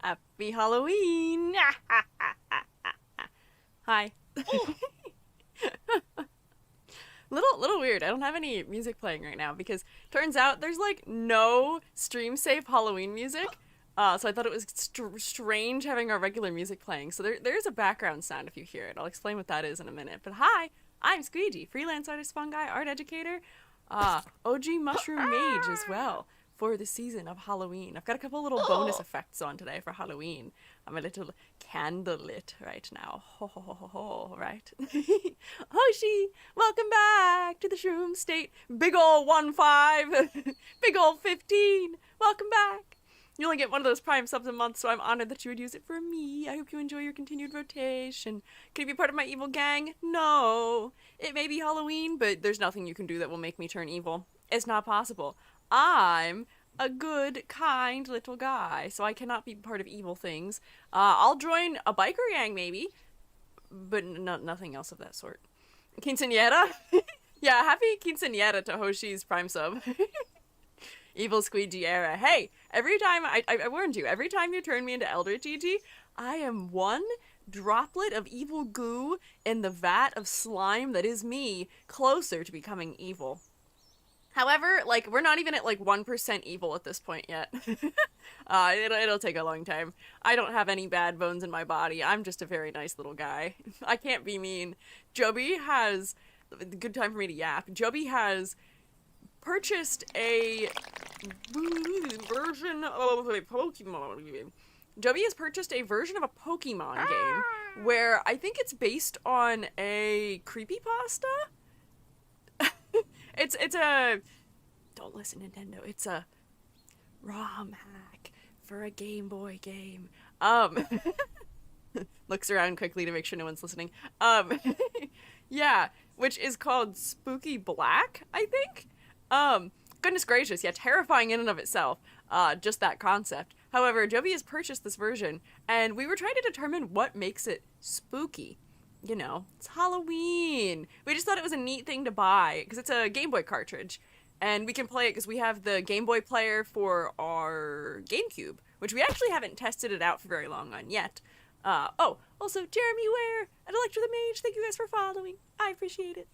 Happy Halloween! Hi. Little weird. I don't have any music playing right now because turns out there's like no stream safe Halloween music. So I thought it was strange having our regular music playing. So there's a background sound if you hear it. I'll explain what that is in a minute. But hi, I'm Squiiji, freelance artist, fungi, art educator, OG mushroom mage as well for the season of Halloween. I've got a couple little bonus effects on today for Halloween. I'm a little candlelit right now. Ho ho ho ho ho, right? Hoshi, welcome back to the Shroomstate. Big ol' 1-5, big ol' 15. Welcome back. You only get one of those Prime subs a month, so I'm honored that you would use it for me. I hope you enjoy your continued rotation. Can you be part of my evil gang? No. It may be Halloween, but there's nothing you can do that will make me turn evil. It's not possible. I'm a good, kind little guy, so I cannot be part of evil things. I'll join a biker gang, maybe, but nothing else of that sort. Quinceañera? Yeah, happy quinceañera to Hoshi's Prime sub. Evil Squeegee era. Hey, every time, I warned you, every time you turn me into Eldritch EG, I am one droplet of evil goo in the vat of slime that is me, closer to becoming evil. However, like, we're not even at, like, 1% evil at this point yet. It'll take a long time. I don't have any bad bones in my body. I'm just a very nice little guy. I can't be mean. Joby has... Good time for me to yap. Joby has purchased a version of a Pokemon. Joby has purchased a version of a Pokemon game where I think it's based on a creepypasta? It's a... Don't listen, Nintendo. It's a ROM hack for a Game Boy game. Looks around quickly to make sure no one's listening. Yeah, which is called Spooky Black, I think? Goodness gracious, yeah, terrifying in and of itself. Just that concept. However, Joby has purchased this version, and we were trying to determine what makes it spooky. You know, it's Halloween. We just thought it was a neat thing to buy, because it's a Game Boy cartridge. And we can play it because we have the Game Boy player for our GameCube, which we actually haven't tested it out for very long on yet. Also, Jeremy Ware and Electra the Mage, thank you guys for following. I appreciate it.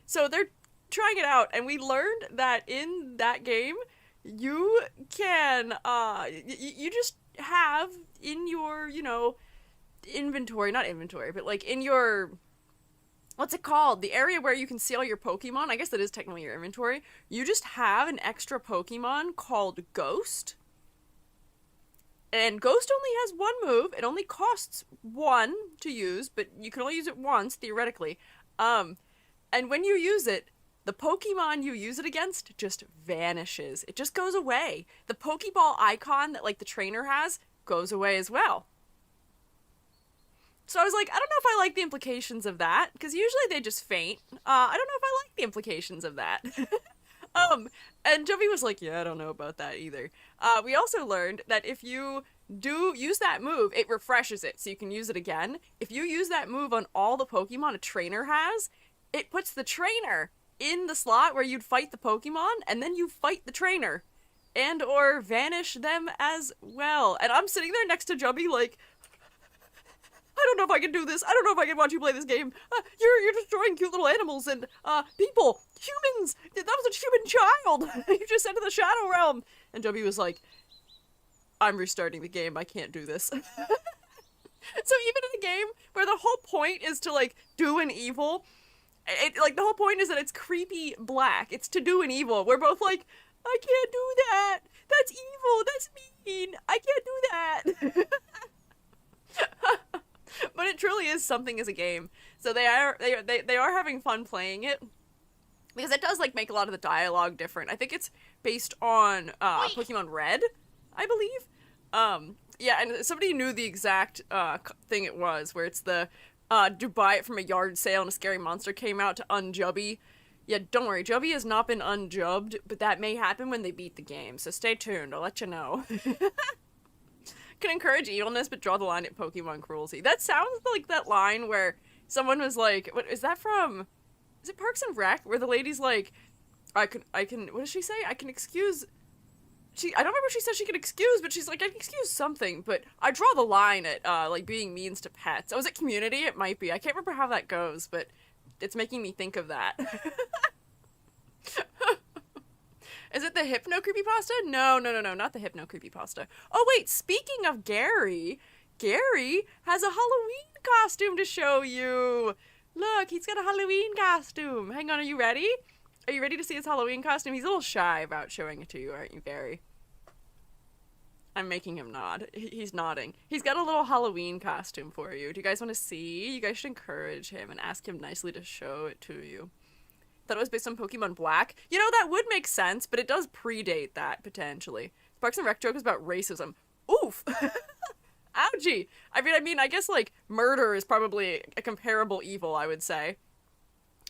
So they're trying it out, and we learned that in that game, you can, you just have in your, inventory, not inventory, but like in your, what's it called? The area where you can see all your Pokemon, I guess that is technically your inventory. You just have an extra Pokemon called Ghost. And Ghost only has one move. It only costs one to use, but you can only use it once, theoretically. And when you use it, the Pokemon you use it against just vanishes. It just goes away. The Pokeball icon that, like, the trainer has goes away as well. So I was like, I don't know if I like the implications of that, because usually they just faint. I don't know if I like the implications of that. And Joby was like, yeah, I don't know about that either. We also learned that if you do use that move, it refreshes it, so you can use it again. If you use that move on all the Pokemon a trainer has, it puts the trainer in the slot where you'd fight the Pokemon, and then you fight the trainer. And or vanish them as well. And I'm sitting there next to Joby like, I don't know if I can do this. I don't know if I can watch you play this game. You're destroying cute little animals and, people, humans. That was a human child. You just sent to the Shadow Realm. And Joby was like, I'm restarting the game. I can't do this. So even in a game where the whole point is to, like, do an evil, the whole point is that it's creepy black. It's to do an evil. We're both like, I can't do that. That's evil. That's mean. I can't do that. But it truly is something as a game. So they are having fun playing it. Because it does, like, make a lot of the dialogue different. I think it's based on Pokemon Red, I believe. Yeah, and somebody knew the exact thing it was, where it's the do buy it from a yard sale and a scary monster came out to unjubby. Yeah, don't worry, Joby has not been unjubbed, but that may happen when they beat the game, so stay tuned, I'll let you know. Can encourage evilness, but draw the line at Pokemon cruelty. That sounds like that line where someone was like, what is that from? Is it Parks and Rec? Where the lady's like, I can, what does she say? I can excuse, I don't remember if she said she could excuse, but she's like, I can excuse something, but I draw the line at, like, being mean to pets. Oh, is it Community? It might be. I can't remember how that goes, but it's making me think of that. Is it the Hypno Creepypasta? No, not the Hypno Creepypasta. Oh, wait, speaking of Gary, Gary has a Halloween costume to show you. Look, he's got a Halloween costume. Hang on, are you ready? Are you ready to see his Halloween costume? He's a little shy about showing it to you, aren't you, Gary? I'm making him nod. He's nodding. He's got a little Halloween costume for you. Do you guys want to see? You guys should encourage him and ask him nicely to show it to you. Thought it was based on Pokemon Black. You know, that would make sense, but it does predate that, potentially. Parks and Rec joke is about racism. Oof! Ouchie! I mean, I guess, like, murder is probably a comparable evil, I would say.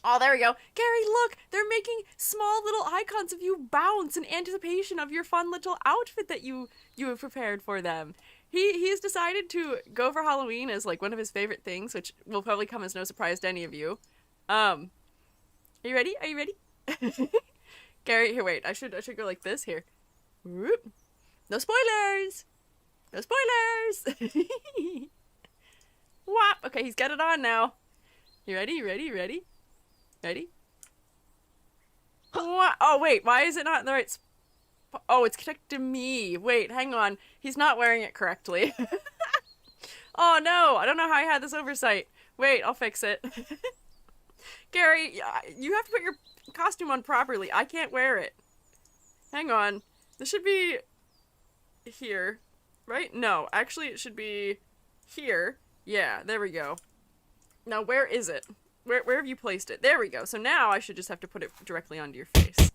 Oh, there we go. Gary, look! They're making small little icons of you bounce in anticipation of your fun little outfit that you have prepared for them. He's decided to go for Halloween as, like, one of his favorite things, which will probably come as no surprise to any of you. Are you ready? Are you ready? Gary, here, wait. I should go like this here. Whoop. No spoilers! No spoilers! Whop! Okay, he's got it on now. You ready? You ready? You ready? Ready? Whop. Oh, wait. Why is it not in the right spot? Oh, it's connected to me. Wait, hang on. He's not wearing it correctly. Oh, no. I don't know how I had this oversight. Wait, I'll fix it. Gary, you have to put your costume on properly. I can't wear it. Hang on. This should be here, right? No, actually it should be here. Yeah, there we go. Now, where is it? Where have you placed it? There we go. So now I should just have to put it directly onto your face.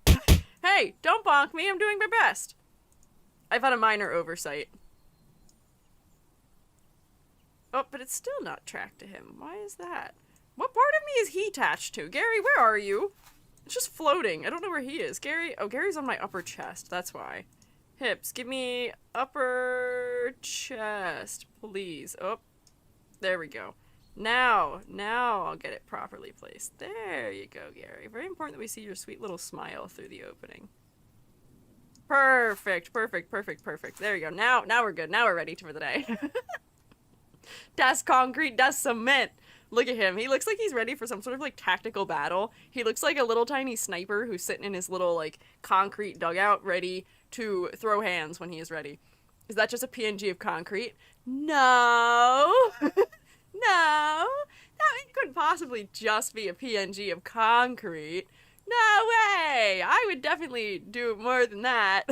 Hey, don't bonk me. I'm doing my best. I've had a minor oversight. Oh, but it's still not tracked to him. Why is that? What part of me is he attached to? Gary, where are you? It's just floating. I don't know where he is. Gary? Oh, Gary's on my upper chest. That's why. Hips, give me upper chest, please. Oh, there we go. Now I'll get it properly placed. There you go, Gary. Very important that we see your sweet little smile through the opening. Perfect. There you go. Now we're good. Now we're ready for the day. Das concrete, das cement. Look at him. He looks like he's ready for some sort of, like, tactical battle. He looks like a little tiny sniper who's sitting in his little, like, concrete dugout ready to throw hands when he is ready. Is that just a PNG of concrete? No. No. It couldn't possibly just be a PNG of concrete. No way. I would definitely do more than that.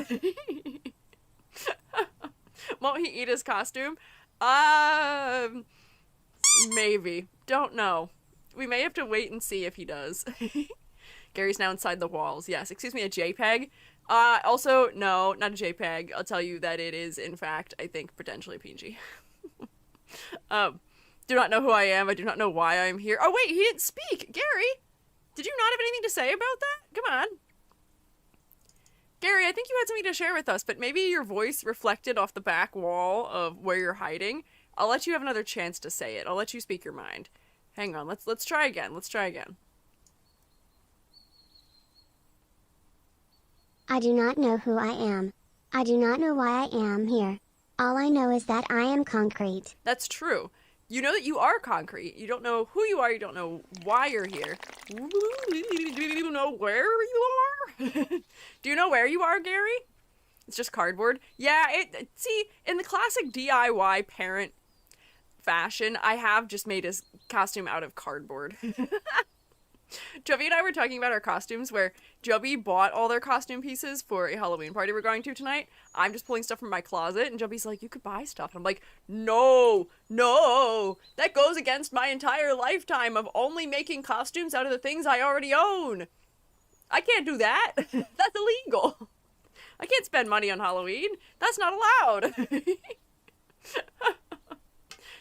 Won't he eat his costume? Maybe. Don't know. We may have to wait and see if he does. Gary's now inside the walls. Yes, excuse me, a JPEG? Also, no, not a JPEG. I'll tell you that it is, in fact, I think, potentially PNG. Do not know who I am. I do not know why I'm here. Oh, wait, he didn't speak! Gary! Did you not have anything to say about that? Come on. Gary, I think you had something to share with us, but maybe your voice reflected off the back wall of where you're hiding. I'll let you have another chance to say it. I'll let you speak your mind. Hang on, let's try again. Let's try again. I do not know who I am. I do not know why I am here. All I know is that I am concrete. That's true. You know that you are concrete. You don't know who you are. You don't know why you're here. Do you know where you are? Do you know where you are, Gary? It's just cardboard. Yeah, see, in the classic DIY parent fashion, I have just made his costume out of cardboard. Joby and I were talking about our costumes, where Joby bought all their costume pieces for a Halloween party we're going to tonight. I'm just pulling stuff from my closet, and Joby's like, you could buy stuff. And I'm like, no, that goes against my entire lifetime of only making costumes out of the things I already own. I can't do that. That's illegal. I can't spend money on Halloween. That's not allowed.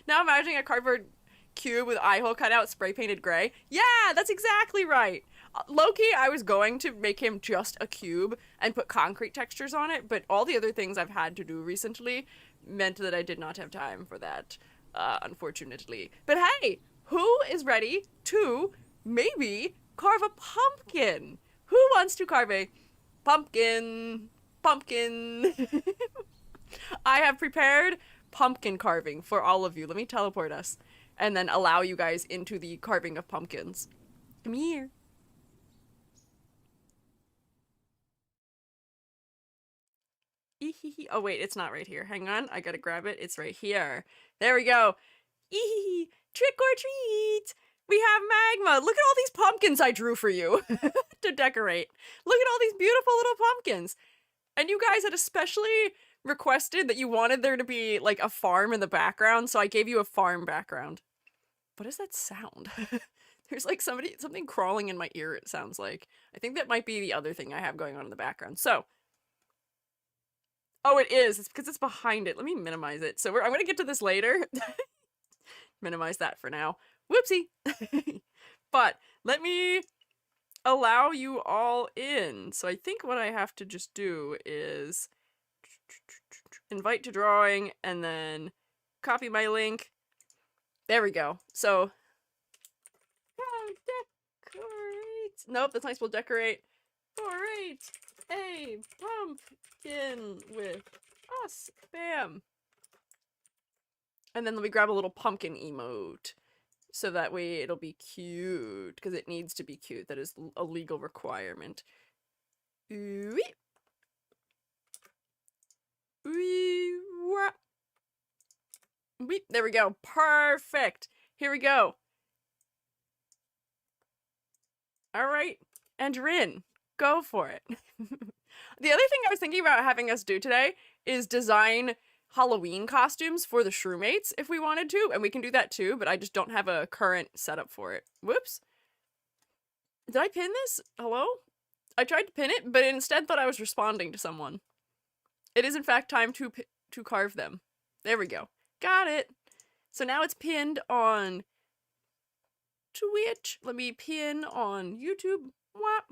Now I'm imagining a cardboard cube with eye hole cut out, spray painted gray. Yeah, that's exactly right. Low-key, I was going to make him just a cube and put concrete textures on it, but all the other things I've had to do recently meant that I did not have time for that, unfortunately. But hey, who is ready to maybe carve a pumpkin? Who wants to carve a pumpkin? pumpkin. I have prepared pumpkin carving for all of you. Let me teleport us and then allow you guys into the carving of pumpkins. Come here. Oh wait, it's not right here. Hang on, I gotta grab it. It's right here. There we go. Trick or treat! We have Magma! Look at all these pumpkins I drew for you to decorate. Look at all these beautiful little pumpkins. And you guys had especially requested that you wanted there to be like a farm in the background, so I gave you a farm background. What does that sound? There's like something crawling in my ear, it sounds like. I think that might be the other thing I have going on in the background. So, oh, it is. It's because it's behind it. Let me minimize it. So I'm going to get to this later. Minimize that for now. Whoopsie. But let me allow you all in. So I think what I have to just do is invite to drawing and then copy my link. There we go. So decorate. Nope, that's not supposed to decorate. Decorate a pumpkin with us. Bam. And then let me grab a little pumpkin emote. So that way it'll be cute. Because it needs to be cute. That is a legal requirement. There we go. Perfect. Here we go. Alright. And you're in. Go for it. The other thing I was thinking about having us do today is design Halloween costumes for the Shroomates if we wanted to, and we can do that too, but I just don't have a current setup for it. Whoops. Did I pin this? Hello? I tried to pin it, but instead thought I was responding to someone. It is in fact time to carve them. There we go. Got it. So now it's pinned on Twitch. Let me pin on YouTube. Whap.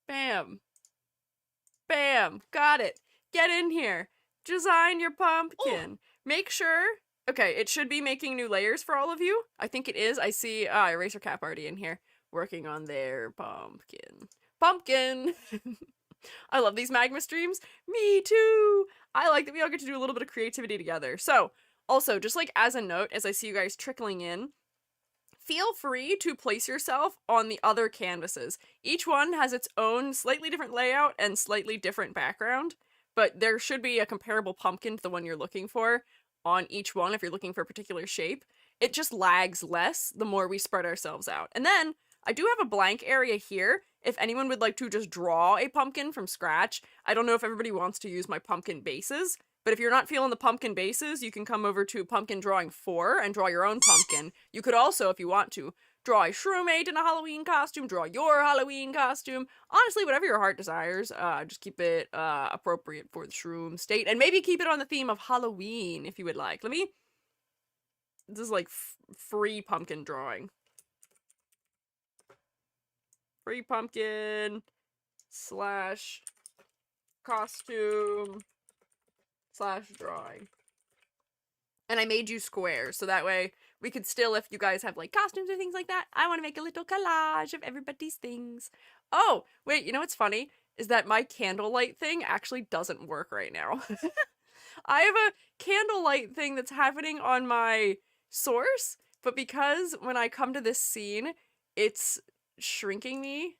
Bam. Bam. Got it. Get in here. Design your pumpkin. Ooh. Make sure. Okay, it should be making new layers for all of you. I think it is. I see Eraser Cap already in here working on their pumpkin. Pumpkin! I love these Magma streams. Me too! I like that we all get to do a little bit of creativity together. So, also, just like as a note, as I see you guys trickling in, feel free to place yourself on the other canvases. Each one has its own slightly different layout and slightly different background. But there should be a comparable pumpkin to the one you're looking for on each one if you're looking for a particular shape. It just lags less the more we spread ourselves out. And then, I do have a blank area here if anyone would like to just draw a pumpkin from scratch. I don't know if everybody wants to use my pumpkin bases, but if you're not feeling the pumpkin bases, you can come over to Pumpkin Drawing 4 and draw your own pumpkin. You could also, if you want to, draw a Shroomate in a Halloween costume, draw your Halloween costume. Honestly, whatever your heart desires, just keep it appropriate for the Shroomstate, and maybe keep it on the theme of Halloween if you would like. This is like free pumpkin drawing. Free pumpkin / costume / drawing. And I made you squares, so that way we could still, if you guys have like costumes or things like that, I want to make a little collage of everybody's things. Oh, wait, you know what's funny? Is that my candlelight thing actually doesn't work right now. I have a candlelight thing that's happening on my source, but because when I come to this scene, it's shrinking me,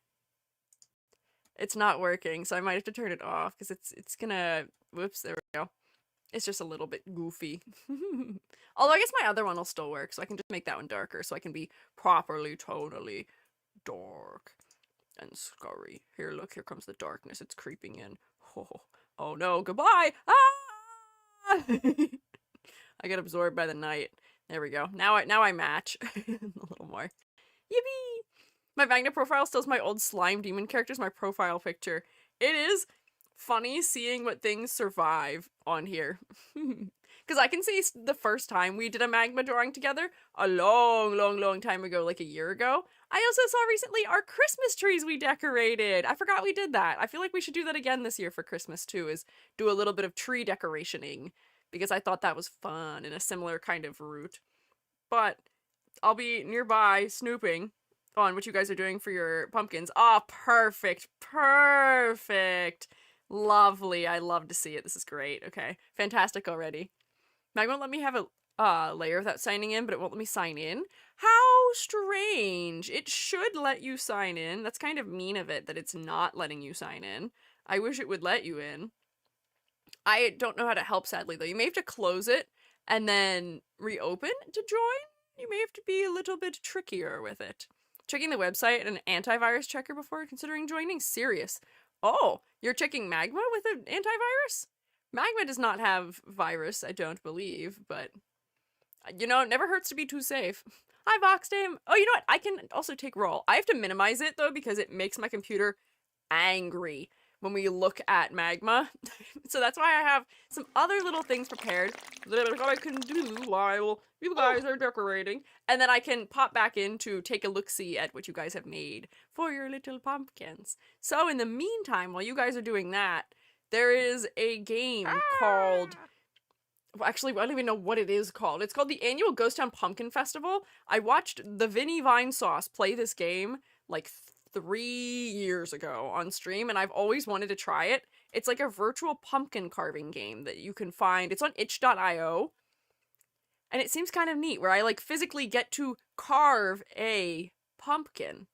it's not working, so I might have to turn it off, because it's gonna, whoops, there we go. It's just a little bit goofy. Although I guess my other one will still work, so I can just make that one darker, so I can be properly, tonally dark and scurry. Here, look, here comes the darkness. It's creeping in. Oh no, goodbye! Ah! I get absorbed by the night. There we go. Now I match a little more. Yippee! My Magna profile still has my old slime demon characters, my profile picture. It is funny seeing what things survive on here. Because I can see the first time we did a Magma drawing together, a long time ago, like a year ago. I also saw recently our Christmas trees we decorated. I forgot we did that. I feel like we should do that again this year for Christmas too, is do a little bit of tree decorationing, because I thought that was fun in a similar kind of route. But I'll be nearby snooping on what you guys are doing for your pumpkins. Ah, perfect. Perfect. Lovely. I love to see it. This is great. Okay. Fantastic already. Magma won't let me have a layer without signing in, but it won't let me sign in. How strange. It should let you sign in. That's kind of mean of it that it's not letting you sign in. I wish it would let you in. I don't know how to help, sadly, though. You may have to close it and then reopen to join. You may have to be a little bit trickier with it. Checking the website and an antivirus checker before considering joining? Serious. Oh, you're checking Magma with an antivirus? Magma does not have virus, I don't believe, but you know, it never hurts to be too safe. Hi, Voxdame. Oh, you know what? I can also take roll. I have to minimize it, though, because it makes my computer angry when we look at Magma. So that's why I have some other little things prepared that I can do while you guys are decorating. And then I can pop back in to take a look-see at what you guys have made for your little pumpkins. So in the meantime, while you guys are doing that, there is a game called... Well, actually, I don't even know what it is called. It's called the annual Ghost Town Pumpkin Festival. I watched the Vinny Vine Sauce play this game like 3 years ago on stream, and I've always wanted to try it. It's like a virtual pumpkin carving game that you can find. It's on itch.io, and it seems kind of neat, where I like physically get to carve a pumpkin.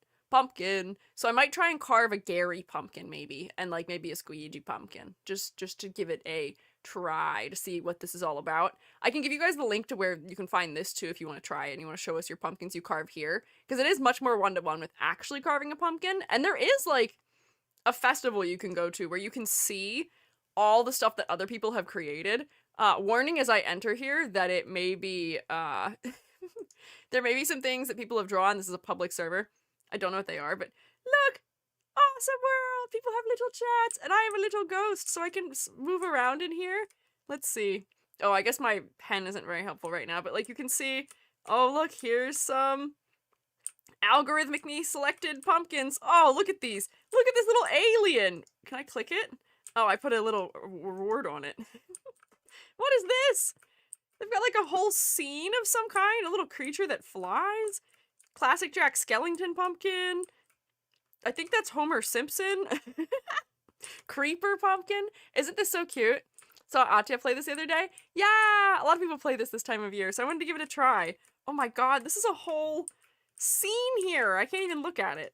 So I might try and carve a Gary pumpkin, maybe, and like maybe a Squiiji pumpkin, just to give it a try to see what this is all about. I can give you guys the link to where you can find this too if you want to try it and you want to show us your pumpkins you carve here, because it is much more one-to-one with actually carving a pumpkin. And there is like a festival you can go to where you can see all the stuff that other people have created. Warning as I enter here that it may be there may be some things that people have drawn. This is a public server. I don't know what they are, but look! Awesome world! People have little chats, and I have a little ghost, so I can move around in here. Let's see. Oh, I guess my pen isn't very helpful right now, but like you can see, oh look, here's some algorithmically selected pumpkins. Oh, look at these. Look at this little alien. Can I click it? Oh, I put a little reward on it. What is this? They've got like a whole scene of some kind, a little creature that flies. Classic Jack Skellington pumpkin. I think that's Homer Simpson. Creeper pumpkin. Isn't this so cute? Saw Atya play this the other day. Yeah, a lot of people play this time of year, so I wanted to give it a try. Oh my god, this is a whole scene here. I can't even look at it.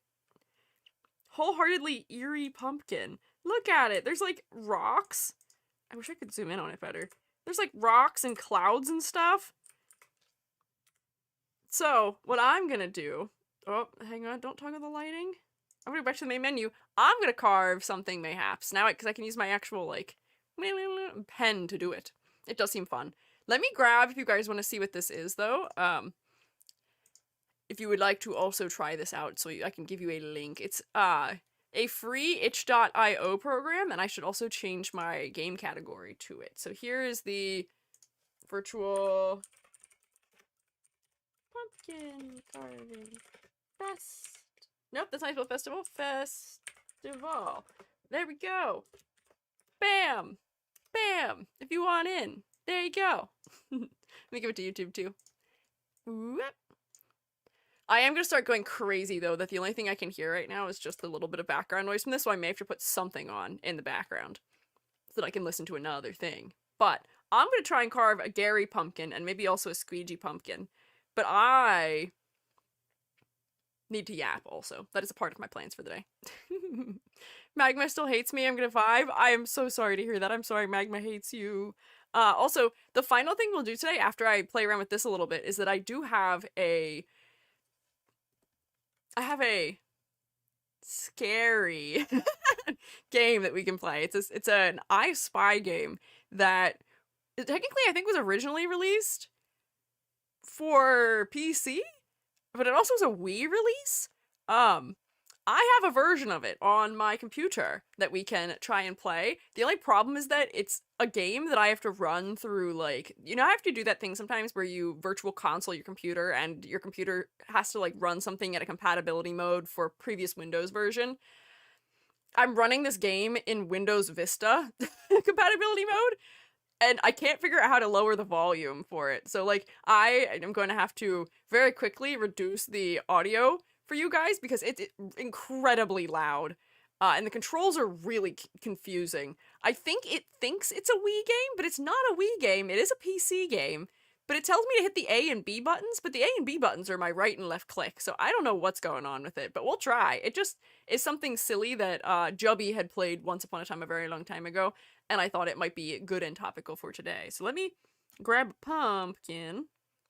Wholeheartedly eerie pumpkin. Look at it. There's like rocks. I wish I could zoom in on it better. There's like rocks and clouds and stuff. So, what I'm gonna do... Oh, hang on, don't toggle the lighting. I'm gonna go back to the main menu. I'm gonna carve something, mayhaps. Now, because I can use my actual, like, pen to do it. It does seem fun. Let me grab, if you guys want to see what this is, though. If you would like to also try this out, so I can give you a link. It's, a free itch.io program, and I should also change my game category to it. So here is the virtual... pumpkin carving Nope, that's not festival. Festival. There we go. Bam! Bam! If you want in, there you go. Let me give it to YouTube too. Whoop. I am going to start going crazy though, that the only thing I can hear right now is just a little bit of background noise from this, so I may have to put something on in the background so that I can listen to another thing. But I'm going to try and carve a Gary pumpkin and maybe also a Squiiji pumpkin. But I need to yap also. That is a part of my plans for the day. Magma still hates me. I'm gonna vibe. I am so sorry to hear that. I'm sorry Magma hates you. Also, the final thing we'll do today after I play around with this a little bit is that I do have a... I have a scary game that we can play. It's an ISpy game that technically I think was originally released for PC, but it also was a Wii release. I have a version of it on my computer that we can try and play. The only problem is that it's a game that I have to run through, like, you know, I have to do that thing sometimes where you virtual console your computer and your computer has to, like, run something at a compatibility mode for previous Windows version. I'm running this game in Windows Vista compatibility mode, and I can't figure out how to lower the volume for it. So, like, I am going to have to very quickly reduce the audio for you guys because it's incredibly loud. And the controls are really confusing. I think it thinks it's a Wii game, but it's not a Wii game. It is a PC game. But it tells me to hit the A and B buttons, but the A and B buttons are my right and left click, so I don't know what's going on with it, but we'll try. It just is something silly that Jubby had played once upon a time a very long time ago, and I thought it might be good and topical for today. So let me grab a pumpkin.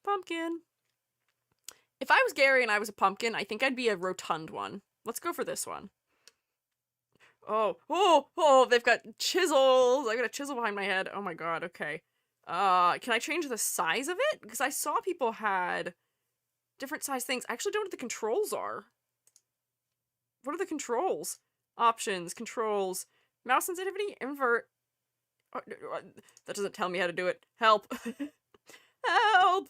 Pumpkin. If I was Gary and I was a pumpkin, I think I'd be a rotund one. Let's go for this one. Oh, they've got chisels. I got a chisel behind my head. Oh my god, okay. Can I change the size of it? Because I saw people had different size things. I actually don't know what the controls are. What are the controls? Options, controls, mouse sensitivity, invert. That doesn't tell me how to do it. Help. Help!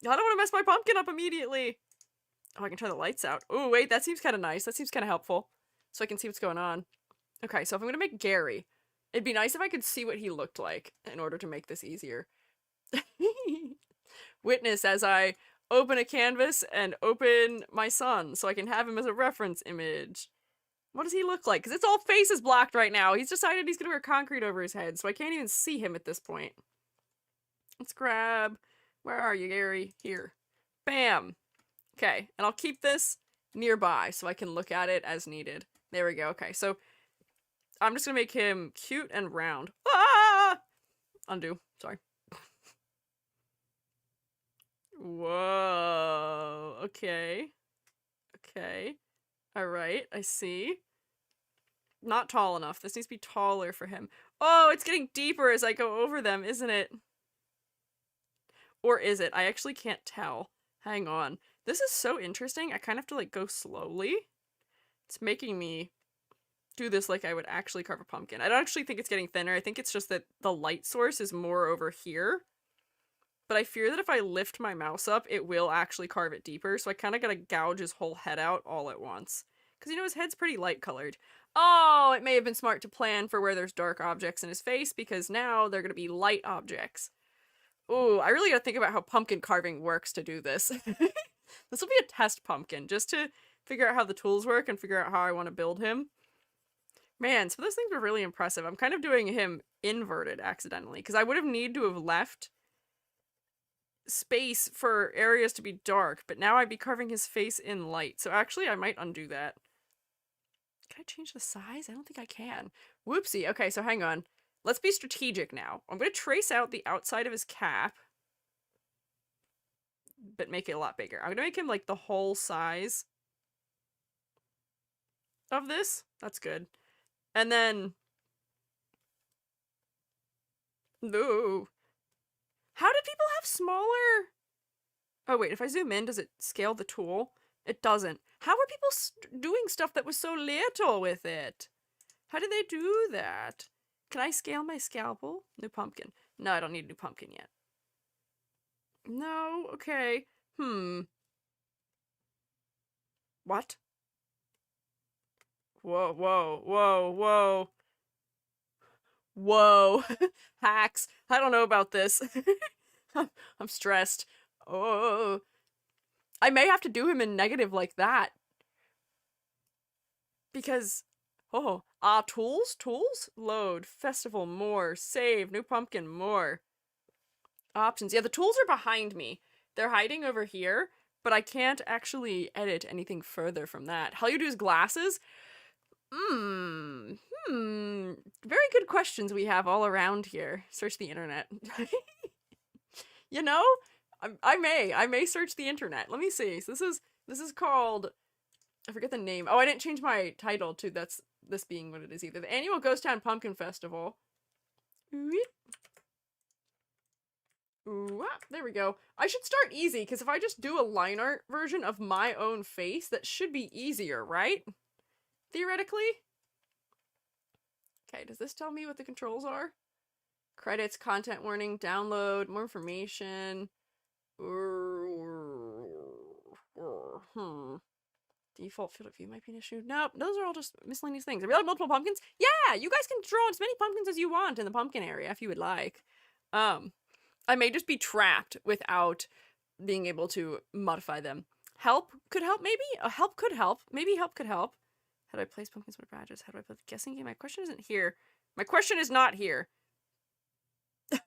I don't want to mess my pumpkin up immediately. Oh, I can turn the lights out. Oh, wait, that seems kind of nice. That seems kind of helpful. So I can see what's going on. Okay, so if I'm going to make Gary, it'd be nice if I could see what he looked like in order to make this easier. Witness as I open a canvas and open my son so I can have him as a reference image. What does he look like? Because it's all face is blocked right now. He's decided he's going to wear concrete over his head, so I can't even see him at this point. Let's grab... Where are you, Gary? Here. Bam! Okay, and I'll keep this nearby so I can look at it as needed. There we go. Okay, so I'm just gonna make him cute and round. Ah! Undo. Sorry. Whoa. Okay. Okay. Alright, I see. Not tall enough. This needs to be taller for him. Oh, it's getting deeper as I go over them, isn't it? Or is it? I actually can't tell. Hang on. This is so interesting. I kind of have to, like, go slowly. It's making me do this like I would actually carve a pumpkin. I don't actually think it's getting thinner. I think it's just that the light source is more over here. But I fear that if I lift my mouse up, it will actually carve it deeper. So I kind of gotta gouge his whole head out all at once. Because, you know, his head's pretty light colored. Oh, it may have been smart to plan for where there's dark objects in his face, because now they're gonna be light objects. Ooh, I really gotta think about how pumpkin carving works to do this. This will be a test pumpkin, just to figure out how the tools work and figure out how I want to build him. Man, so those things were really impressive. I'm kind of doing him inverted accidentally, because I would have needed to have left space for areas to be dark, but now I'd be carving his face in light. So actually, I might undo that. Can I change the size? I don't think I can. Whoopsie. Okay, so hang on. Let's be strategic now. I'm going to trace out the outside of his cap, but make it a lot bigger. I'm going to make him like the whole size of this. That's good. And then... No. How do people have smaller... Oh wait, if I zoom in, does it scale the tool? It doesn't. How are people doing stuff that was so little with it? How did they do that? Can I scale my scalpel? New pumpkin. No, I don't need a new pumpkin yet. No, okay. What? Whoa, whoa, whoa, whoa. Whoa. Hacks. I don't know about this. I'm stressed. Oh. I may have to do him in negative like that. Because... Oh, tools? Tools? Load, festival, more, save, new pumpkin, more. Options. Yeah, the tools are behind me. They're hiding over here, but I can't actually edit anything further from that. Halloween's glasses? Very good questions we have all around here. Search the internet. You know, I may search the internet. Let me see. So this is called... I forget the name. Oh, I didn't change my title to this being what it is either. The annual Ghost Town Pumpkin Festival. Ooh, there we go. I should start easy, because if I just do a line art version of my own face, that should be easier, right? Theoretically? Okay, does this tell me what the controls are? Credits, content warning, download, more information. Default field of view might be an issue. Nope, those are all just miscellaneous things. Are we allowed multiple pumpkins? Yeah, you guys can draw as many pumpkins as you want in the pumpkin area if you would like. I may just be trapped without being able to modify them. Help could help, maybe? Help could help. Maybe help could help. How do I place pumpkins with badges? How do I play the guessing game? My question isn't here. My question is not here. If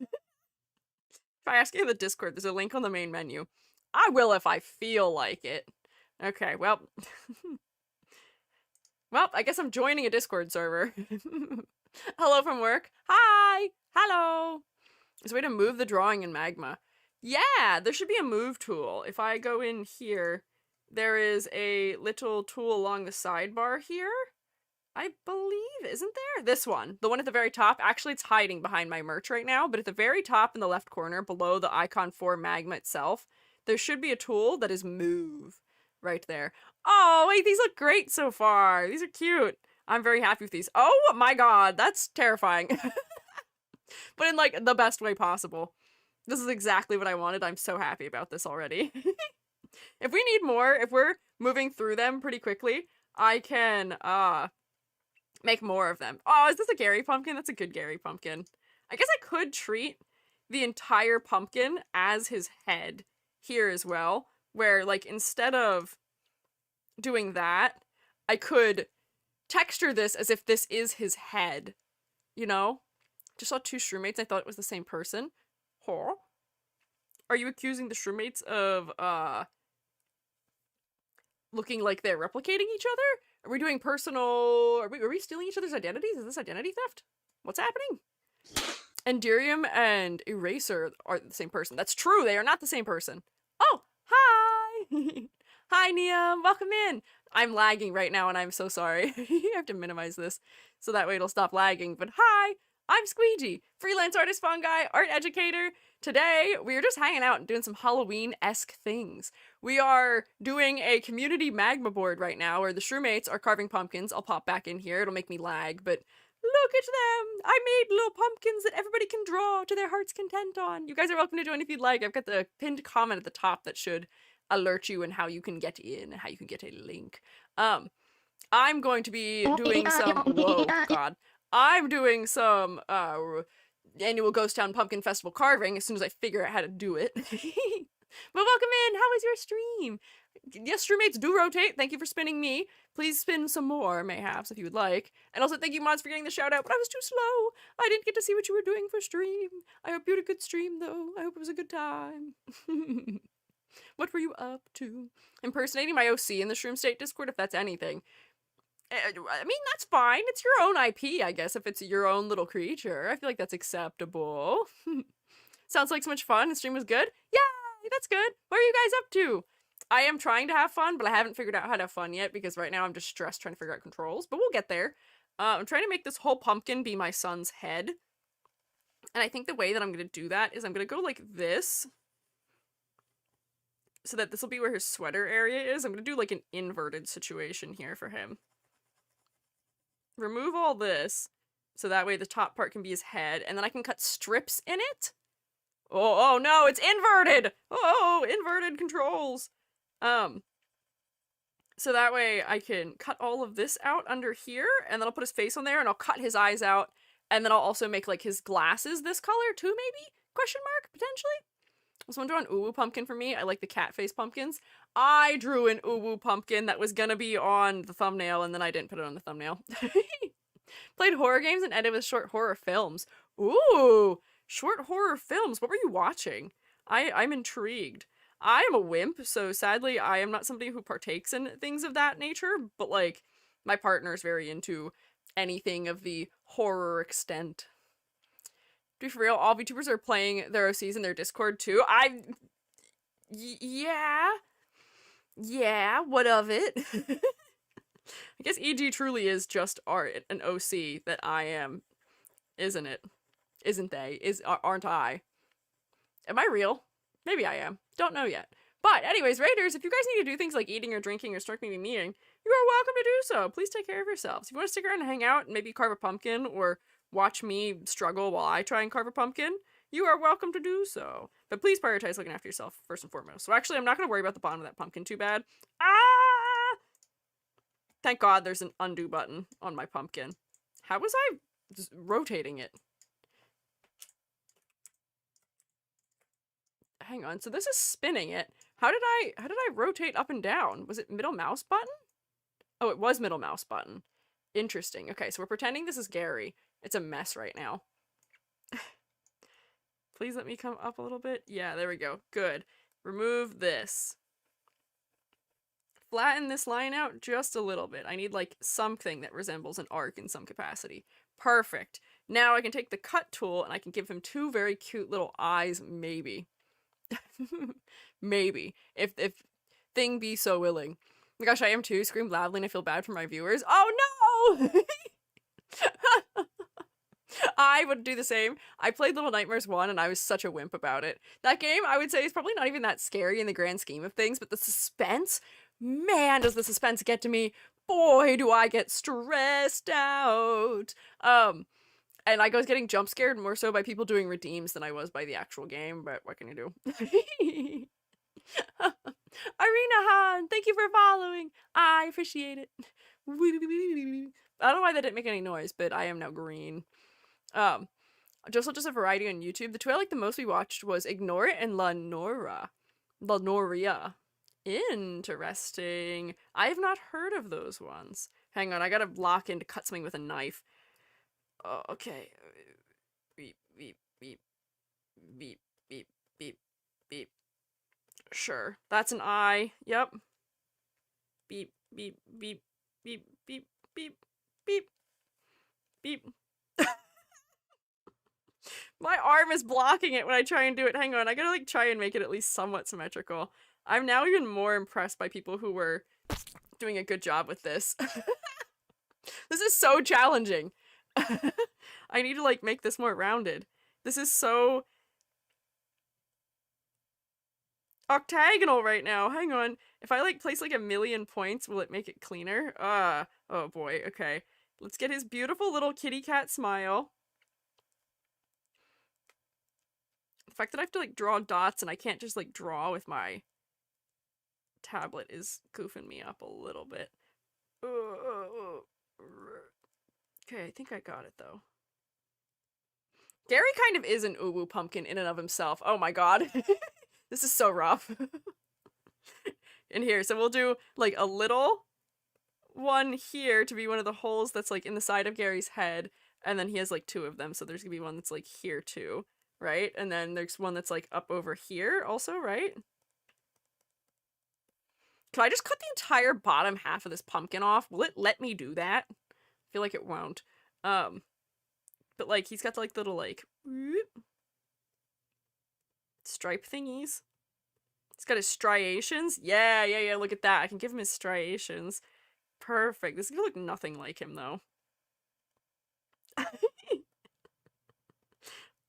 I ask you in the Discord, there's a link on the main menu. I will if I feel like it. Okay, well. Well, I guess I'm joining a Discord server. Hello from work. Hi! Hello! There's a way to move the drawing in Magma. Yeah, there should be a move tool. If I go in here, there is a little tool along the sidebar here. I believe, isn't there? This one. The one at the very top. Actually, it's hiding behind my merch right now, but at the very top in the left corner, below the icon for Magma itself, there should be a tool that is move. Right there. Oh, wait, these look great so far. These are cute. I'm very happy with these. Oh my god, that's terrifying. But in, like, the best way possible. This is exactly what I wanted. I'm so happy about this already. If we need more, if we're moving through them pretty quickly, I can, make more of them. Oh, is this a Gary pumpkin? That's a good Gary pumpkin. I guess I could treat the entire pumpkin as his head here as well, where, like, instead of doing that, I could texture this as if this is his head, you know? Just saw two Shroomates, I thought it was the same person. Huh? Are you accusing the Shroomates of, looking like they're replicating each other? Are we doing personal... Are we stealing each other's identities? Is this identity theft? What's happening? Enderium and Eraser are the same person. That's true, they are not the same person. Oh, hi! Hi, Niam, welcome in! I'm lagging right now and I'm so sorry. I have to minimize this so that way it'll stop lagging. But hi, I'm Squiiji, freelance artist, Fungi, art educator. Today, we are just hanging out and doing some Halloween-esque things. We are doing a community Magma board right now where the Shroomates are carving pumpkins. I'll pop back in here, it'll make me lag, but look at them! I made little pumpkins that everybody can draw to their heart's content on. You guys are welcome to join if you'd like. I've got the pinned comment at the top that should alert you and how you can get in, how you can get a link. I'm going to be doing some... Whoa, God. I'm doing some, annual Ghost Town Pumpkin Festival carving as soon as I figure out how to do it. But welcome in! How was your stream? Yes, Streammates do rotate. Thank you for spinning me. Please spin some more, mayhaps, if you would like. And also thank you, mods, for getting the shout out, but I was too slow. I didn't get to see what you were doing for stream. I hope you had a good stream, though. I hope it was a good time. What were you up to? Impersonating my OC in the Shroomstate Discord, if that's anything. I mean, that's fine. It's your own IP, I guess, if it's your own little creature. I feel like that's acceptable. Sounds like so much fun. The stream was good? Yay! That's good. What are you guys up to? I am trying to have fun, but I haven't figured out how to have fun yet because right now I'm just stressed trying to figure out controls, but we'll get there. I'm trying to make this whole pumpkin be my son's head. And I think the way that I'm going to do that is I'm going to go like this. So that this will be where his sweater area is. I'm going to do like an inverted situation here for him. Remove all this, so that way the top part can be his head, and then I can cut strips in it? Oh no, it's inverted! Oh, inverted controls! So that way I can cut all of this out under here, and then I'll put his face on there, and I'll cut his eyes out, and then I'll also make, like, his glasses this color, too, maybe? Question mark, potentially? Someone drew an uwu pumpkin for me. I like the cat face pumpkins. I drew an uwu pumpkin that was gonna be on the thumbnail, and then I didn't put it on the thumbnail. Played horror games and edited with short horror films. Ooh, short horror films. What were you watching? I'm intrigued. I am a wimp, so sadly I am not somebody who partakes in things of that nature, but, like, my partner's very into anything of the horror extent. To be for real, all VTubers are playing their OCs in their Discord too. Yeah, what of it? I guess EG truly is just an OC that I am, isn't it? Isn't they? Aren't I? Am I real? Maybe I am. Don't know yet. But anyways, Raiders, if you guys need to do things like eating or drinking or start meeting, you are welcome to do so. Please take care of yourselves. If you want to stick around and hang out and maybe carve a pumpkin or watch me struggle while I try and carve a pumpkin, you are welcome to do so. But please prioritize looking after yourself first and foremost. So actually, I'm not going to worry about the bottom of that pumpkin too bad. Ah! Thank God there's an undo button on my pumpkin. How was I just rotating it? Hang on, so this is spinning it. How did I rotate up and down? Was it middle mouse button? Oh, it was middle mouse button. Interesting. Okay, so we're pretending this is Gary. It's a mess right now. Please let me come up a little bit. Yeah, there we go. Good. Remove this. Flatten this line out just a little bit. I need like something that resembles an arc in some capacity. Perfect. Now I can take the cut tool and I can give him two very cute little eyes, maybe. Maybe. If thing be so willing. Oh my gosh, I am too. Scream loudly and I feel bad for my viewers. Oh no! I would do the same. I played Little Nightmares 1 and I was such a wimp about it. That game, I would say, is probably not even that scary in the grand scheme of things, but the suspense, man, does the suspense get to me. Boy, do I get stressed out. And I was getting jump scared more so by people doing redeems than I was by the actual game, but what can you do? Arena Han, thank you for following. I appreciate it. I don't know why that didn't make any noise, but I am now green. Just a variety on YouTube. The two I like the most we watched was Ignore It and La Noria. Interesting. I have not heard of those ones. Hang on, I gotta lock in to cut something with a knife. Oh, okay. Beep, beep, beep. Beep, beep, beep, beep. Sure. That's an eye. Yep. Beep, beep, beep, beep, beep, beep, beep, beep. My arm is blocking it when I try and do it. Hang on, I gotta like try and make it at least somewhat symmetrical. I'm now even more impressed by people who were doing a good job with this. This is so challenging. I need to like make this more rounded. This is so octagonal right now. Hang on. If I like place like 1,000,000 points, will it make it cleaner? Oh boy. Okay. Let's get his beautiful little kitty cat smile. The fact that I have to like draw dots and I can't just like draw with my tablet is goofing me up a little bit. Okay, I think I got it though. Gary kind of is an uwu pumpkin in and of himself. Oh my god. This is so rough. In here, so we'll do like a little one here to be one of the holes that's like in the side of Gary's head, and then he has like two of them, so there's gonna be one that's like here too, right? And then there's one that's like up over here also, right? Can I just cut the entire bottom half of this pumpkin off? Will it let me do that? I feel like it won't. But like he's got like little like stripe thingies. He's got his striations. Yeah, look at that. I can give him his striations. Perfect. This is gonna look nothing like him though.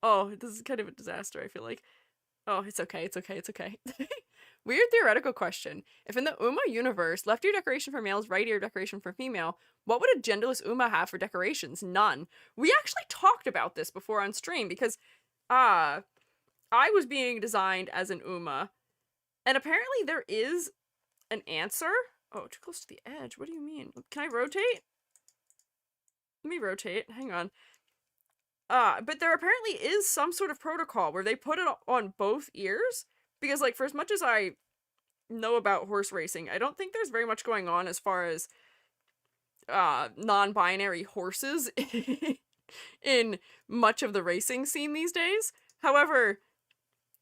Oh, this is kind of a disaster, I feel like. Oh, it's okay. Weird theoretical question. If in the Uma universe, left ear decoration for males, right ear decoration for female, what would a genderless Uma have for decorations? None. We actually talked about this before on stream because, I was being designed as an Uma, and apparently there is an answer. Oh, too close to the edge. What do you mean? Can I rotate? Let me rotate. Hang on. But there apparently is some sort of protocol where they put it on both ears, because like for as much as I know about horse racing, I don't think there's very much going on as far as non-binary horses in much of the racing scene these days. However,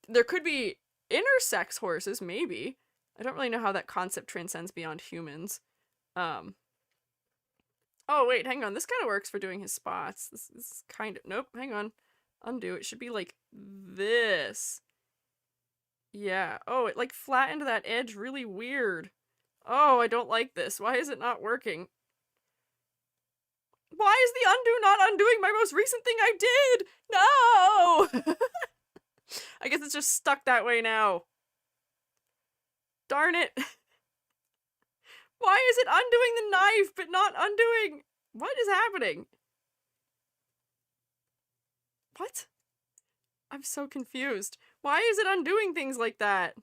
there could be intersex horses, maybe. I don't really know how that concept transcends beyond humans. Oh, wait, hang on. This kind of works for doing his spots. This is kind of... Nope, hang on. Undo. It should be like this. Yeah. Oh, it like flattened that edge really weird. Oh, I don't like this. Why is it not working? Why is the undo not undoing my most recent thing I did? No! I guess it's just stuck that way now. Darn it. Why is it undoing the knife, but not undoing... What is happening? What? I'm so confused. Why is it undoing things like that?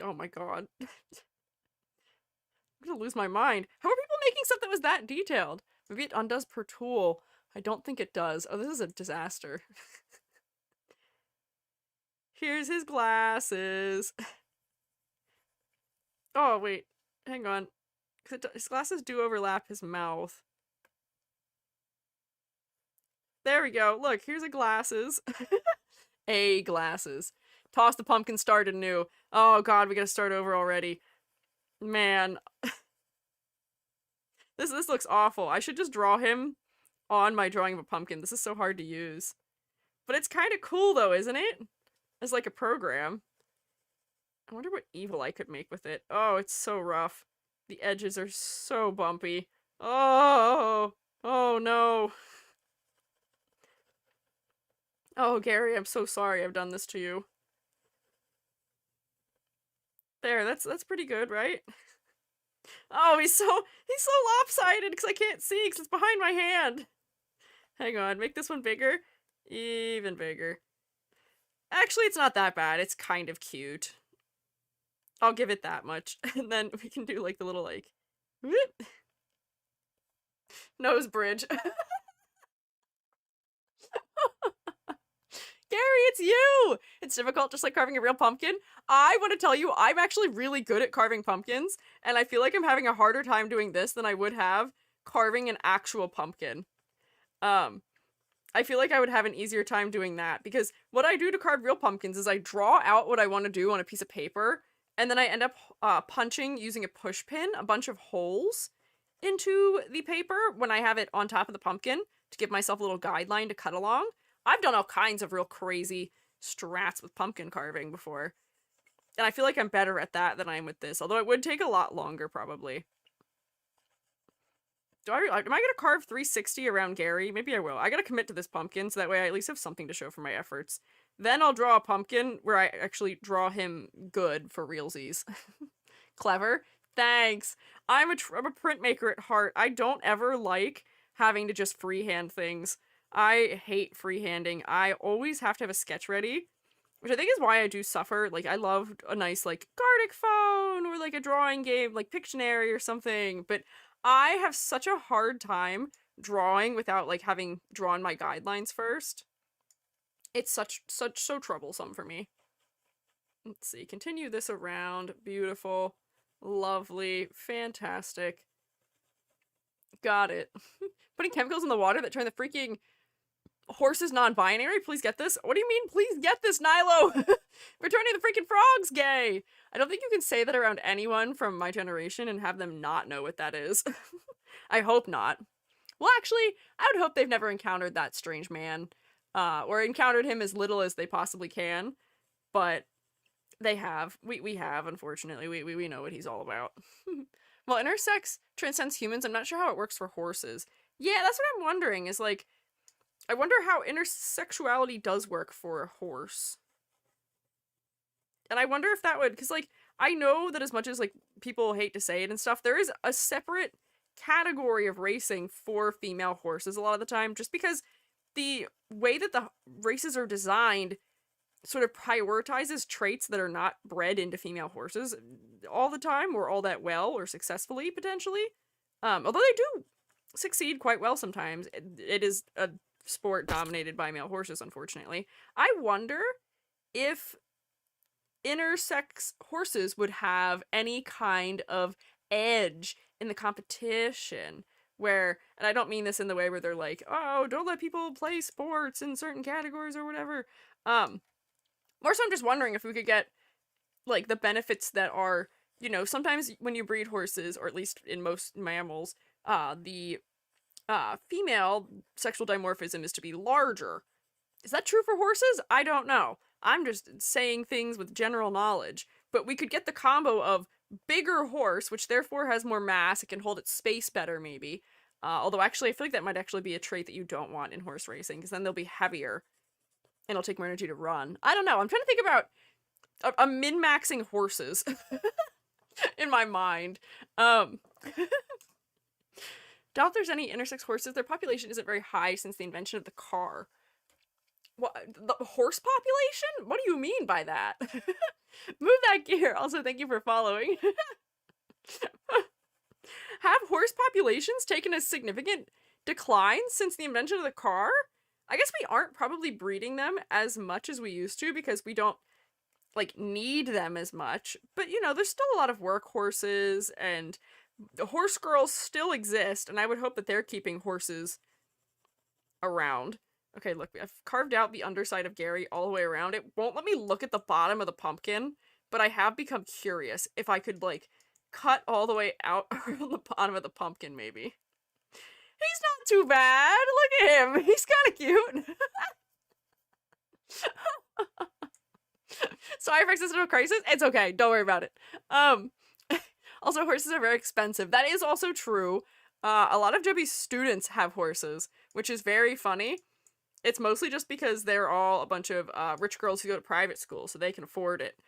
Oh my god. I'm gonna lose my mind. How are people making stuff that was that detailed? Maybe it undoes per tool. I don't think it does. Oh, this is a disaster. Here's his glasses. Oh, wait. Hang on. 'Cause his glasses do overlap his mouth. There we go. Look, here's a glasses. A glasses. Toss the pumpkin, start anew. Oh god, we gotta start over already. Man. This looks awful. I should just draw him on my drawing of a pumpkin. This is so hard to use. But it's kind of cool though, isn't it? As like a program. I wonder what evil I could make with it. Oh, it's so rough. The edges are so bumpy. Oh, oh no. Oh, Gary, I'm so sorry I've done this to you. There, that's pretty good, right? Oh, he's so lopsided because I can't see because it's behind my hand. Hang on, make this one bigger. Even bigger. Actually, it's not that bad. It's kind of cute. I'll give it that much. And then we can do like the little like whoop, nose bridge. Gary, it's you! It's difficult, just like carving a real pumpkin. I want to tell you, I'm actually really good at carving pumpkins, and I feel like I'm having a harder time doing this than I would have carving an actual pumpkin. I feel like I would have an easier time doing that, because what I do to carve real pumpkins is I draw out what I want to do on a piece of paper, and then I end up punching, using a push pin, a bunch of holes into the paper when I have it on top of the pumpkin to give myself a little guideline to cut along. I've done all kinds of real crazy strats with pumpkin carving before. And I feel like I'm better at that than I am with this, although it would take a lot longer, probably. Am I gonna carve 360 around Gary? Maybe I will. I gotta commit to this pumpkin, so that way I at least have something to show for my efforts. Then I'll draw a pumpkin where I actually draw him good for realsies. Clever. Thanks. I'm a printmaker at heart. I don't ever like having to just freehand things. I hate freehanding. I always have to have a sketch ready, which I think is why I do suffer. Like, I love a nice, like, Gartic phone or, like, a drawing game, like Pictionary or something, but I have such a hard time drawing without, like, having drawn my guidelines first. It's so troublesome for me. Let's see, continue this around. Beautiful. Lovely. Fantastic. Got it. Putting chemicals in the water that turn the freaking horses non-binary? Please get this? What do you mean, please get this, Nilo? We're turning the freaking frogs gay! I don't think you can say that around anyone from my generation and have them not know what that is. I hope not. Well, actually, I would hope they've never encountered that strange man. Or encountered him as little as they possibly can. But they have. We have, unfortunately. We know what he's all about. Well, intersex transcends humans. I'm not sure how it works for horses. Yeah, that's what I'm wondering, is like, I wonder how intersexuality does work for a horse. And I wonder if that would, because, like, I know that as much as, like, people hate to say it and stuff, there is a separate category of racing for female horses a lot of the time, just because the way that the races are designed sort of prioritizes traits that are not bred into female horses all the time, or all that well, or successfully, potentially. Although they do succeed quite well sometimes. It is a sport dominated by male horses, unfortunately. I wonder if intersex horses would have any kind of edge in the competition, where, and I don't mean this in the way where they're like, oh, don't let people play sports in certain categories or whatever. More so I'm just wondering if we could get, like, the benefits that are, you know, sometimes when you breed horses, or at least in most mammals, the female sexual dimorphism is to be larger. Is that true for horses? I don't know. I'm just saying things with general knowledge. But we could get the combo of bigger horse, which therefore has more mass, it can hold its space better, maybe. Although actually, I feel like that might actually be a trait that you don't want in horse racing, because then they'll be heavier. And it'll take more energy to run. I don't know. I'm trying to think about a min-maxing horses in my mind. Doubt there's any intersex horses. Their population isn't very high since the invention of the car. What? The horse population? What do you mean by that? Move that gear. Also, thank you for following. Have horse populations taken a significant decline since the invention of the car? I guess we aren't probably breeding them as much as we used to because we don't, like, need them as much. But, you know, there's still a lot of workhorses and The horse girls still exist, and I would hope that they're keeping horses around. Okay, look, I've carved out the underside of Gary all the way around. It won't let me look at the bottom of the pumpkin, but I have become curious if I could, like, cut all the way out around the bottom of the pumpkin, maybe. He's not too bad. Look at him. He's kind of cute. Sorry for existential crisis. It's okay. Don't worry about it. Also, horses are very expensive. That is also true. A lot of Joby's students have horses, which is very funny. It's mostly just because they're all a bunch of rich girls who go to private school, so they can afford it.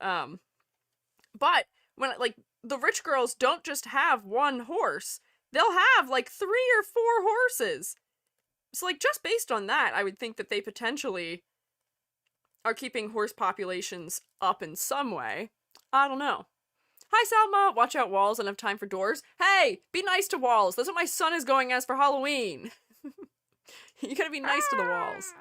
But when, like, the rich girls don't just have one horse. They'll have, like, 3 or 4 horses. So, like, just based on that, I would think that they potentially are keeping horse populations up in some way. I don't know. Hi, Salma! Watch out, walls, and have time for doors. Hey! Be nice to walls! That's what my son is going as for Halloween! You gotta be nice to the walls.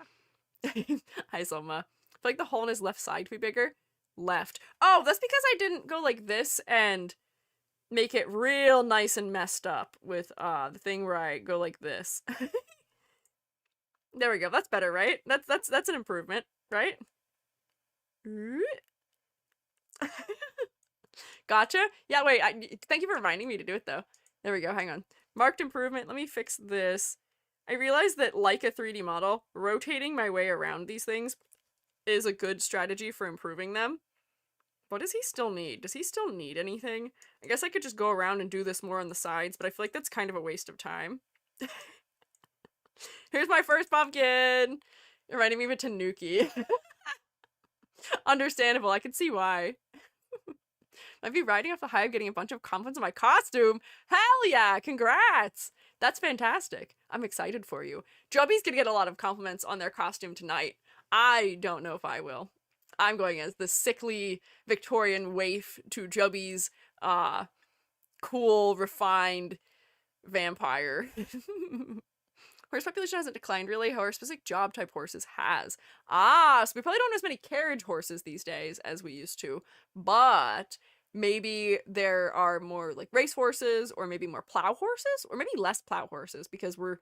Hi, Salma. I feel like the hole in his left side to be bigger. Left. Oh, that's because I didn't go like this and make it real nice and messed up with the thing where I go like this. There we go. That's better, right? That's an improvement, right? Gotcha. Yeah, wait. Thank you for reminding me to do it though. There we go. Hang on. Marked improvement. Let me fix this. I realized that, like a 3D model, rotating my way around these things is a good strategy for improving them. What does he still need? Does he still need anything? I guess I could just go around and do this more on the sides, but I feel like that's kind of a waste of time. Here's my first pumpkin! Reminding me of a tanuki. Understandable, I can see why. Might be riding off the high of getting a bunch of compliments on my costume. Hell yeah! Congrats! That's fantastic. I'm excited for you. Joby's gonna get a lot of compliments on their costume tonight. I don't know if I will. I'm going as the sickly Victorian waif to Joby's cool, refined vampire. Horse population hasn't declined really, however specific job type horses has. So we probably don't have as many carriage horses these days as we used to, but maybe there are more like race horses, or maybe more plow horses, or maybe less plow horses because we're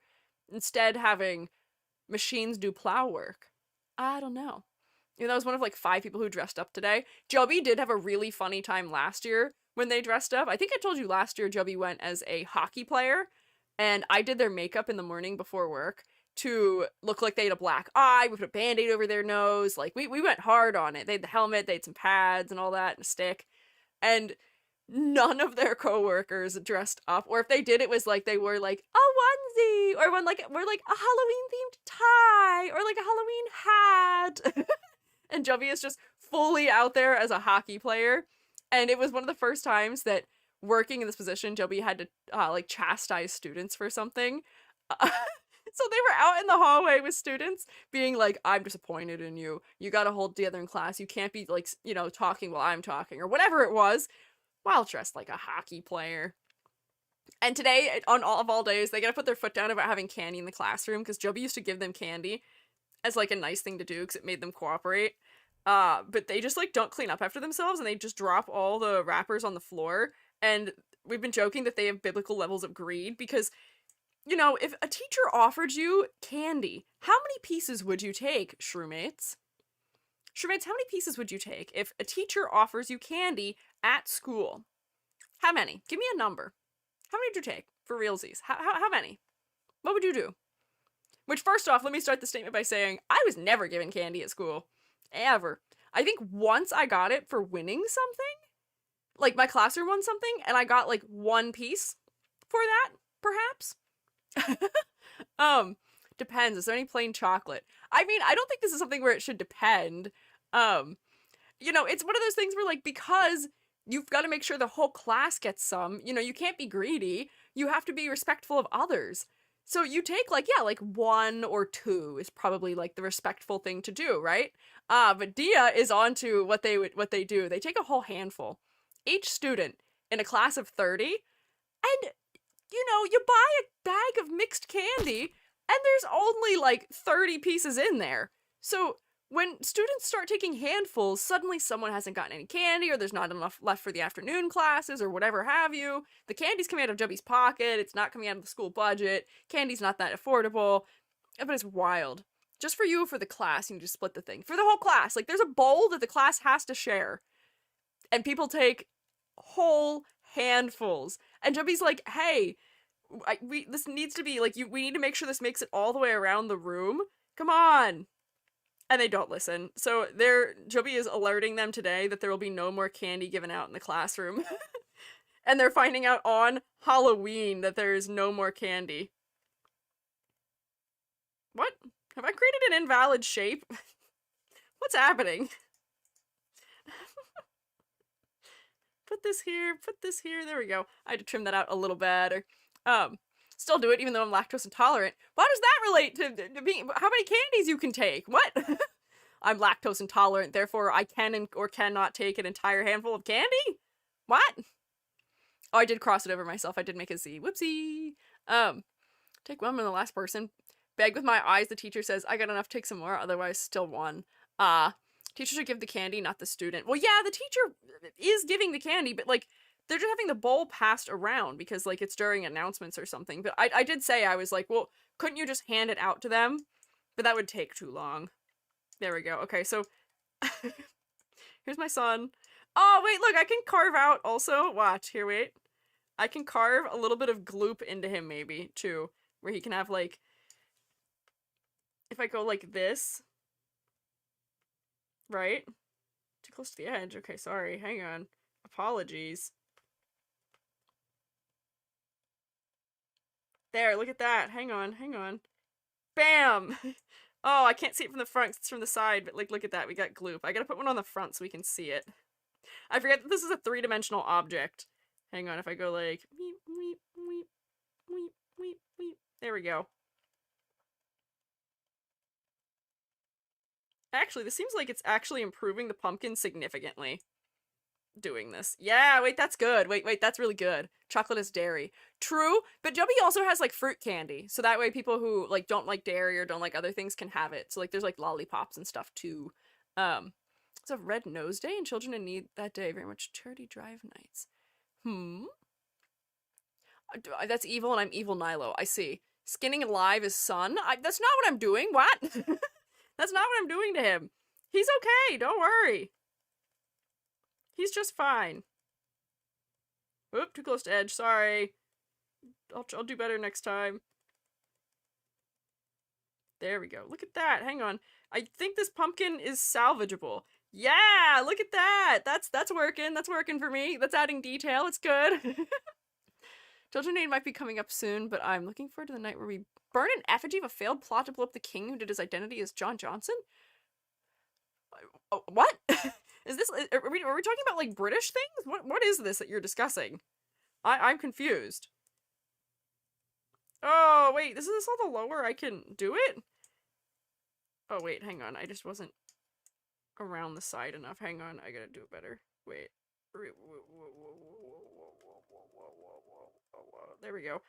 instead having machines do plow work. I don't know. You know, that was one of like 5 people who dressed up today. Joby did have a really funny time last year when they dressed up. I think I told you last year Joby went as a hockey player, and I did their makeup in the morning before work to look like they had a black eye. We put a band-aid over their nose. Like, we went hard on it. They had the helmet, they had some pads and all that, and a stick. And none of their coworkers dressed up. Or if they did, it was like they wore like a onesie, or wore like a Halloween-themed tie, or like a Halloween hat. And Joby is just fully out there as a hockey player. And it was one of the first times that working in this position, Joby had to like chastise students for something. So they were out in the hallway with students being like, I'm disappointed in you. You gotta hold together in class. You can't be like, you know, talking while I'm talking, or whatever it was, while dressed like a hockey player. And today, on all days, they gotta put their foot down about having candy in the classroom, because Joby used to give them candy as like a nice thing to do because it made them cooperate. But they just like don't clean up after themselves, and they just drop all the wrappers on the floor. And we've been joking that they have biblical levels of greed because, you know, if a teacher offered you candy, how many pieces would you take, Shroomates? Shroomates, how many pieces would you take if a teacher offers you candy at school? How many? Give me a number. How many would you take for realsies? How many? What would you do? Which, first off, let me start the statement by saying I was never given candy at school. Ever. I think once I got it for winning something. Like, my classroom won something, and I got, like, 1 piece for that, perhaps? Depends. Is there any plain chocolate? I mean, I don't think this is something where it should depend. You know, it's one of those things where, like, because you've got to make sure the whole class gets some, you know, you can't be greedy. You have to be respectful of others. So you take, like, yeah, like 1 or 2 is probably, like, the respectful thing to do, right? But Dia is onto what they do. They take a whole handful. Each student in a class of 30, and, you know, you buy a bag of mixed candy, and there's only, like, 30 pieces in there. So when students start taking handfuls, suddenly someone hasn't gotten any candy, or there's not enough left for the afternoon classes, or whatever have you. The candy's coming out of Jubby's pocket, it's not coming out of the school budget, candy's not that affordable, but it's wild. Just for you or for the class, you need to split the thing. For the whole class, like, there's a bowl that the class has to share. And people take whole handfuls. And Jubby's like, hey, this needs to be, like, we need to make sure this makes it all the way around the room. Come on. And they don't listen. So Jubby is alerting them today that there will be no more candy given out in the classroom. And they're finding out on Halloween that there is no more candy. What? Have I created an invalid shape? What's happening? Put this here, there we go. I had to trim that out a little better. Still do it even though I'm lactose intolerant. Why does that relate to being, how many candies you can take? What? I'm lactose intolerant, therefore I can or cannot take an entire handful of candy? What? Oh, I did cross it over myself. I did make a Z. Whoopsie. Take one, I'm the last person. Beg with my eyes, the teacher says, I got enough, take some more, otherwise still one. Teacher should give the candy, not the student. Well, yeah, the teacher is giving the candy, but, like, they're just having the bowl passed around because, like, it's during announcements or something. But I did say, I was like, well, couldn't you just hand it out to them? But that would take too long. There we go. Okay, so here's my son. Oh, wait, look, I can carve out also. Watch, here, wait. I can carve a little bit of gloop into him, maybe, too. Where he can have, like, if I go like this, right? Too close to the edge. Okay, sorry. Hang on. Apologies. There, look at that. Hang on. Bam! Oh, I can't see it from the front, it's from the side, but, like, look at that. We got gloop. I gotta put one on the front so we can see it. I forget that this is a three-dimensional object. Hang on, if I go like, weep, weep, weep, weep, weep, weep. There we go. Actually, this seems like it's actually improving the pumpkin significantly. Doing this. Yeah, wait, that's good. Wait, that's really good. Chocolate is dairy. True, but Jubby also has, like, fruit candy. So that way people who, like, don't like dairy or don't like other things can have it. So, like, there's, like, lollipops and stuff, too. It's a Red Nose Day and Children in Need that day. Very much charity drive nights. That's evil and I'm evil Nilo. I see. Skinning alive is son? That's not what I'm doing. What? That's not what I'm doing to him. He's okay. Don't worry. He's just fine. Oop, too close to edge. Sorry. I'll do better next time. There we go. Look at that. Hang on. I think this pumpkin is salvageable. Yeah, look at that. That's working. That's working for me. That's adding detail. It's good. Children Aid might be coming up soon, but I'm looking forward to the night where we burn an effigy of a failed plot to blow up the king who did his identity as John Johnson? Oh, what? Is this, are we talking about, like, British things? What is this that you're discussing? I'm confused. Oh, wait, is this all the lower I can do it? Oh, wait, hang on, I just wasn't around the side enough. Hang on, I gotta do it better. Wait. There we go.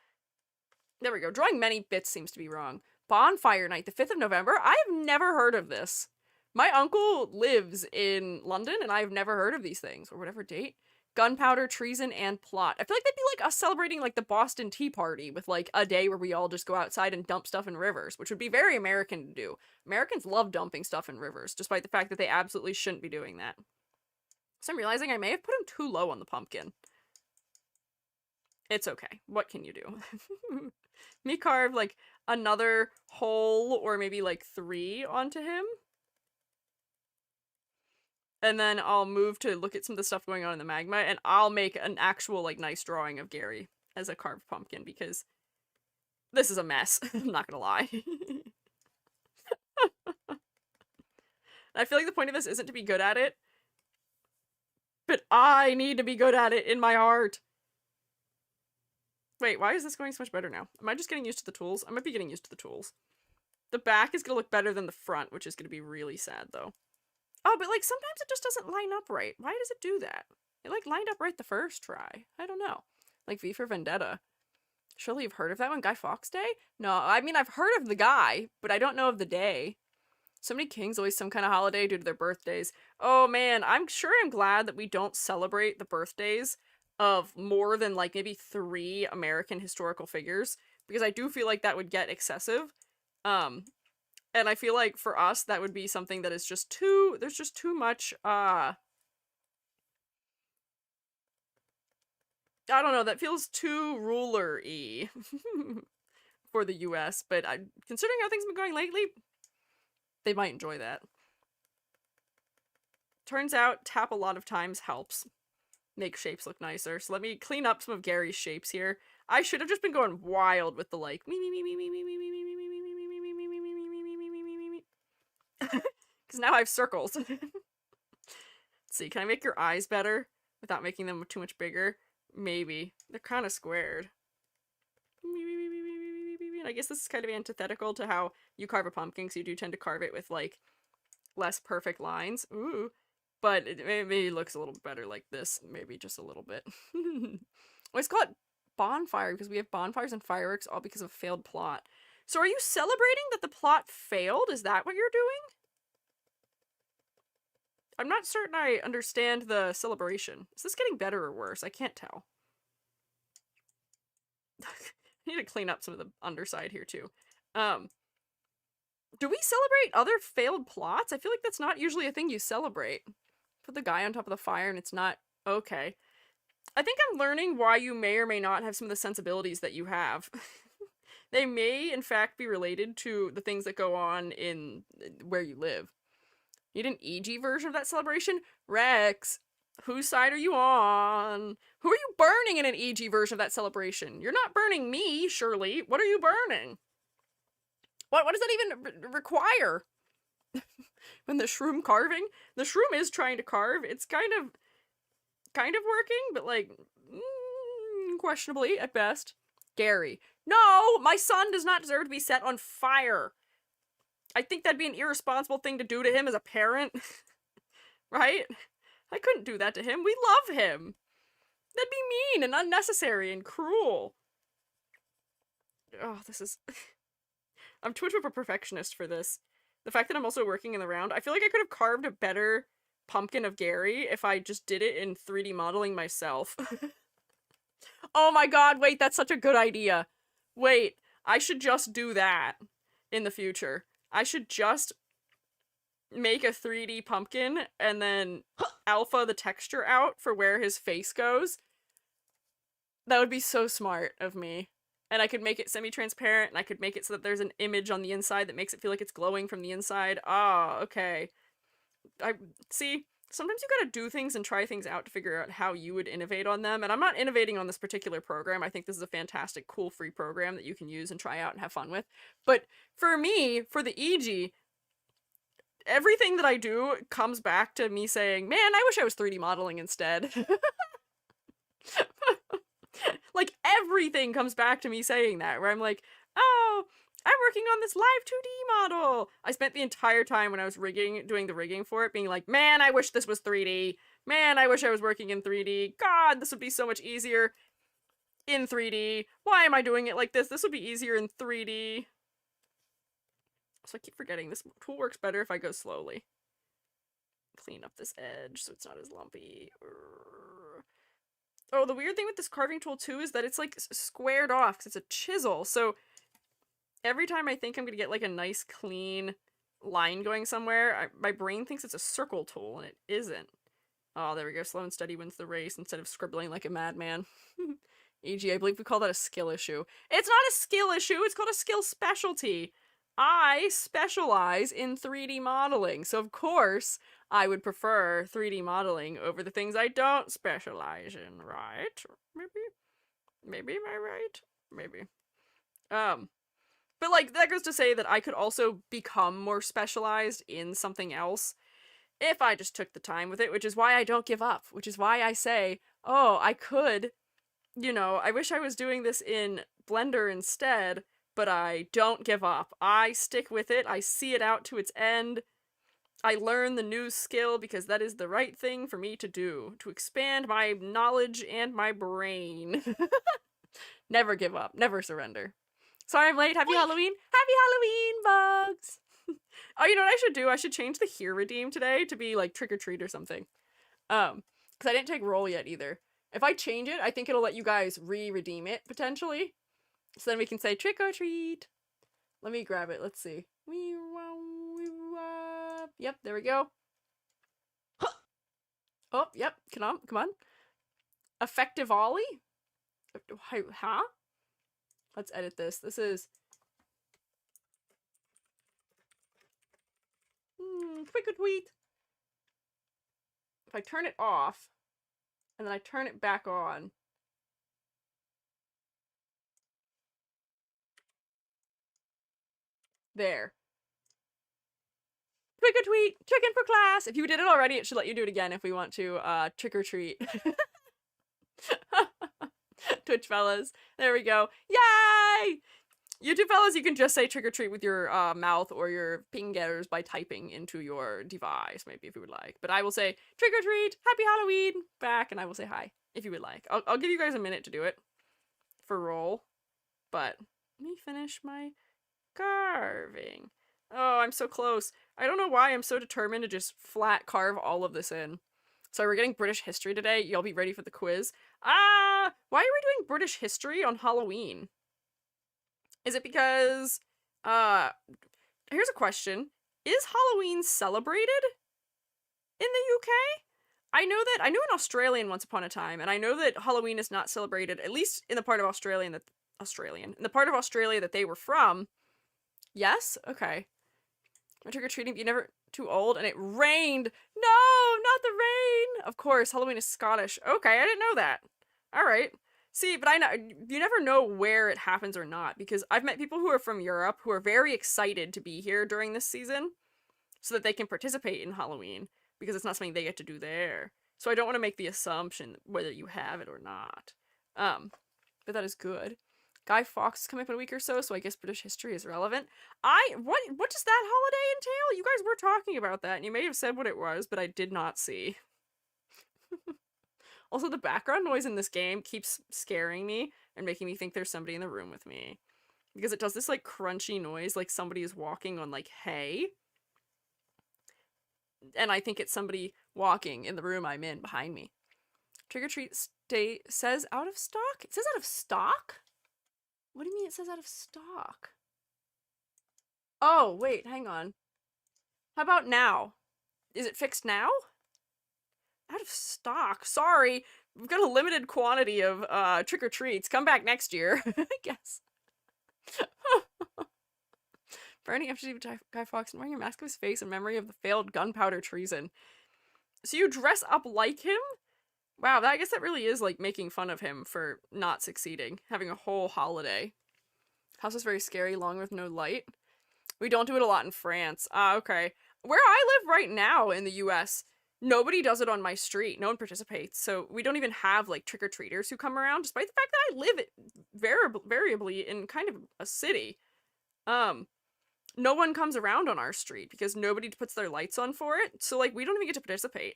There we go. Drawing many bits seems to be wrong. Bonfire Night, the 5th of November? I have never heard of this. My uncle lives in London, and I've never heard of these things, or whatever date. Gunpowder, treason, and plot. I feel like that'd be like us celebrating, like, the Boston Tea Party with, like, a day where we all just go outside and dump stuff in rivers, which would be very American to do. Americans love dumping stuff in rivers, despite the fact that they absolutely shouldn't be doing that. So I'm realizing I may have put him too low on the pumpkin. It's okay. What can you do? Me carve, like, another hole, or maybe, like, 3 onto him. And then I'll move to look at some of the stuff going on in the magma, and I'll make an actual, like, nice drawing of Gary as a carved pumpkin, because this is a mess. I'm not gonna lie. I feel like the point of this isn't to be good at it, but I need to be good at it in my heart. Wait, why is this going so much better now? Am I just getting used to the tools? I might be getting used to the tools. The back is gonna look better than the front, which is gonna be really sad, though. Oh, but, like, sometimes it just doesn't line up right. Why does it do that? It, like, lined up right the first try. I don't know. Like, V for Vendetta. Surely you've heard of that one? Guy Fawkes Day? No, I mean, I've heard of the guy, but I don't know of the day. So many kings always some kind of holiday due to their birthdays. Oh man, I'm glad that we don't celebrate the birthdays of more than like maybe 3 American historical figures, because I do feel like that would get excessive. Um, and I feel like for us that would be something that is just too there's just too much I don't know, that feels too ruler-y for the US, but considering how things have been going lately, they might enjoy that. Turns out tap a lot of times helps make shapes look nicer. So let me clean up some of Gary's shapes here. I should have just been going wild with the like because now I have circles. Let's see, can I make your eyes better without making them too much bigger? Maybe. They're kind of squared. And I guess this is kind of antithetical to how you carve a pumpkin, because you do tend to carve it with like less perfect lines. Ooh. But it maybe looks a little better like this. Maybe just a little bit. Let's call it bonfire, because we have bonfires and fireworks all because of a failed plot. So are you celebrating that the plot failed? Is that what you're doing? I'm not certain I understand the celebration. Is this getting better or worse? I can't tell. I need to clean up some of the underside here too. Do we celebrate other failed plots? I feel like that's not usually a thing you celebrate. Put the guy on top of the fire and it's not okay. I think I'm learning why you may or may not have some of the sensibilities that you have. They may, in fact, be related to the things that go on in where you live. Need an EG version of that celebration? Rex, whose side are you on? Who are you burning in an EG version of that celebration? You're not burning me, surely. What are you burning? What does that even require? When the shroom carving? The shroom is trying to carve. It's kind of working, but like, questionably at best. Gary. No! My son does not deserve to be set on fire! I think that'd be an irresponsible thing to do to him as a parent. Right? I couldn't do that to him. We love him. That'd be mean and unnecessary and cruel. Oh, this is... I'm too much of a perfectionist for this. The fact that I'm also working in the round, I feel like I could have carved a better pumpkin of Gary if I just did it in 3D modeling myself. Oh my god, wait, that's such a good idea. Wait, I should just do that in the future. I should just make a 3D pumpkin and then alpha the texture out for where his face goes. That would be so smart of me. And I could make it semi-transparent, and I could make it so that there's an image on the inside that makes it feel like it's glowing from the inside. Ah, okay. See, sometimes you gotta do things and try things out to figure out how you would innovate on them, and I'm not innovating on this particular program. I think this is a fantastic, cool, free program that you can use and try out and have fun with. But for me, for the EG, everything that I do comes back to me saying, man, I wish I was 3D modeling instead. Like, everything comes back to me saying that, where I'm like, oh, I'm working on this live 2D model. I spent the entire time when I was doing the rigging for it, being like, man, I wish this was 3D. Man, I wish I was working in 3D. God, this would be so much easier in 3D. Why am I doing it like this? This would be easier in 3D. So I keep forgetting this tool works better if I go slowly. Clean up this edge so it's not as lumpy. Oh, the weird thing with this carving tool too is that it's like squared off because it's a chisel. So every time I think I'm gonna get like a nice clean line going somewhere, my brain thinks it's a circle tool and it isn't. Oh, there we go. Slow and steady wins the race instead of scribbling like a madman. E.g., I believe we call that a skill issue. It's not a skill issue. It's called a skill specialty. I specialize in 3D modeling, so of course I would prefer 3D modeling over the things I don't specialize in, right? Maybe am I right? Maybe. But like, that goes to say that I could also become more specialized in something else if I just took the time with it, which is why I don't give up, which is why I say, oh, I could, I wish I was doing this in Blender instead, but I don't give up. I stick with it. I see it out to its end. I learn the new skill because that is the right thing for me to do, to expand my knowledge and my brain. Never give up. Never surrender. Sorry I'm late. Happy Halloween. Happy Halloween, bugs! Oh, you know what I should do? I should change the here redeem today to be like trick or treat or something. Because I didn't take roll yet either. If I change it, I think it'll let you guys re-redeem it potentially. So then we can say trick or treat. Let me grab it. Let's see. Yep, there we go. Oh, yep. Come on, come on. Effective Ollie? Huh? Let's edit this. This is quick a tweet. If I turn it off and then I turn it back on. There. Trick or tweet, chicken for class. If you did it already, it should let you do it again if we want to trick or treat. Twitch fellas. There we go. Yay! YouTube fellas, you can just say trick or treat with your mouth or your fingers by typing into your device, maybe if you would like. But I will say trick or treat, happy Halloween back, and I will say hi if you would like. I'll give you guys a minute to do it for roll, but let me finish my carving. Oh, I'm so close. I don't know why I'm so determined to just flat carve all of this in. So we're getting British history today. Y'all be ready for the quiz. Why are we doing British history on Halloween? Is it because, here's a question. Is Halloween celebrated in the UK? I knew an Australian once upon a time, and I know that Halloween is not celebrated, at least in the part of in the part of Australia that they were from. Yes? Okay. I trick-or-treating, you never too old, and it rained. No, not the rain. Of course, Halloween is Scottish. Okay, I didn't know that. All right. See, but I know you never know where it happens or not, because I've met people who are from Europe who are very excited to be here during this season so that they can participate in Halloween, because it's not something they get to do there. So I don't want to make the assumption whether you have it or not. But that is good. Guy Fawkes is coming up in a week or so I guess British history is relevant. What does that holiday entail? You guys were talking about that, and you may have said what it was, but I did not see. Also, the background noise in this game keeps scaring me and making me think there's somebody in the room with me. Because it does this, like, crunchy noise, like somebody is walking on, like, hay. And I think it's somebody walking in the room I'm in behind me. Trick or treat state says out of stock? It says out of stock? What do you mean it says out of stock? Oh, wait, hang on. How about now? Is it fixed now? Out of stock. Sorry. We've got a limited quantity of trick-or-treats. Come back next year, I guess. Burning after Guy Fawkes and wearing a mask of his face in memory of the failed gunpowder treason. So you dress up like him? Wow, I guess that really is like making fun of him for not succeeding. Having a whole holiday. House is very scary, long with no light. We don't do it a lot in France. Okay. Where I live right now in the US, nobody does it on my street. No one participates. So we don't even have like trick-or-treaters who come around, despite the fact that I live variably in kind of a city. No one comes around on our street because nobody puts their lights on for it. So like we don't even get to participate.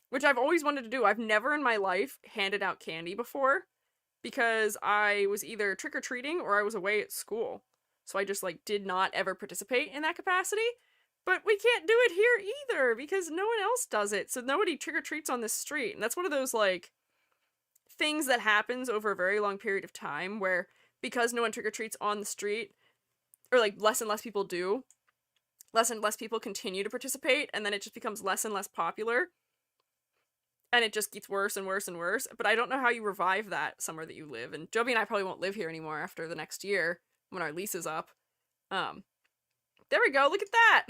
Which I've always wanted to do. I've never in my life handed out candy before because I was either trick-or-treating or I was away at school. So I just like did not ever participate in that capacity. But we can't do it here either because no one else does it. So nobody trick-or-treats on this street. And that's one of those like things that happens over a very long period of time where because no one trick-or-treats on the street, or like less and less people do, less and less people continue to participate, and then it just becomes less and less popular. And it just gets worse and worse and worse. But I don't know how you revive that somewhere that you live. And Joby and I probably won't live here anymore after the next year when our lease is up. There we go. Look at that.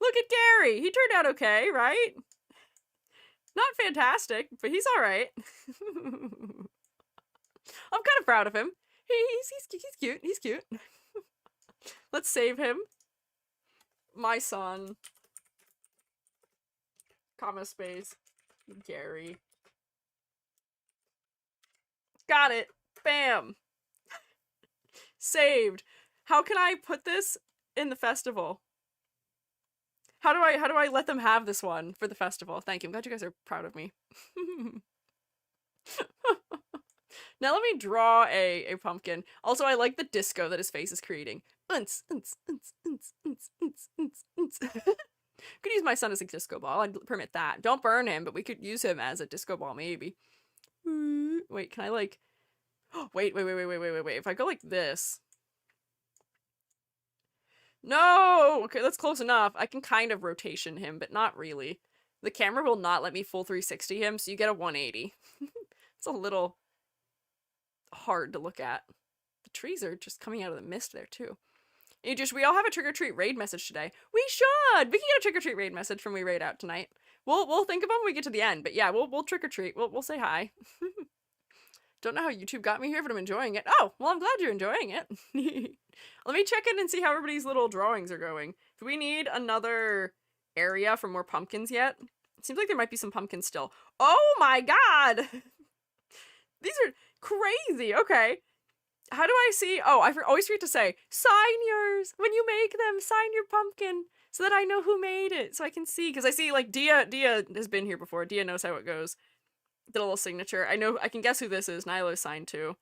Look at Gary. He turned out okay, right? Not fantastic, but he's all right. I'm kind of proud of him. He's cute. He's cute. Let's save him. My son. Comma space. Gary. Got it. Bam. Saved. How can I put this in the festival? How do I let them have this one for the festival? Thank you. I'm glad you guys are proud of me. Now let me draw a pumpkin. Also, I like the disco that his face is creating. Unts, unts, unts, unts, unts, unts, unts, unts. Could use my son as a disco ball. I'd permit that. Don't burn him, but we could use him as a disco ball, maybe. Wait, can I like... Wait. If I go like this... No! Okay, that's close enough. I can kind of rotation him, but not really. The camera will not let me full 360 him, so you get a 180. It's a little hard to look at. The trees are just coming out of the mist there, too. We all have a trick-or-treat raid message today. We should! We can get a trick-or-treat raid message from we raid out tonight. We'll think of them when we get to the end, but yeah, we'll trick-or-treat. We'll say hi. Don't know how YouTube got me here, but I'm enjoying it. Oh, well, I'm glad you're enjoying it. Let me check in and see how everybody's little drawings are going. Do we need another area for more pumpkins yet? It seems like there might be some pumpkins still. Oh my god! These are crazy. Okay. How do I see? Oh, I always forget to say, sign yours. When you make them, sign your pumpkin so that I know who made it. So I can see. Because I see, like, Dia has been here before. Dia knows how it goes. Did a little signature. I can guess who this is. Nilo's signed too.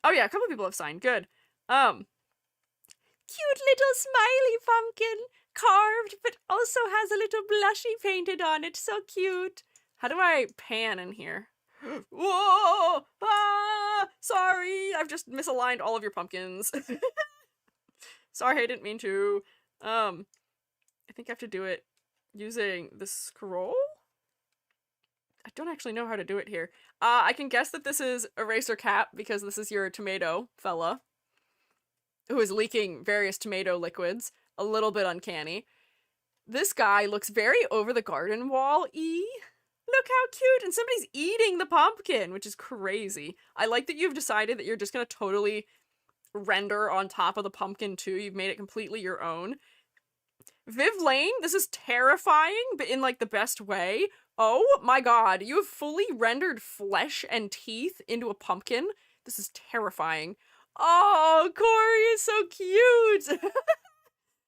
Oh yeah, a couple people have signed. Good. Cute little smiley pumpkin. Carved, but also has a little blushy painted on it. So cute. How do I pan in here? Whoa! Ah! Sorry! I've just misaligned all of your pumpkins. Sorry, I didn't mean to. I think I have to do it using the scroll? I don't actually know how to do it here. I can guess that this is Eraser Cap because this is your tomato fella who is leaking various tomato liquids. A little bit uncanny. This guy looks very over the garden wall-y. Look how cute! And somebody's eating the pumpkin, which is crazy. I like that you've decided that you're just gonna totally render on top of the pumpkin too. You've made it completely your own. Viv Lane, this is terrifying, but in like the best way. Oh my god, you have fully rendered flesh and teeth into a pumpkin? This is terrifying. Oh, Corey is so cute!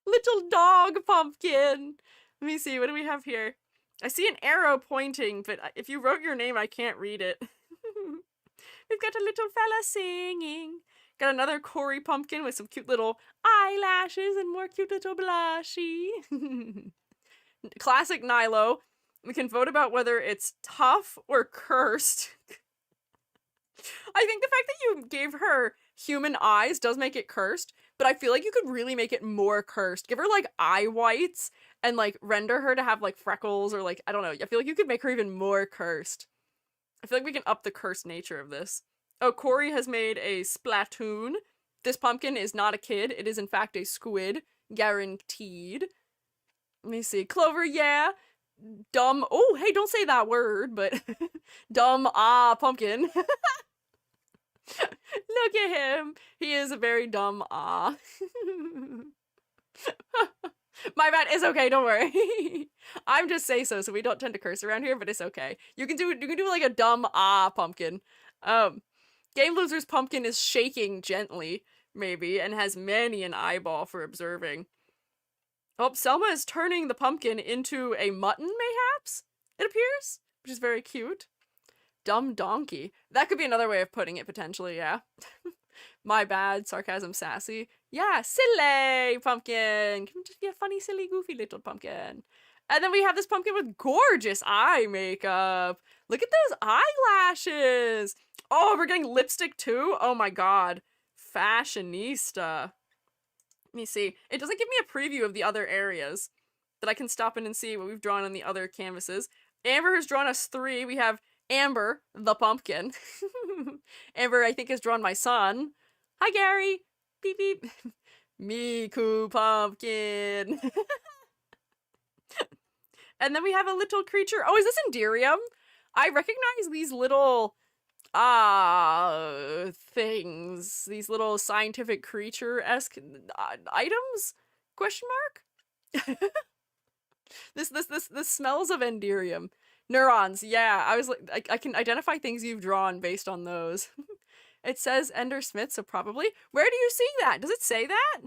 Little dog pumpkin! Let me see, what do we have here? I see an arrow pointing, but if you wrote your name, I can't read it. We've got a little fella singing. Got another Corey pumpkin with some cute little eyelashes and more cute little blushy. Classic Nilo. We can vote about whether it's tough or cursed. I think the fact that you gave her human eyes does make it cursed, but I feel like you could really make it more cursed. Give her, like, eye whites and, like, render her to have, like, freckles or, like, I don't know. I feel like you could make her even more cursed. I feel like we can up the cursed nature of this. Oh, Corey has made a Splatoon. This pumpkin is not a kid. It is, in fact, a squid. Guaranteed. Let me see. Clover, yeah. Dumb. Oh, hey, don't say that word, but dumb, pumpkin. Look at him. He is a very dumb, My bad. It's okay. Don't worry. I'm just say so we don't tend to curse around here, but it's okay. You can do like a dumb, pumpkin. Game Loser's pumpkin is shaking gently, maybe, and has many an eyeball for observing. Oh, Selma is turning the pumpkin into a mutton, mayhaps? It appears, which is very cute. Dumb donkey. That could be another way of putting it, potentially, yeah. My bad, sarcasm sassy. Yeah, silly pumpkin. Can just be a funny, silly, goofy little pumpkin. And then we have this pumpkin with gorgeous eye makeup. Look at those eyelashes. Oh, we're getting lipstick too? Oh my god. Fashionista. Let me see. It doesn't give me a preview of the other areas that I can stop in and see what we've drawn on the other canvases. Amber has drawn us 3. We have Amber, the pumpkin. Amber, I think, has drawn my son. Hi, Gary. Beep, beep. Miku pumpkin. And then we have a little creature. Oh, is this Enderium? I recognize these little things. These little scientific creature-esque items? Question mark? This smells of Enderium. Neurons, yeah. I was like, I can identify things you've drawn based on those. It says Ender Smith, so probably. Where do you see that? Does it say that?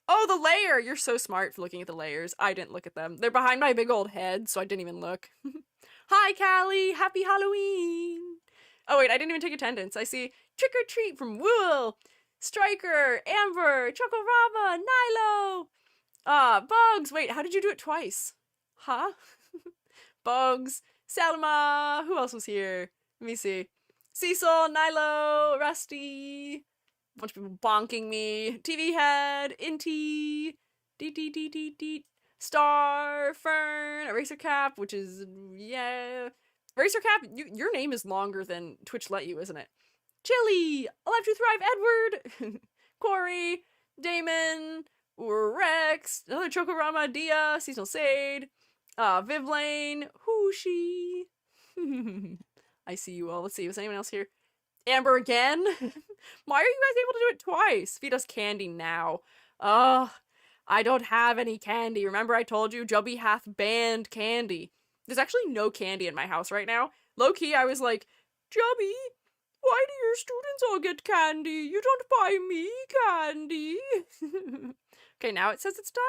Oh, the layer! You're so smart for looking at the layers. I didn't look at them. They're behind my big old head, so I didn't even look. Hi, Callie! Happy Halloween! Oh wait, I didn't even take attendance. I see Trick or Treat from Wool, Striker, Amber, Chokorama, Nilo. Bugs. Wait, how did you do it twice? Huh? Bugs, Salma. Who else was here? Let me see. Cecil, Nilo, Rusty. A bunch of people bonking me. TV Head, Inti, Deet, Star, Fern, Eraser Cap, which is, yeah. Eraser Cap, your name is longer than Twitch let you, isn't it? Chili, Alive to Thrive, Edward, Corey, Damon, Rex, another Chokorama, Dia, Seasonal Sade, Vivlane, Hooshi. I see you all. Let's see, was anyone else here? Amber again? Why are you guys able to do it twice? Feed us candy now. Ugh, I don't have any candy. Remember I told you Jubby hath banned candy. There's actually no candy in my house right now. Low-key, I was like, Jubby, why do your students all get candy? You don't buy me candy. Okay, now it says it's done?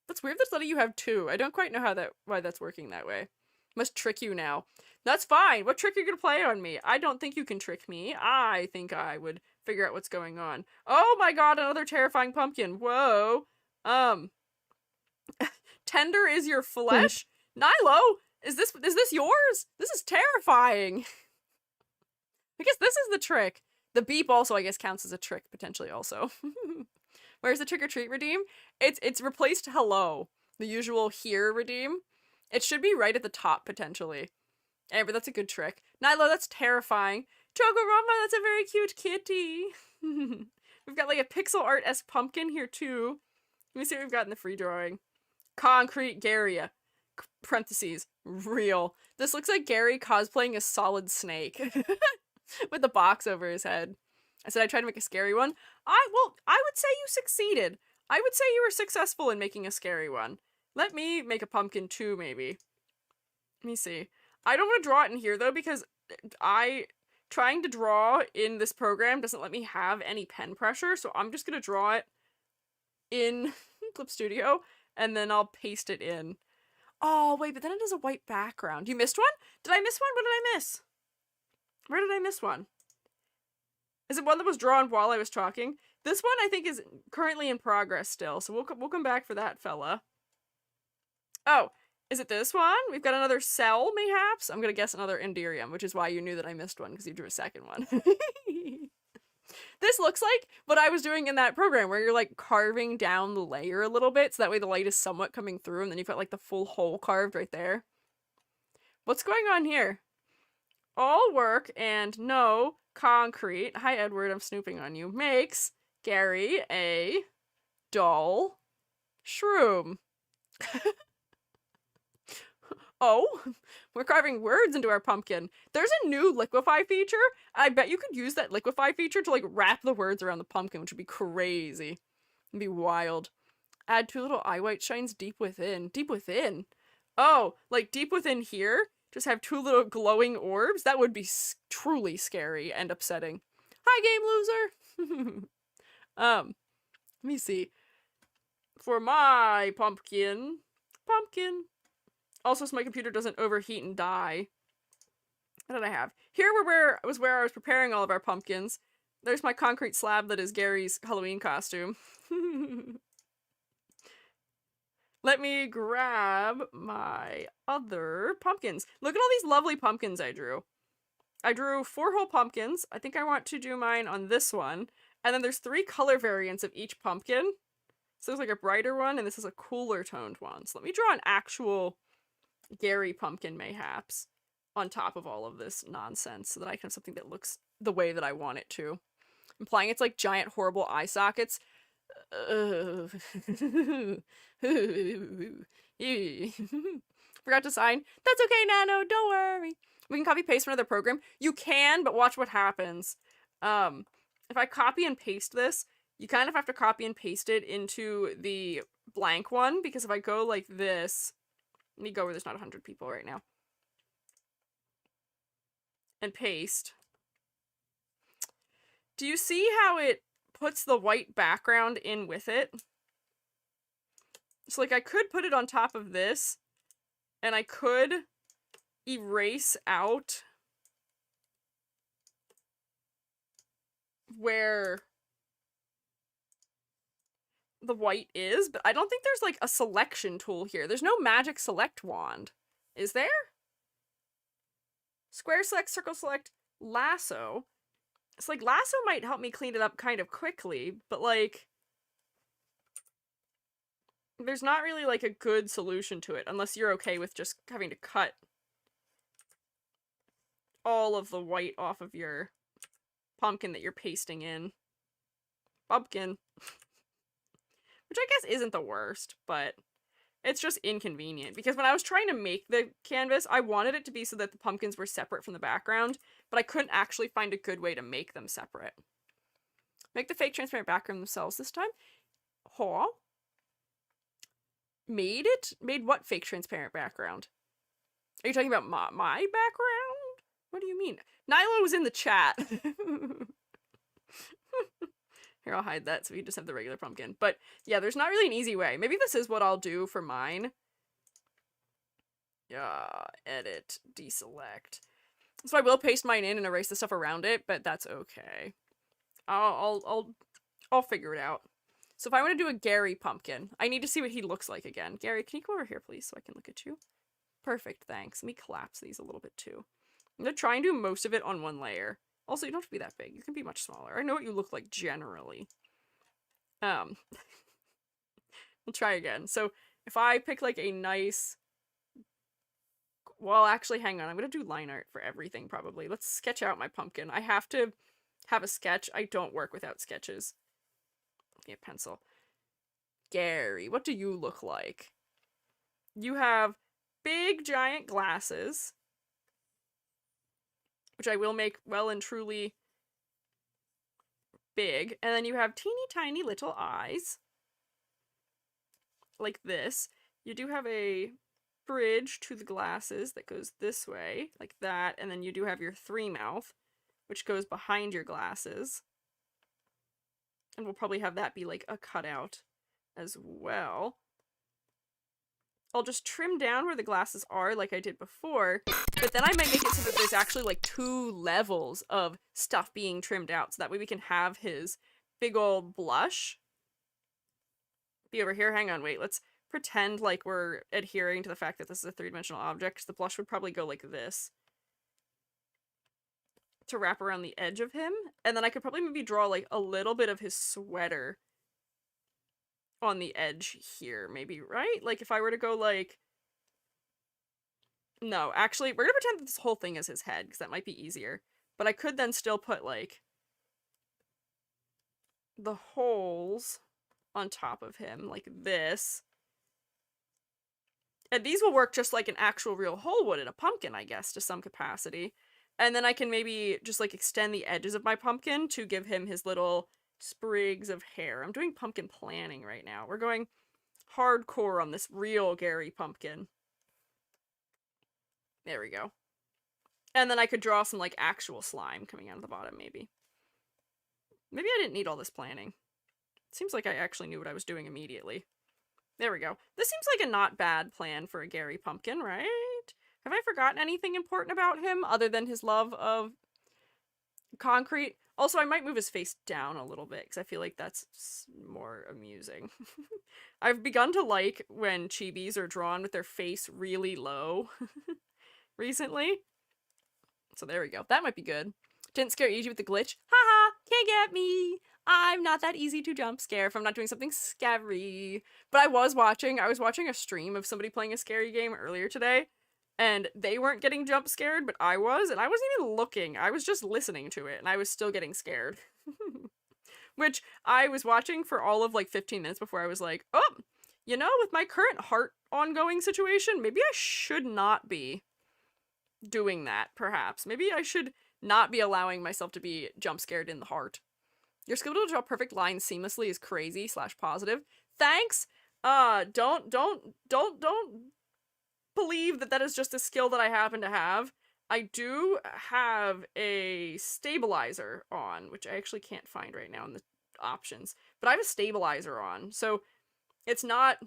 That's weird that's letting you have two. I don't quite know why that's working that way. Must trick you now. That's fine. What trick are you gonna play on me? I don't think you can trick me. I think I would figure out what's going on. Oh my god, another terrifying pumpkin. Whoa. Tender is your flesh? Nilo, is this yours? This is terrifying. I guess this is the trick. The beep also, I guess, counts as a trick, potentially, also. Where's the trick-or-treat redeem? It's replaced hello. The usual here redeem. It should be right at the top, potentially. Amber, that's a good trick. Nilo, that's terrifying. Chokorama, that's a very cute kitty. We've got, like, a pixel art-esque pumpkin here, too. Let me see what we've got in the free drawing. Concrete Garia. Parentheses. Real. This looks like Gary cosplaying a solid snake. With the box over his head. I said I tried to make a scary one. I would say you succeeded. I would say you were successful in making a scary one. Let me make a pumpkin too, maybe. Let me see. I don't want to draw it in here, though, because trying to draw in this program doesn't let me have any pen pressure, so I'm just going to draw it in Clip Studio, and then I'll paste it in. Oh, wait, but then it has a white background. You missed one? Did I miss one? What did I miss? Where did I miss one? Is it one that was drawn while I was talking? This one, I think, is currently in progress still, so we'll come back for that fella. Oh, is it this one? We've got another cell, mayhaps? I'm gonna guess another Enderium, which is why you knew that I missed one, because you drew a second one. This looks like what I was doing in that program, where you're, like, carving down the layer a little bit, so that way the light is somewhat coming through, and then you've got, like, the full hole carved right there. What's going on here? All work and no concrete. Hi, Edward, I'm snooping on you. Makes Gary a dull shroom. Oh, we're carving words into our pumpkin. There's a new liquefy feature. I bet you could use that liquefy feature to, like, wrap the words around the pumpkin, which would be crazy. It'd be wild. Add 2 little eye white shines deep within. Deep within? Oh, like deep within here? Just have 2 little glowing orbs? That would be truly scary and upsetting. Hi, game loser! Let me see. For my pumpkin. Also, so my computer doesn't overheat and die. What did I have? Here was where I was preparing all of our pumpkins. There's my concrete slab that is Gary's Halloween costume. Let me grab my other pumpkins. Look at all these lovely pumpkins I drew. I drew 4 whole pumpkins. I think I want to do mine on this one. And then there's 3 color variants of each pumpkin. So there's like a brighter one, and this is a cooler toned one. So let me draw an actual Gary pumpkin, mayhaps, on top of all of this nonsense so that I can have something that looks the way that I want it to. Implying it's like giant, horrible eye sockets. Forgot to sign. That's okay, Nano, don't worry. We can copy paste from another program. You can, but watch what happens. If I copy and paste this, you kind of have to copy and paste it into the blank one, because if I go like this, let me go where there's not 100 people right now, and paste. Do you see how it puts the white background in with it? So, like, I could put it on top of this, and I could erase out where the white is, but I don't think there's like a selection tool here. There's no magic select wand. Is there? Square select, circle select, lasso. It's like lasso might help me clean it up kind of quickly, but like there's not really like a good solution to it unless you're okay with just having to cut all of the white off of your pumpkin that you're pasting in. Pumpkin. Which I guess isn't the worst, but it's just inconvenient. Because when I was trying to make the canvas, I wanted it to be so that the pumpkins were separate from the background, but I couldn't actually find a good way to make them separate. Make the fake transparent background themselves this time. Huh? Made it? Made what fake transparent background? Are you talking about my background? What do you mean? Nyla was in the chat. Here, I'll hide that so we just have the regular pumpkin. But yeah, there's not really an easy way. Maybe this is what I'll do for mine. Yeah, edit, deselect. So I will paste mine in and erase the stuff around it, but that's okay. I'll figure it out. So if I want to do a Gary pumpkin, I need to see what he looks like again. Gary, can you come over here, please, so I can look at you? Perfect, thanks. Let me collapse these a little bit, too. I'm going to try and do most of it on one layer. Also, you don't have to be that big. You can be much smaller. I know what you look like generally. We'll try again. So if I pick like a nice... Well, actually, hang on. I'm going to do line art for everything, probably. Let's sketch out my pumpkin. I have to have a sketch. I don't work without sketches. Give me a pencil. Gary, what do you look like? You have big, giant glasses, which I will make well and truly big. And then you have teeny tiny little eyes, like this. You do have a bridge to the glasses that goes this way, like that. And then you do have your three mouth, which goes behind your glasses. And we'll probably have that be like a cutout as well. I'll just trim down where the glasses are like I did before, but then I might make it so that there's actually like 2 levels of stuff being trimmed out, so that way we can have his big old blush be over here. Hang on, wait, let's pretend like we're adhering to the fact that this is a 3-dimensional object, because the blush would probably go like this to wrap around the edge of him, and then I could probably maybe draw like a little bit of his sweater on the edge here, maybe, right? Like, if I were to go, like... No, actually, we're gonna pretend that this whole thing is his head, because that might be easier. But I could then still put, like, the holes on top of him, like this. And these will work just like an actual real hole would in a pumpkin, I guess, to some capacity. And then I can maybe just, like, extend the edges of my pumpkin to give him his little sprigs of hair. I'm doing pumpkin planning right now. We're going hardcore on this real Gary pumpkin. There we go. And then I could draw some, like, actual slime coming out of the bottom, maybe. Maybe I didn't need all this planning. It seems like I actually knew what I was doing immediately. There we go. This seems like a not bad plan for a Gary pumpkin, right? Have I forgotten anything important about him other than his love of concrete? Also, I might move his face down a little bit because I feel like that's more amusing. I've begun to like when chibis are drawn with their face really low recently. So there we go. That might be good. Didn't scare Eiji with the glitch. Haha, can't get me. I'm not that easy to jump scare if I'm not doing something scary. But I was watching a stream of somebody playing a scary game earlier today, and they weren't getting jump scared, but I was, and I wasn't even looking. I was just listening to it, and I was still getting scared. Which I was watching for all of like 15 minutes before I was like, oh, you know, with my current heart ongoing situation, maybe I should not be doing that, perhaps. Maybe I should not be allowing myself to be jump scared in the heart. Your skill to draw perfect lines seamlessly is crazy / positive. Thanks. Don't believe that that is just a skill that I happen to have. I do have a stabilizer on, which I actually can't find right now in the options, but I have a stabilizer on, so it's not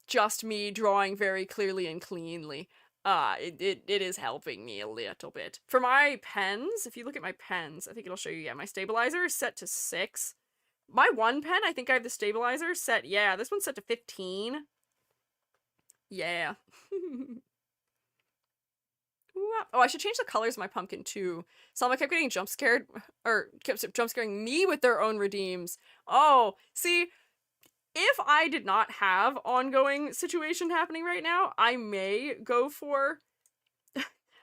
just me drawing very clearly and cleanly. it is helping me a little bit. For my pens, if you look at my pens, I think it'll show you, yeah, my stabilizer is set to 6. My one pen, I think I have the stabilizer set, yeah, this one's set to 15. Yeah. Oh, I should change the colors of my pumpkin too. Selma kept getting jump scared, or kept jump scaring me with their own redeems. Oh, see, if I did not have ongoing situation happening right now, I may go for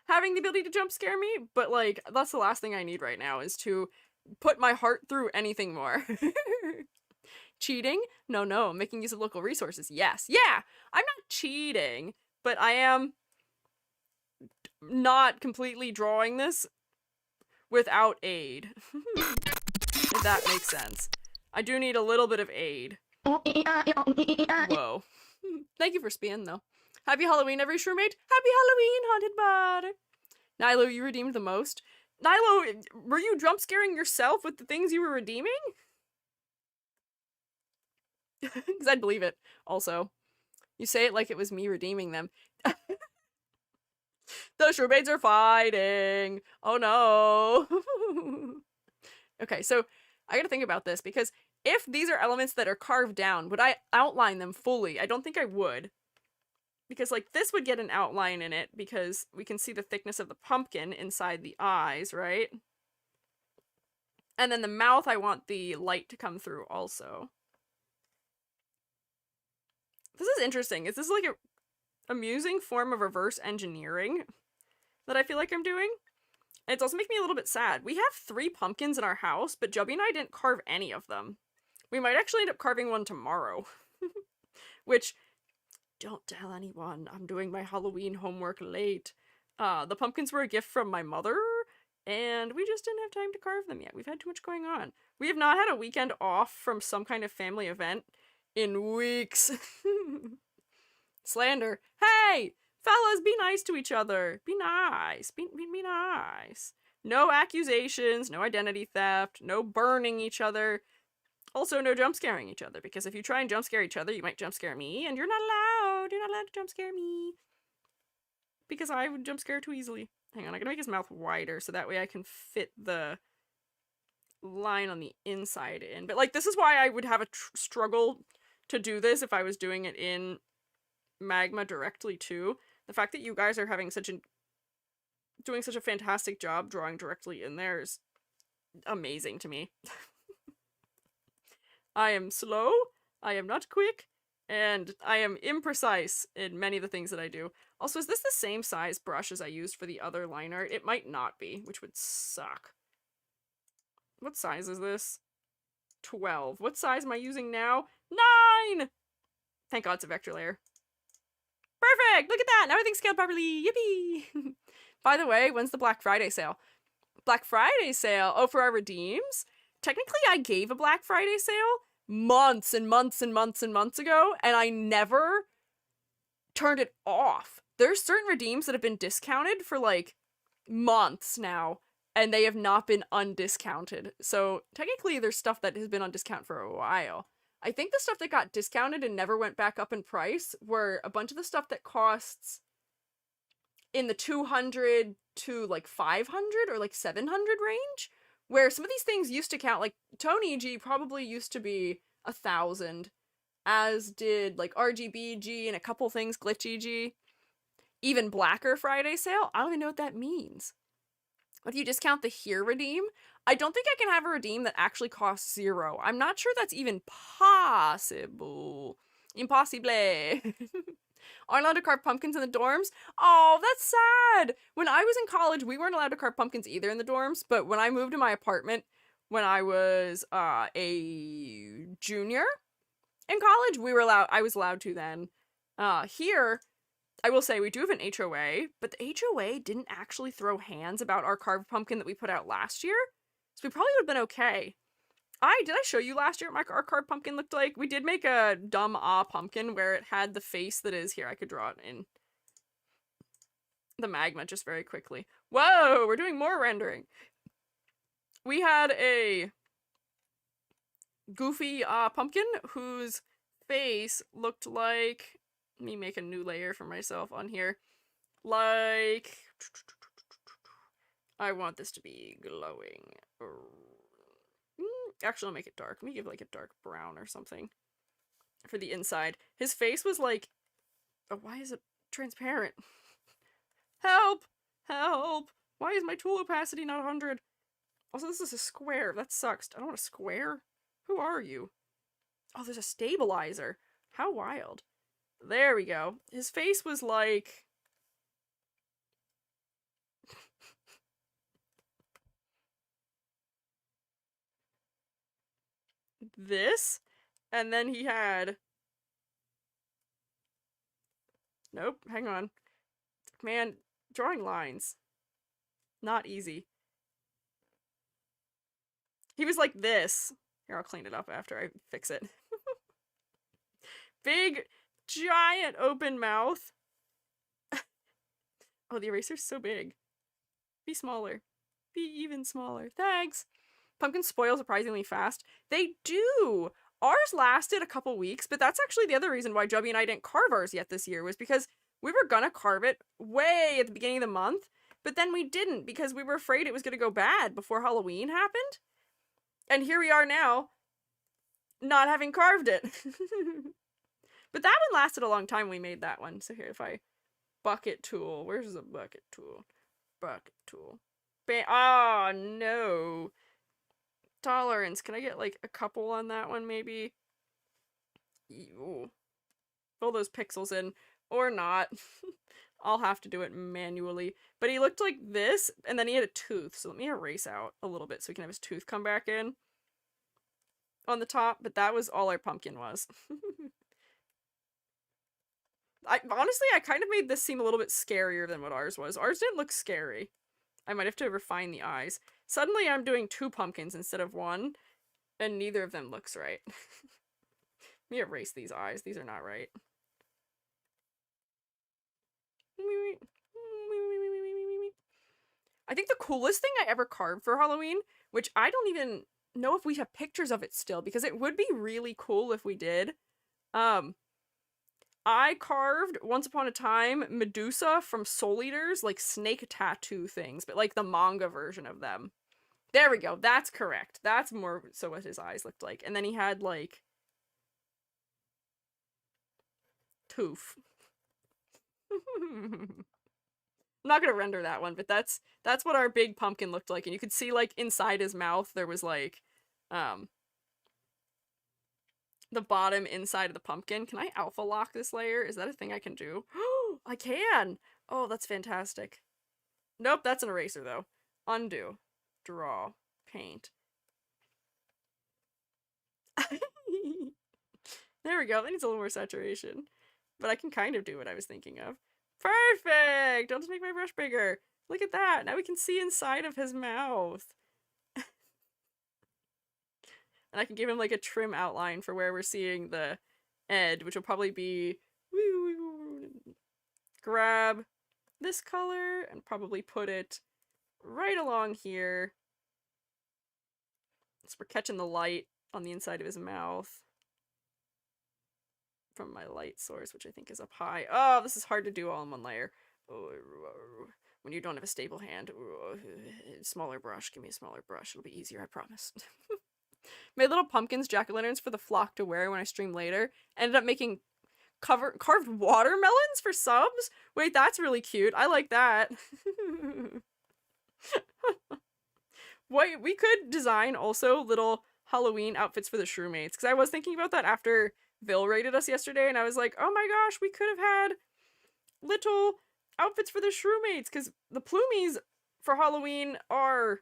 having the ability to jump scare me, but like, that's the last thing I need right now is to put my heart through anything more. Cheating? No, no. Making use of local resources. Yes. Yeah! I'm not cheating, but I am not completely drawing this without aid. If that makes sense. I do need a little bit of aid. Whoa. Thank you for spinning, though. Happy Halloween, every Shroomate. Happy Halloween, Haunted Bud. Nilo, you redeemed the most. Nilo, were you jump scaring yourself with the things you were redeeming? Because I'd believe it, also. You say it like it was me redeeming them. The Shroommates are fighting! Oh no! Okay, so I gotta think about this, because if these are elements that are carved down, would I outline them fully? I don't think I would. Because, like, this would get an outline in it, because we can see the thickness of the pumpkin inside the eyes, right? And then the mouth, I want the light to come through also. This is interesting. Is this like a amusing form of reverse engineering that I feel like I'm doing? And it's also making me a little bit sad. We have 3 pumpkins in our house, but Joby and I didn't carve any of them. We might actually end up carving one tomorrow. Which, don't tell anyone, I'm doing my Halloween homework late. The pumpkins were a gift from my mother, and we just didn't have time to carve them yet. We've had too much going on. We have not had a weekend off from some kind of family event in weeks. Slander. Hey! Fellas, be nice to each other. Be nice. Be nice. No accusations, no identity theft, no burning each other. Also, no jump scaring each other, because if you try and jump scare each other, you might jump scare me, and you're not allowed. You're not allowed to jump scare me. Because I would jump scare too easily. Hang on, I'm gonna make his mouth wider, so that way I can fit the line on the inside in. But, like, this is why I would have a struggle to do this if I was doing it in Magma directly, too. The fact that you guys are having doing such a fantastic job drawing directly in there is amazing to me. I am slow, I am not quick, and I am imprecise in many of the things that I do. Also, is this the same size brush as I used for the other line art? It might not be, which would suck. What size is this? 12. What size am I using now? 9! Thank God it's a vector layer. Perfect! Look at that! Now everything's scaled properly! Yippee! By the way, when's the Black Friday sale? Black Friday sale? Oh, for our redeems? Technically, I gave a Black Friday sale months and months and months and months ago, and I never turned it off. There's certain redeems that have been discounted for, like, months now, and they have not been undiscounted. So, technically, there's stuff that has been on discount for a while. I think the stuff that got discounted and never went back up in price were a bunch of the stuff that costs in the 200 to like 500 or like 700 range, where some of these things used to count, like Tony G probably used to be 1,000, as did like RGBG and a couple things, Glitchy G. Even Blacker Friday sale, I don't even know what that means. If you discount the here redeem, I don't think I can have a redeem that actually costs 0. I'm not sure that's even possible. Impossible. Aren't allowed to carve pumpkins in the dorms? Oh, that's sad! When I was in college, we weren't allowed to carve pumpkins either in the dorms, but when I moved to my apartment when I was a junior in college, I was allowed to then. Here, I will say we do have an HOA, but the HOA didn't actually throw hands about our carved pumpkin that we put out last year, so we probably would have been okay. Did I show you last year what our carved pumpkin looked like? We did make a dumb pumpkin where it had the face that is here. I could draw it in the Magma just very quickly. Whoa, we're doing more rendering. We had a goofy pumpkin whose face looked like, let me make a new layer for myself on here. Like, I want this to be glowing. Actually, I'll make it dark. Let me give like a dark brown or something for the inside. His face was like, oh, why is it transparent? Help! Help! Why is my tool opacity not 100? Also, this is a square. That sucks. I don't want a square. Who are you? Oh, there's a stabilizer. How wild. There we go. His face was like... this? And then he had... Nope, hang on. Man, drawing lines. Not easy. He was like this. Here, I'll clean it up after I fix it. Big, giant open mouth. Oh, the eraser's so big. Be smaller. Be even smaller. Thanks. Pumpkins spoil surprisingly fast. They do! Ours lasted a couple weeks, but that's actually the other reason why Jubby and I didn't carve ours yet this year, was because we were gonna carve it way at the beginning of the month, but then we didn't because we were afraid it was gonna go bad before Halloween happened. And here we are now, not having carved it. But that one lasted a long time when we made that one. So here, if I... bucket tool. Where's the bucket tool? Bucket tool. Oh, no. Tolerance. Can I get, like, a couple on that one, maybe? Ooh. Fill those pixels in. Or not. I'll have to do it manually. But he looked like this, and then he had a tooth. So let me erase out a little bit so he can have his tooth come back in on the top. But that was all our pumpkin was. Honestly, I kind of made this seem a little bit scarier than what ours was. Ours didn't look scary. I might have to refine the eyes. Suddenly I'm doing 2 pumpkins instead of 1, and neither of them looks right. Let me erase these eyes. These are not right. I think the coolest thing I ever carved for Halloween, which I don't even know if we have pictures of it still, because it would be really cool if we did. I carved, once upon a time, Medusa from Soul Eaters, like snake tattoo things, but like the manga version of them. There we go, that's correct. That's more so what his eyes looked like. And then he had, like... tooth. I'm not gonna render that one, but that's what our big pumpkin looked like. And you could see, like, inside his mouth, there was, like, the bottom inside of the pumpkin. Can I alpha lock this layer? Is that a thing I can do? I can! Oh, that's fantastic. Nope, that's an eraser, though. Undo. Draw. Paint. There we go. That needs a little more saturation. But I can kind of do what I was thinking of. Perfect! I'll just make my brush bigger. Look at that. Now we can see inside of his mouth. And I can give him like a trim outline for where we're seeing the edge, which will probably be... grab this color and probably put it right along here. So we're catching the light on the inside of his mouth from my light source, which I think is up high. Oh, this is hard to do all in one layer. When you don't have a stable hand. Smaller brush. Give me a smaller brush. It'll be easier, I promise. Made little pumpkins, jack-o'-lanterns for the flock to wear when I stream later. Ended up making carved watermelons for subs? Wait, that's really cute. I like that. Wait, we could design also little Halloween outfits for the Shroommates, because I was thinking about that after Vil rated us yesterday, and I was like, oh my gosh, we could have had little outfits for the Shroommates, because the Plumies for Halloween are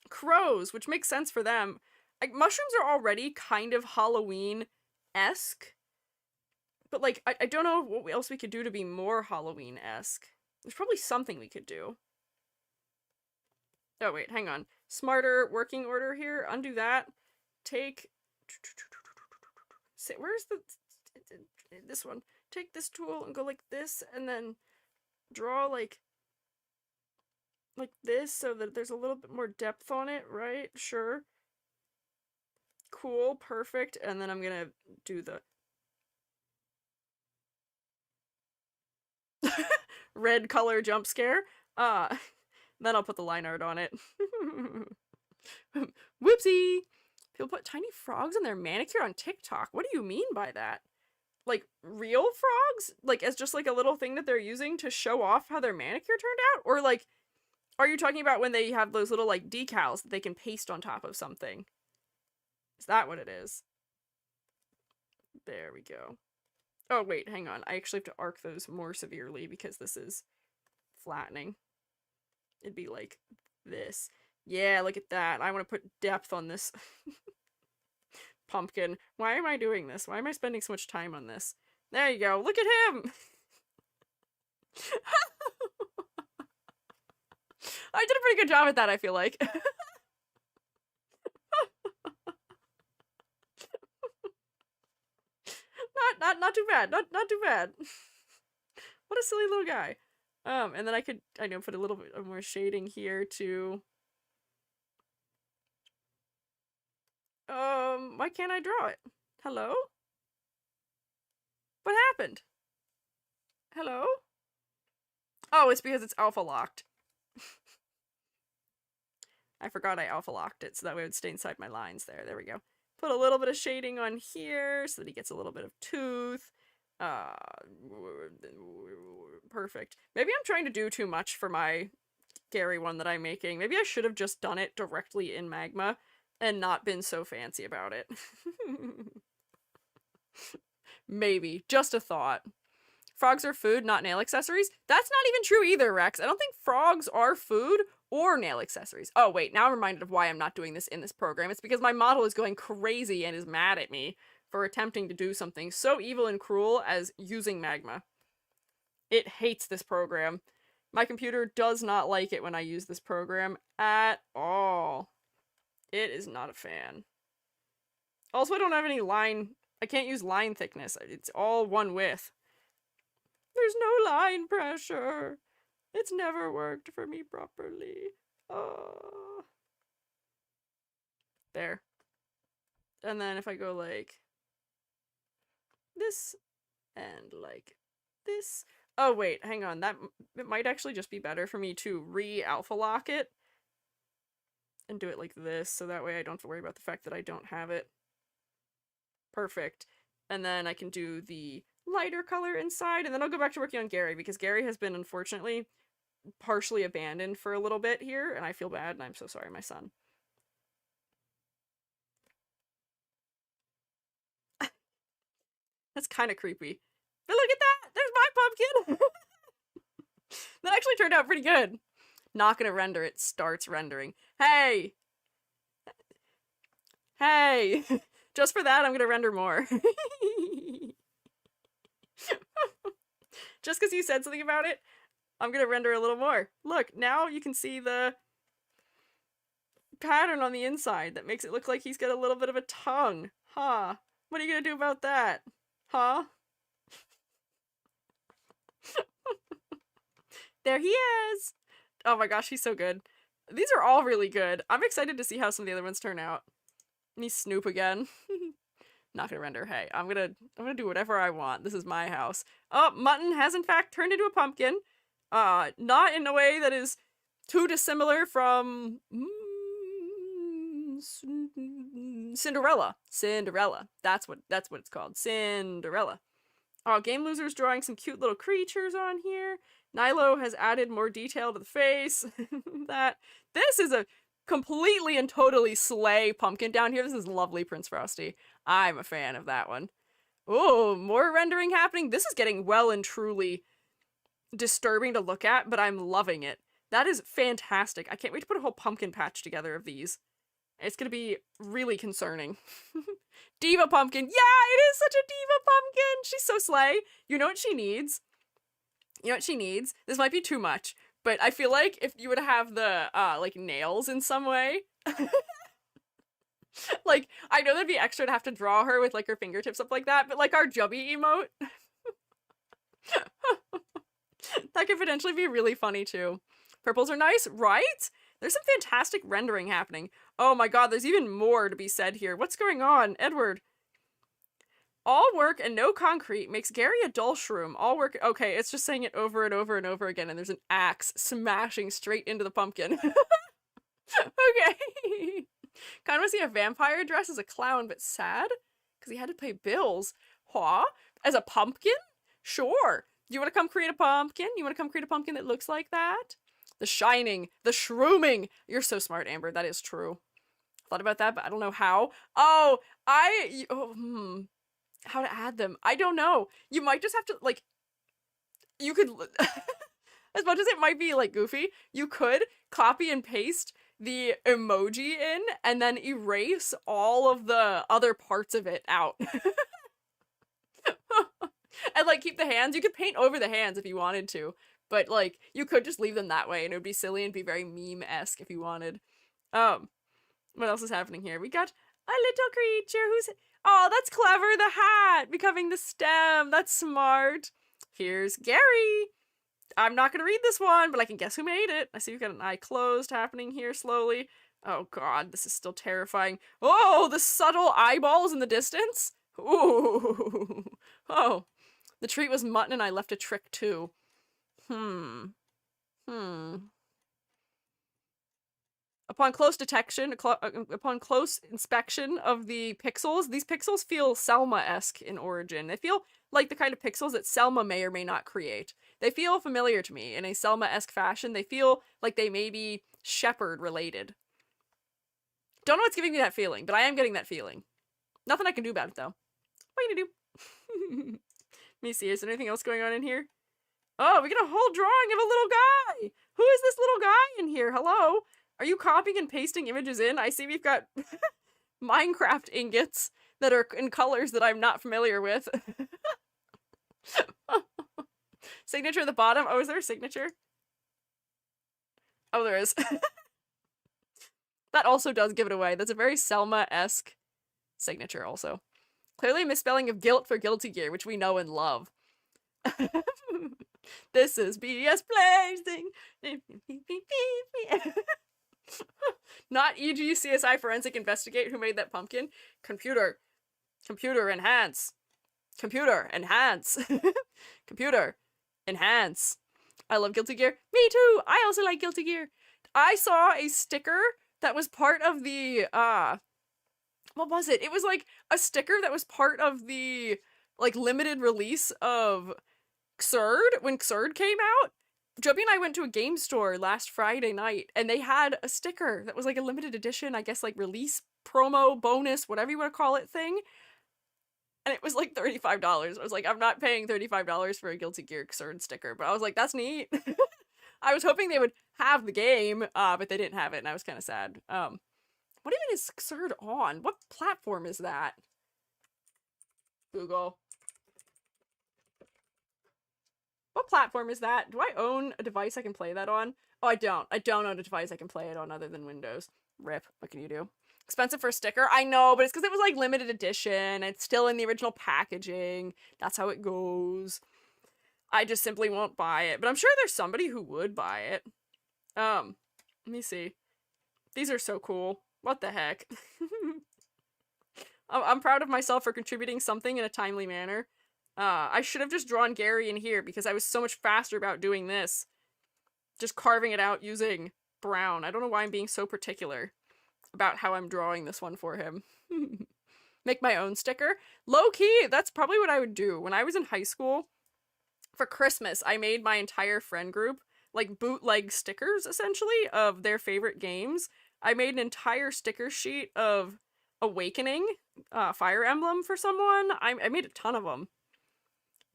crows, which makes sense for them. Like, mushrooms are already kind of Halloween-esque, but like, I don't know what else we could do to be more Halloween-esque. There's probably something we could do. Oh wait, hang on. Smarter working order here. Undo that. Take... Where's the... this one. Take this tool and go like this, and then draw like this so that there's a little bit more depth on it, right? Sure. Cool, perfect. And then I'm gonna do the... red color jump scare. Then I'll put the line art on it. Whoopsie! People put tiny frogs in their manicure on TikTok. What do you mean by that? Like, real frogs? Like, as just like a little thing that they're using to show off how their manicure turned out? Or like, are you talking about when they have those little like decals that they can paste on top of something? Is that what it is? There we go. Oh, wait, hang on. I actually have to arc those more severely because this is flattening. It'd be like this. Yeah, look at that. I want to put depth on this pumpkin. Why am I doing this? Why am I spending so much time on this? There you go. Look at him! I did a pretty good job at that, I feel like. Not too bad. Not too bad. What a silly little guy. And then I could, I know, put a little bit of more shading here to... why can't I draw it? Hello? What happened? Hello? Oh, it's because it's alpha locked. I forgot I alpha locked it so that way it would stay inside my lines there. There we go. Put a little bit of shading on here so that he gets a little bit of tooth. Perfect. Maybe I'm trying to do too much for my Gary one that I'm making. Maybe I should have just done it directly in Magma and not been so fancy about it. Maybe. Just a thought. Frogs are food, not nail accessories? That's not even true either, Rex. I don't think frogs are food or nail accessories. Oh, wait, now I'm reminded of why I'm not doing this in this program. It's because my model is going crazy and is mad at me for attempting to do something so evil and cruel as using Magma. It hates this program. My computer does not like it when I use this program at all. It is not a fan. Also, I don't have any line... I can't use line thickness. It's all one width. There's no line pressure. It's never worked for me properly. There. And then if I go like this and like this. Oh wait, hang on. It might actually just be better for me to re-alpha lock it and do it like this, so that way I don't have to worry about the fact that I don't have it. Perfect. And then I can do the lighter color inside, and then I'll go back to working on Gary, because Gary has been, unfortunately, partially abandoned for a little bit here, and I feel bad, and I'm so sorry, my son. That's kind of creepy. But look at that! There's my pumpkin! That actually turned out pretty good. Not gonna render, it starts rendering. Hey! Hey! Just for that, I'm gonna render more. Just because you said something about it, I'm gonna render a little more. Look, now you can see the pattern on the inside that makes it look like he's got a little bit of a tongue. Huh. What are you gonna do about that? Huh? There he is! Oh my gosh, he's so good. These are all really good. I'm excited to see how some of the other ones turn out. Me Snoop again. Not gonna render. Hey, I'm gonna do whatever I want. This is my house. Oh, Mutton has in fact turned into a pumpkin. Not in a way that is too dissimilar from Cinderella. Cinderella. That's what it's called. Cinderella. Oh, Game Loser's drawing some cute little creatures on here. Nilo has added more detail to the face. This is a completely and totally slay pumpkin down here. This is lovely, Prince Frosty. I'm a fan of that one. Oh, more rendering happening. This is getting well and truly disturbing to look at, but I'm loving it. That is fantastic. I can't wait to put a whole pumpkin patch together of these. It's gonna be really concerning. Diva pumpkin. Yeah, it is such a diva pumpkin. She's so slay. You know what she needs? You know what she needs? This might be too much, but I feel like if you would have the, like, nails in some way. Like, I know that'd be extra to have to draw her with, like, her fingertips up like that, but, like, our Jubby emote. That could potentially be really funny, too. Purples are nice, right? There's some fantastic rendering happening. Oh my god, there's even more to be said here. What's going on? Edward. All work and no concrete makes Gary a dull shroom. All work. Okay, it's just saying it over and over and over again, and there's an axe smashing straight into the pumpkin. Okay. Kind of want to see a vampire dressed as a clown, but sad because he had to pay bills. Huh? As a pumpkin? Sure. You want to come create a pumpkin? You want to come create a pumpkin that looks like that? The shining, the shrooming. You're so smart, Amber. That is true. Thought about that, but I don't know how. Oh, how to add them? I don't know. You might just have to like. You could, as much as it might be like goofy, you could copy and paste the emoji in and then erase all of the other parts of it out. And like keep the hands. You could paint over the hands if you wanted to, but like you could just leave them that way and it would be silly and be very meme-esque if you wanted. What else is happening here? We got a little creature who's, oh, that's clever, the hat becoming the stem. That's smart. Here's Gary. I'm not gonna read this one, but I can guess who made it. I see we've got an eye closed happening here slowly. Oh god, this is still terrifying. Oh, the subtle eyeballs in the distance. Ooh. Oh, the treat was mutton and I left a trick too. Upon close detection, upon close inspection of the pixels, these pixels feel Selma-esque in origin. They feel like the kind of pixels that Selma may or may not create. They feel familiar to me in a Selma-esque fashion. They feel like they may be Shepherd related. Don't know what's giving me that feeling, but I am getting that feeling. Nothing I can do about it though. What are you gonna do? Let me see, is there anything else going on in here? Oh, we got a whole drawing of a little guy! Who is this little guy in here? Hello? Are you copying and pasting images in? I see we've got Minecraft ingots that are in colors that I'm not familiar with. Signature at the bottom? Oh, is there a signature? Oh, there is. That also does give it away. That's a very Selma-esque signature also. Clearly a misspelling of guilt for guilty gear, which we know and love. This is BS Blazing. Not EGCSI Forensic Investigate who made that pumpkin. Computer. Computer enhance. Computer enhance. Computer enhance. I love Guilty Gear. Me too! I also like Guilty Gear. I saw a sticker that was part of the, what was it? It was like a sticker that was part of the, like, limited release of Xrd, when Xrd came out. Joby and I went to a game store last Friday night, and they had a sticker that was like a limited edition, I guess like release, promo, bonus, whatever you want to call it thing. And it was like $35. I was like, I'm not paying $35 for a Guilty Gear Xrd sticker, but I was like, that's neat. I was hoping they would have the game, but they didn't have it, and I was kind of sad. What even is Xrd on? What platform is that? Google. What platform is that? Do I own a device I can play that on? Oh, I don't. I don't own a device I can play it on other than Windows. RIP. What can you do? Expensive for a sticker? I know, but it's because it was like limited edition. It's still in the original packaging. That's how it goes. I just simply won't buy it. But I'm sure there's somebody who would buy it. Let me see. These are so cool. What the heck? I'm proud of myself for contributing something in a timely manner. I should have just drawn Gary in here because I was so much faster about doing this. Just carving it out using brown. I don't know why I'm being so particular about how I'm drawing this one for him. Make my own sticker. Low-key, that's probably what I would do. When I was in high school, for Christmas, I made my entire friend group, like, bootleg stickers, essentially, of their favorite games. I made an entire sticker sheet of Awakening, Fire Emblem for someone. I made a ton of them.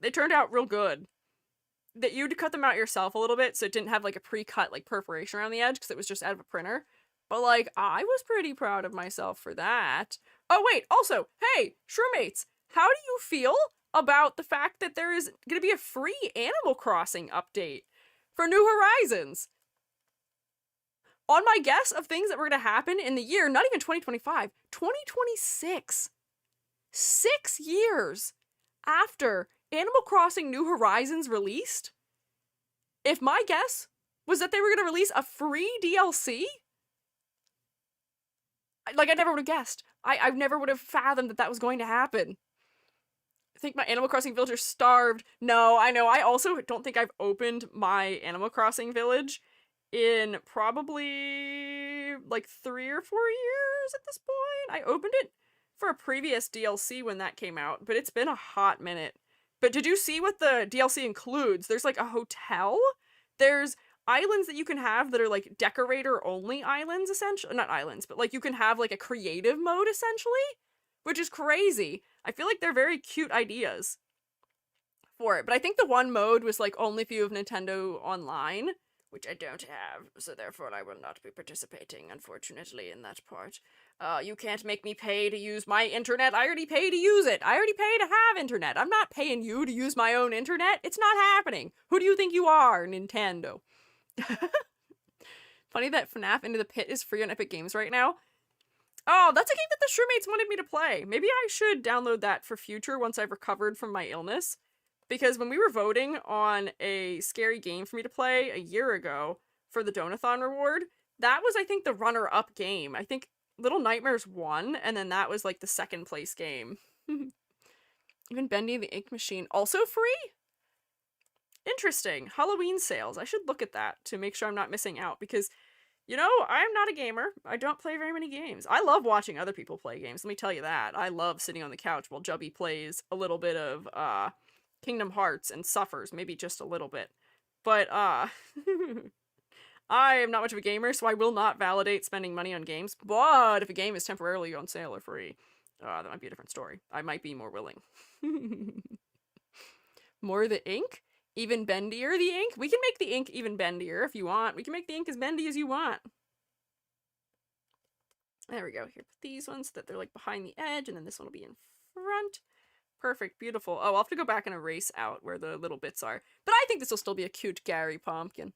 They turned out real good. That you'd cut them out yourself a little bit, so it didn't have like a pre-cut like perforation around the edge, because it was just out of a printer. But like, I was pretty proud of myself for that. Oh wait, also, hey, Shroomates, how do you feel about the fact that there is going to be a free Animal Crossing update for New Horizons? On my guess of things that were going to happen in the year, not even 2025, 2026. 6 years after Animal Crossing New Horizons released, if my guess was that they were going to release a free DLC, like I never would have guessed. I never would have fathomed that that was going to happen. think my Animal Crossing villager starved. No, I know. I also don't think I've opened my Animal Crossing village in probably like 3 or 4 years at this point. I opened it for a previous DLC when that came out, but it's been a hot minute. But did you see what the DLC includes? There's like a hotel. There's islands that you can have that are like decorator only islands, essentially. Not islands, but like you can have like a creative mode essentially, which is crazy. I feel like they're very cute ideas for it. But I think the one mode was like only if you have Nintendo Online, which I don't have, so therefore I will not be participating, unfortunately, in that part. You can't make me pay to use my internet. I already pay to use it. I already pay to have internet. I'm not paying you to use my own internet. It's not happening. Who do you think you are, Nintendo? Funny that FNAF Into the Pit is free on Epic Games right now. Oh, that's a game that the Shroomates wanted me to play. Maybe I should download that for future once I've recovered from my illness. Because when we were voting on a scary game for me to play a year ago for the Donathon reward, that was, I think, the runner-up game. I think Little Nightmares won, and then that was, like, the second place game. Even Bendy the Ink Machine, also free? Interesting. Halloween sales. I should look at that to make sure I'm not missing out, because, you know, I'm not a gamer. I don't play very many games. I love watching other people play games, let me tell you that. I love sitting on the couch while Jubby plays a little bit of, Kingdom Hearts and suffers, maybe just a little bit. But, I am not much of a gamer, so I will not validate spending money on games. But if a game is temporarily on sale or free, that might be a different story. I might be more willing. More the ink? Even bendier the ink? We can make the ink even bendier if you want. We can make the ink as bendy as you want. There we go. Here, put these ones so that they're like behind the edge, and then this one will be in front. Perfect, beautiful. Oh, I'll have to go back and erase out where the little bits are. But I think this will still be a cute Gary pumpkin.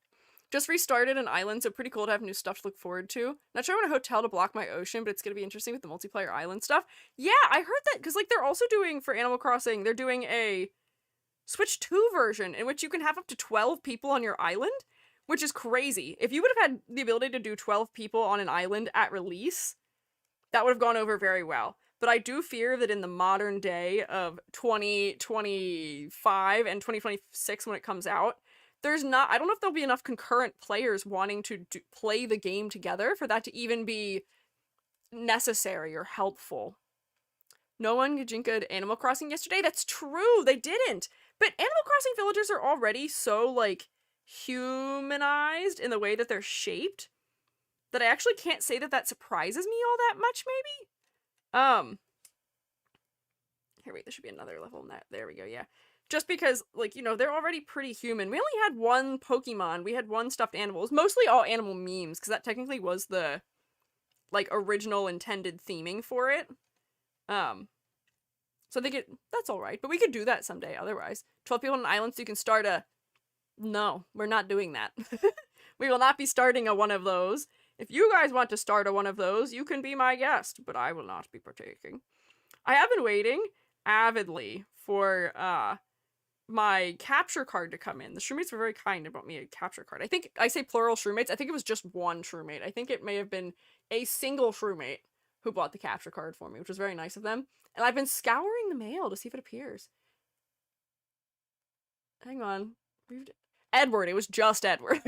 Just restarted an island, so pretty cool to have new stuff to look forward to. Not sure I want a hotel to block my ocean, but it's going to be interesting with the multiplayer island stuff. Yeah, I heard that, because like they're also doing, for Animal Crossing, they're doing a Switch 2 version in which you can have up to 12 people on your island, which is crazy. If you would have had the ability to do 12 people on an island at release, that would have gone over very well. But I do fear that in the modern day of 2025 and 2026 when it comes out, I don't know if there'll be enough concurrent players wanting to play the game together for that to even be necessary or helpful. No one Gajinka Animal Crossing yesterday? That's true, they didn't! But Animal Crossing villagers are already so, like, humanized in the way that they're shaped that I actually can't say that that surprises me all that much, maybe? Here, wait, there should be another level in that. There we go, yeah. Just because, like, you know, they're already pretty human. We only had one Pokemon. We had one stuffed animal. It was mostly all animal memes, because that technically was the, like, original intended theming for it. So I think that's alright. But we could do that someday, otherwise. 12 people on an island so you can start a... No, we're not doing that. We will not be starting a one of those. If you guys want to start a one of those, you can be my guest, but I will not be partaking. I have been waiting avidly for my capture card to come in. The Shroomates were very kind about me a capture card. I think I say plural Shroomates. I think it was just one Shroomate. I think it may have been a single Shroomate who bought the capture card for me, which was very nice of them. And I've been scouring the mail to see if it appears. Hang on. Edward. It was just Edward.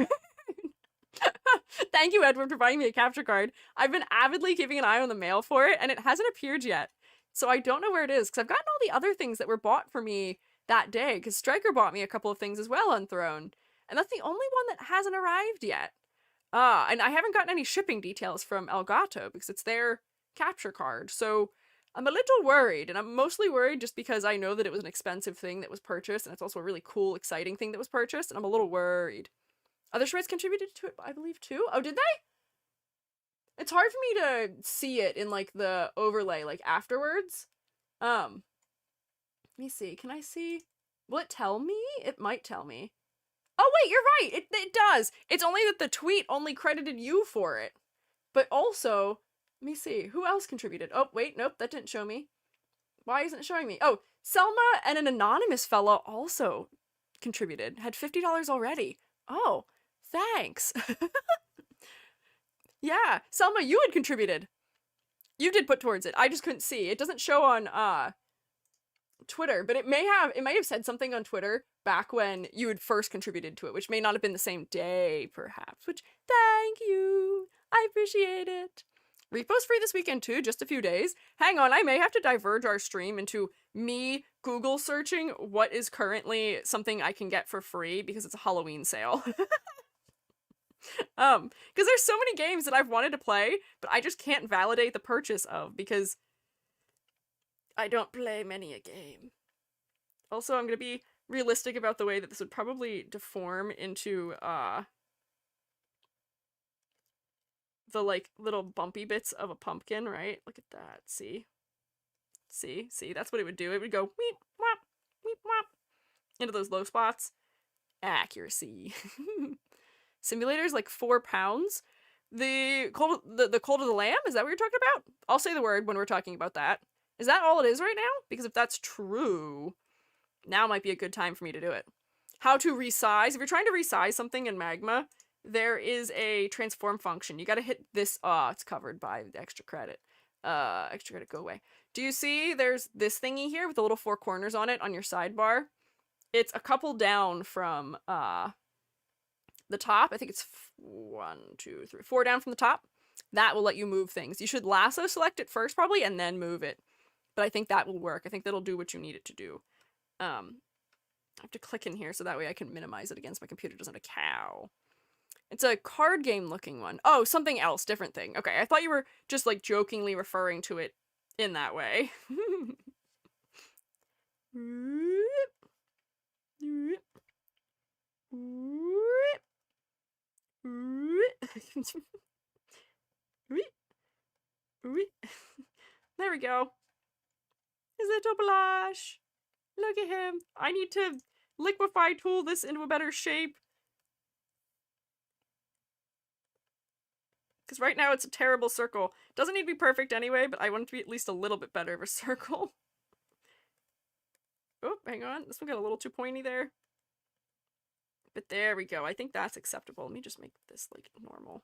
Thank you, Edward, for buying me a capture card. I've been avidly keeping an eye on the mail for it, and it hasn't appeared yet. So I don't know where it is, because I've gotten all the other things that were bought for me that day, because Stryker bought me a couple of things as well on Throne. And that's the only one that hasn't arrived yet. And I haven't gotten any shipping details from Elgato, because it's their capture card. So I'm a little worried, and I'm mostly worried just because I know that it was an expensive thing that was purchased, and it's also a really cool, exciting thing that was purchased, and I'm a little worried. Other Shroomates contributed to it, I believe, too? Oh, did they? It's hard for me to see it in, like, the overlay, like, afterwards. Let me see. Can I see? Will it tell me? It might tell me. Oh, wait, you're right! It does! It's only that the tweet only credited you for it. But also, let me see. Who else contributed? Oh, wait, nope, that didn't show me. Why isn't it showing me? Oh, Selma and an anonymous fella also contributed. Had $50 already. Oh, thanks. Yeah, Selma, you had contributed. You did put towards it. I just couldn't see. It doesn't show on Twitter, but it might have said something on Twitter back when you had first contributed to it, which may not have been the same day, perhaps. Which, thank you. I appreciate it. Repo's free this weekend too, just a few days. Hang on, I may have to diverge our stream into me Google searching what is currently something I can get for free because it's a Halloween sale. Because there's so many games that I've wanted to play, but I just can't validate the purchase of because I don't play many a game. Also, I'm gonna be realistic about the way that this would probably deform into, the, like, little bumpy bits of a pumpkin, right? Look at that, see? See? That's what it would do. It would go weep, wop, into those low spots. Accuracy. Simulator's like 4 pounds. The Cult of the Lamb, is that what you're talking about? I'll say the word when we're talking about that. Is that all it is right now? Because if that's true, now might be a good time for me to do it. How to resize. If you're trying to resize something in Magma, there is a transform function. You gotta hit this. It's covered by the extra credit. Extra credit, go away. Do you see there's this thingy here with the little 4 corners on it on your sidebar? It's a couple down from, the top. I think it's 1, 2, 3, 4 down from the top. That will let you move things. You should lasso select it first probably and then move it. But I think that will work. I think that'll do what you need it to do. I have to click in here so that way I can minimize it again so my computer doesn't have a cow. It's a card game looking one. Oh, something else, different thing. Okay, I thought you were just like jokingly referring to it in that way. There we go. His little blush. Look at him. I need to liquefy tool this into a better shape. Because right now it's a terrible circle. Doesn't need to be perfect anyway, but I want it to be at least a little bit better of a circle. Oh, hang on. This one got a little too pointy there. But there we go. I think that's acceptable. Let me just make this, like, normal.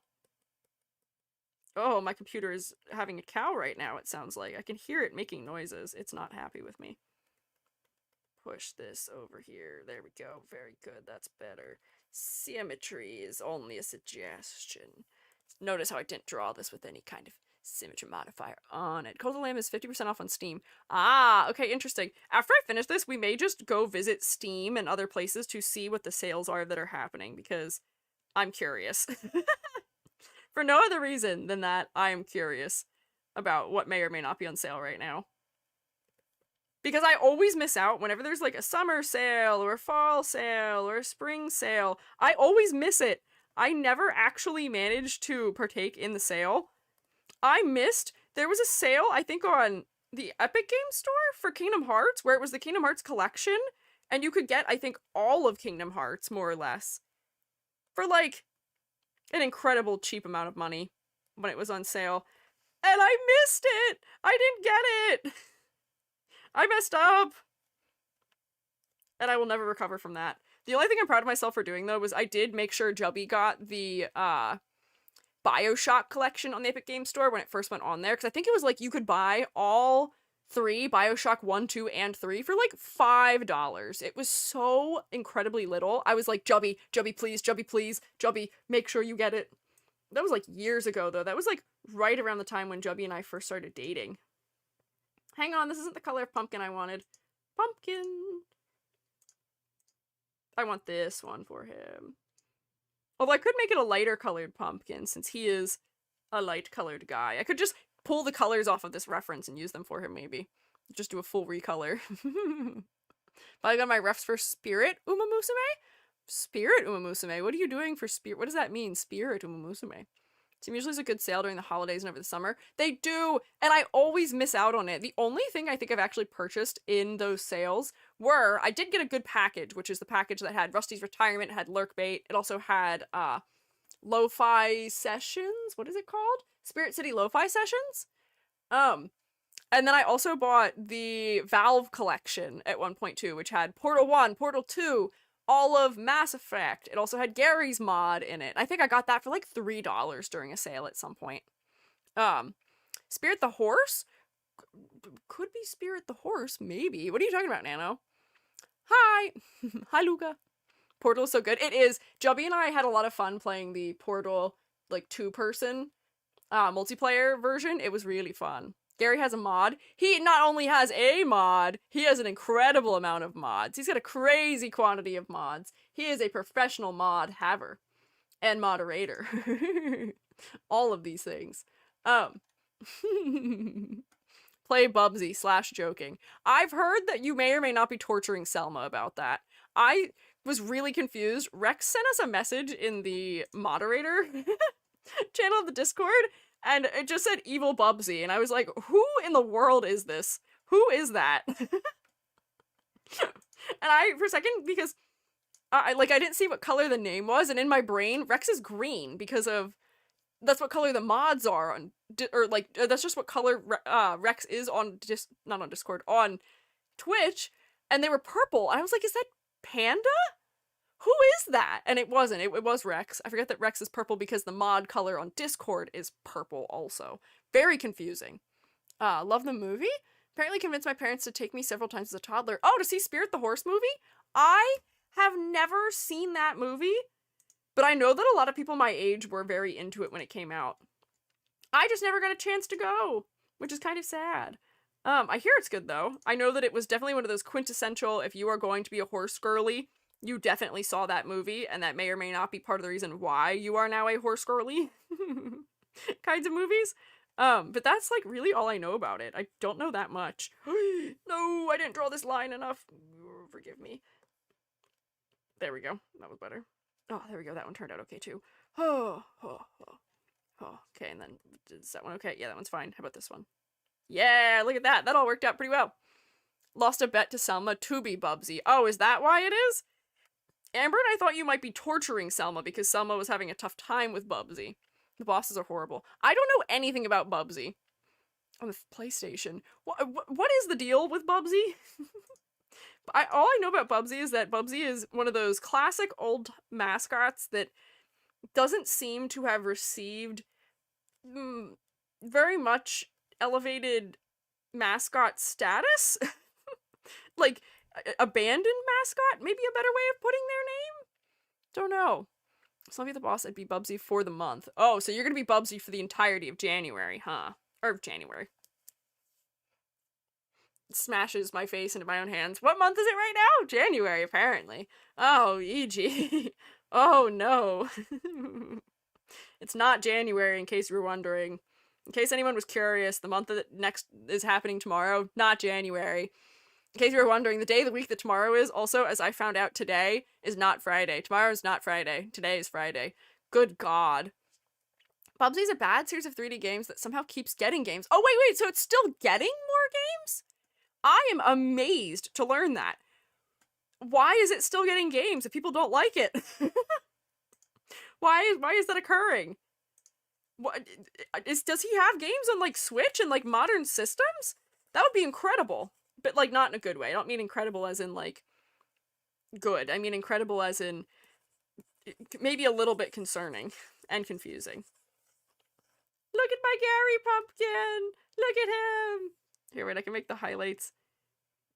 Oh, my computer is having a cow right now, it sounds like. I can hear it making noises. It's not happy with me. Push this over here. There we go. Very good. That's better. Symmetry is only a suggestion. Notice how I didn't draw this with any kind of symmetry modifier on it. Cult of the Lamb is 50% off on Steam. Ah, okay, interesting. After I finish this, we may just go visit Steam and other places to see what the sales are that are happening, because I'm curious. For no other reason than that, I am curious about what may or may not be on sale right now. Because I always miss out whenever there's like a summer sale or a fall sale or a spring sale. I always miss it. I never actually managed to partake in the sale. I missed, there was a sale, I think on the Epic Game Store for Kingdom Hearts, where it was the Kingdom Hearts collection, and you could get, I think, all of Kingdom Hearts, more or less, for like an incredible cheap amount of money when it was on sale. And I missed it! I didn't get it! I messed up! And I will never recover from that. The only thing I'm proud of myself for doing, though, was I did make sure Jubby got the, BioShock collection on the Epic Game Store when it first went on there, because I think it was like you could buy all 3, BioShock 1, 2, and 3 for like $5. It was so incredibly little. I was like, Jubby, please, Jubby, make sure you get it. That was like years ago, though. That was like right around the time when Jubby and I first started dating. Hang on, this isn't the color of pumpkin I wanted. Pumpkin! I want this one for him. Although I could make it a lighter colored pumpkin, since he is a light colored guy. I could just pull the colors off of this reference and use them for him, maybe. Just do a full recolor. But I got my refs for Spirit Umamusume? Spirit Umamusume? What are you doing for Spirit? What does that mean, Spirit Umamusume? Steam usually is a good sale during the holidays and over the summer. They do! And I always miss out on it. The only thing I think I've actually purchased in those sales were, I did get a good package, which is the package that had Rusty's Retirement, had Lurkbait, it also had, Lo-Fi Sessions? What is it called? Spirit City Lo-Fi Sessions? And then I also bought the Valve collection at one point too, which had Portal 1, Portal 2, all of Mass Effect. It also had Gary's mod in it. I think I got that for like $3 during a sale at some point. Spirit the Horse? could be Spirit the Horse, maybe. What are you talking about, Nano? Hi! Hi, Luca. Portal is so good. It is. Jubby and I had a lot of fun playing the Portal, like, two-person multiplayer version. It was really fun. Gary has a mod. He not only has a mod, he has an incredible amount of mods. He's got a crazy quantity of mods. He is a professional mod haver and moderator. All of these things. Play Bubsy / joking. I've heard that you may or may not be torturing Selma about that. I was really confused. Rex sent us a message in the moderator channel of the Discord, and it just said evil Bubsy, and I was like, who in the world is this? Who is that? And I, for a second, because I didn't see what color the name was, and in my brain, Rex is green because of that's what color the mods are on, or like that's just what color Rex is on not on Discord, on Twitch, and they were purple. I was like, is that Panda? Who is that? And it wasn't. It was Rex. I forget that Rex is purple because the mod color on Discord is purple also. Very confusing. Love the movie. Apparently convinced my parents to take me several times as a toddler. Oh, to see Spirit the Horse movie? I have never seen that movie, but I know that a lot of people my age were very into it when it came out. I just never got a chance to go, which is kind of sad. I hear it's good though. I know that it was definitely one of those quintessential, if you are going to be a horse girly, you definitely saw that movie, and that may or may not be part of the reason why you are now a horse girly kinds of movies. But that's like really all I know about it. I don't know that much. No, I didn't draw this line enough. Forgive me. There we go. That was better. Oh, there we go. That one turned out okay too. Oh, okay, and then is that one okay? Yeah, that one's fine. How about this one? Yeah, look at that. That all worked out pretty well. Lost a bet to Selma to be Bubsy. Oh, is that why it is? Amber and I thought you might be torturing Selma because Selma was having a tough time with Bubsy. The bosses are horrible. I don't know anything about Bubsy. On the PlayStation. What is the deal with Bubsy? All I know about Bubsy is that Bubsy is one of those classic old mascots that doesn't seem to have received very much elevated mascot status. Like, abandoned mascot? Maybe a better way of putting their name? Don't know. So I'll be the boss, I'd be Bubsy for the month. Oh, so you're gonna be Bubsy for the entirety of January, huh? Or January. Smashes my face into my own hands. What month is it right now? January, apparently. Oh, E.g. Oh, no. It's not January, in case you were wondering. In case anyone was curious, the month that next is happening tomorrow, not January. In case you were wondering, the day of the week that tomorrow is, also, as I found out today, is not Friday. Tomorrow is not Friday. Today is Friday. Good God. Bubsy's a bad series of 3D games that somehow keeps getting games. Oh, wait, so it's still getting more games? I am amazed to learn that. Why is it still getting games if people don't like it? Why is that occurring? Does he have games on, like, Switch and, like, modern systems? That would be incredible. But, like, not in a good way. I don't mean incredible as in, like, good. I mean incredible as in maybe a little bit concerning and confusing. Look at my Gary Pumpkin! Look at him! Here, wait, I can make the highlights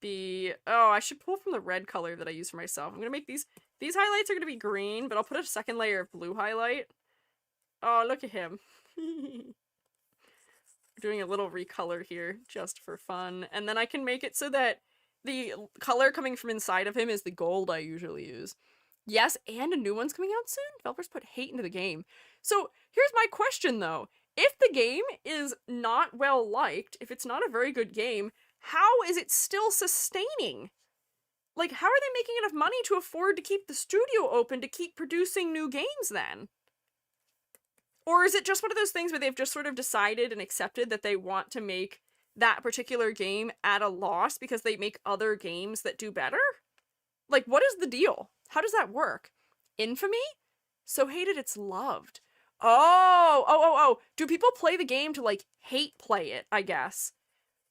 be... Oh, I should pull from the red color that I use for myself. I'm gonna make these... These highlights are gonna be green, but I'll put a second layer of blue highlight. Oh, look at him. Doing a little recolor here, just for fun. And then I can make it so that the color coming from inside of him is the gold I usually use. Yes, and a new one's coming out soon? Developers put hate into the game. So, here's my question, though. If the game is not well liked, if it's not a very good game, how is it still sustaining? Like, how are they making enough money to afford to keep the studio open to keep producing new games, then? Or is it just one of those things where they've just sort of decided and accepted that they want to make that particular game at a loss because they make other games that do better? Like, what is the deal? How does that work? Infamy? So hated it's loved. Oh. Do people play the game to, like, hate play it, I guess?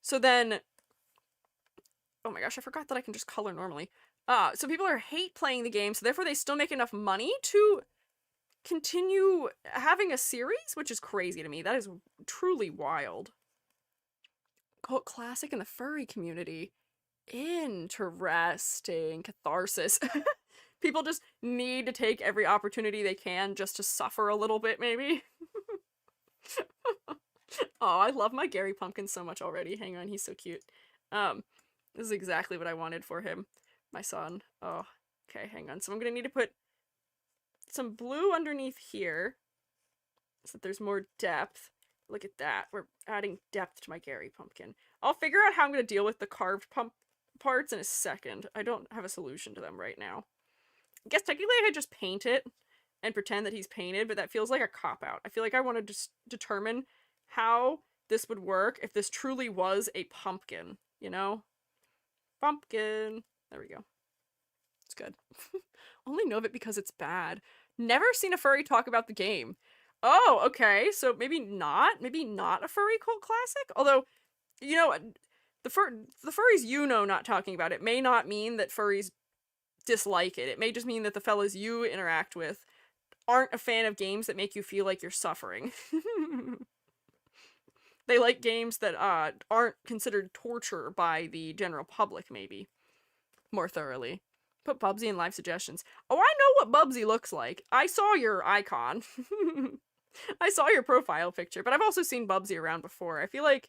So then... Oh my gosh, I forgot that I can just color normally. So people are hate playing the game, so therefore they still make enough money to continue having a series? Which is crazy to me. That is truly wild. cult classic in the furry community. Interesting. Catharsis. People just need to take every opportunity they can just to suffer a little bit, maybe. Oh, I love my Gary Pumpkin so much already. Hang on, he's so cute. This is exactly what I wanted for him. My son. Oh, okay, hang on. So I'm gonna need to put some blue underneath here so that there's more depth. Look at that. We're adding depth to my Gary Pumpkin. I'll figure out how I'm gonna deal with the carved parts in a second. I don't have a solution to them right now. I guess technically I could just paint it and pretend that he's painted, but that feels like a cop-out. I feel like I want to just determine how this would work if this truly was a pumpkin, you know? Pumpkin. There we go. It's good. Only know of it because it's bad. Never seen a furry talk about the game. Oh, okay. So maybe not a furry cult classic? Although, you know, the furries you know not talking about it may not mean that furries dislike it. It may just mean that the fellas you interact with aren't a fan of games that make you feel like you're suffering. They like games that aren't considered torture by the general public, maybe. More thoroughly. Put Bubsy in live suggestions. Oh, I know what Bubsy looks like. I saw your icon. I saw your profile picture, but I've also seen Bubsy around before. I feel like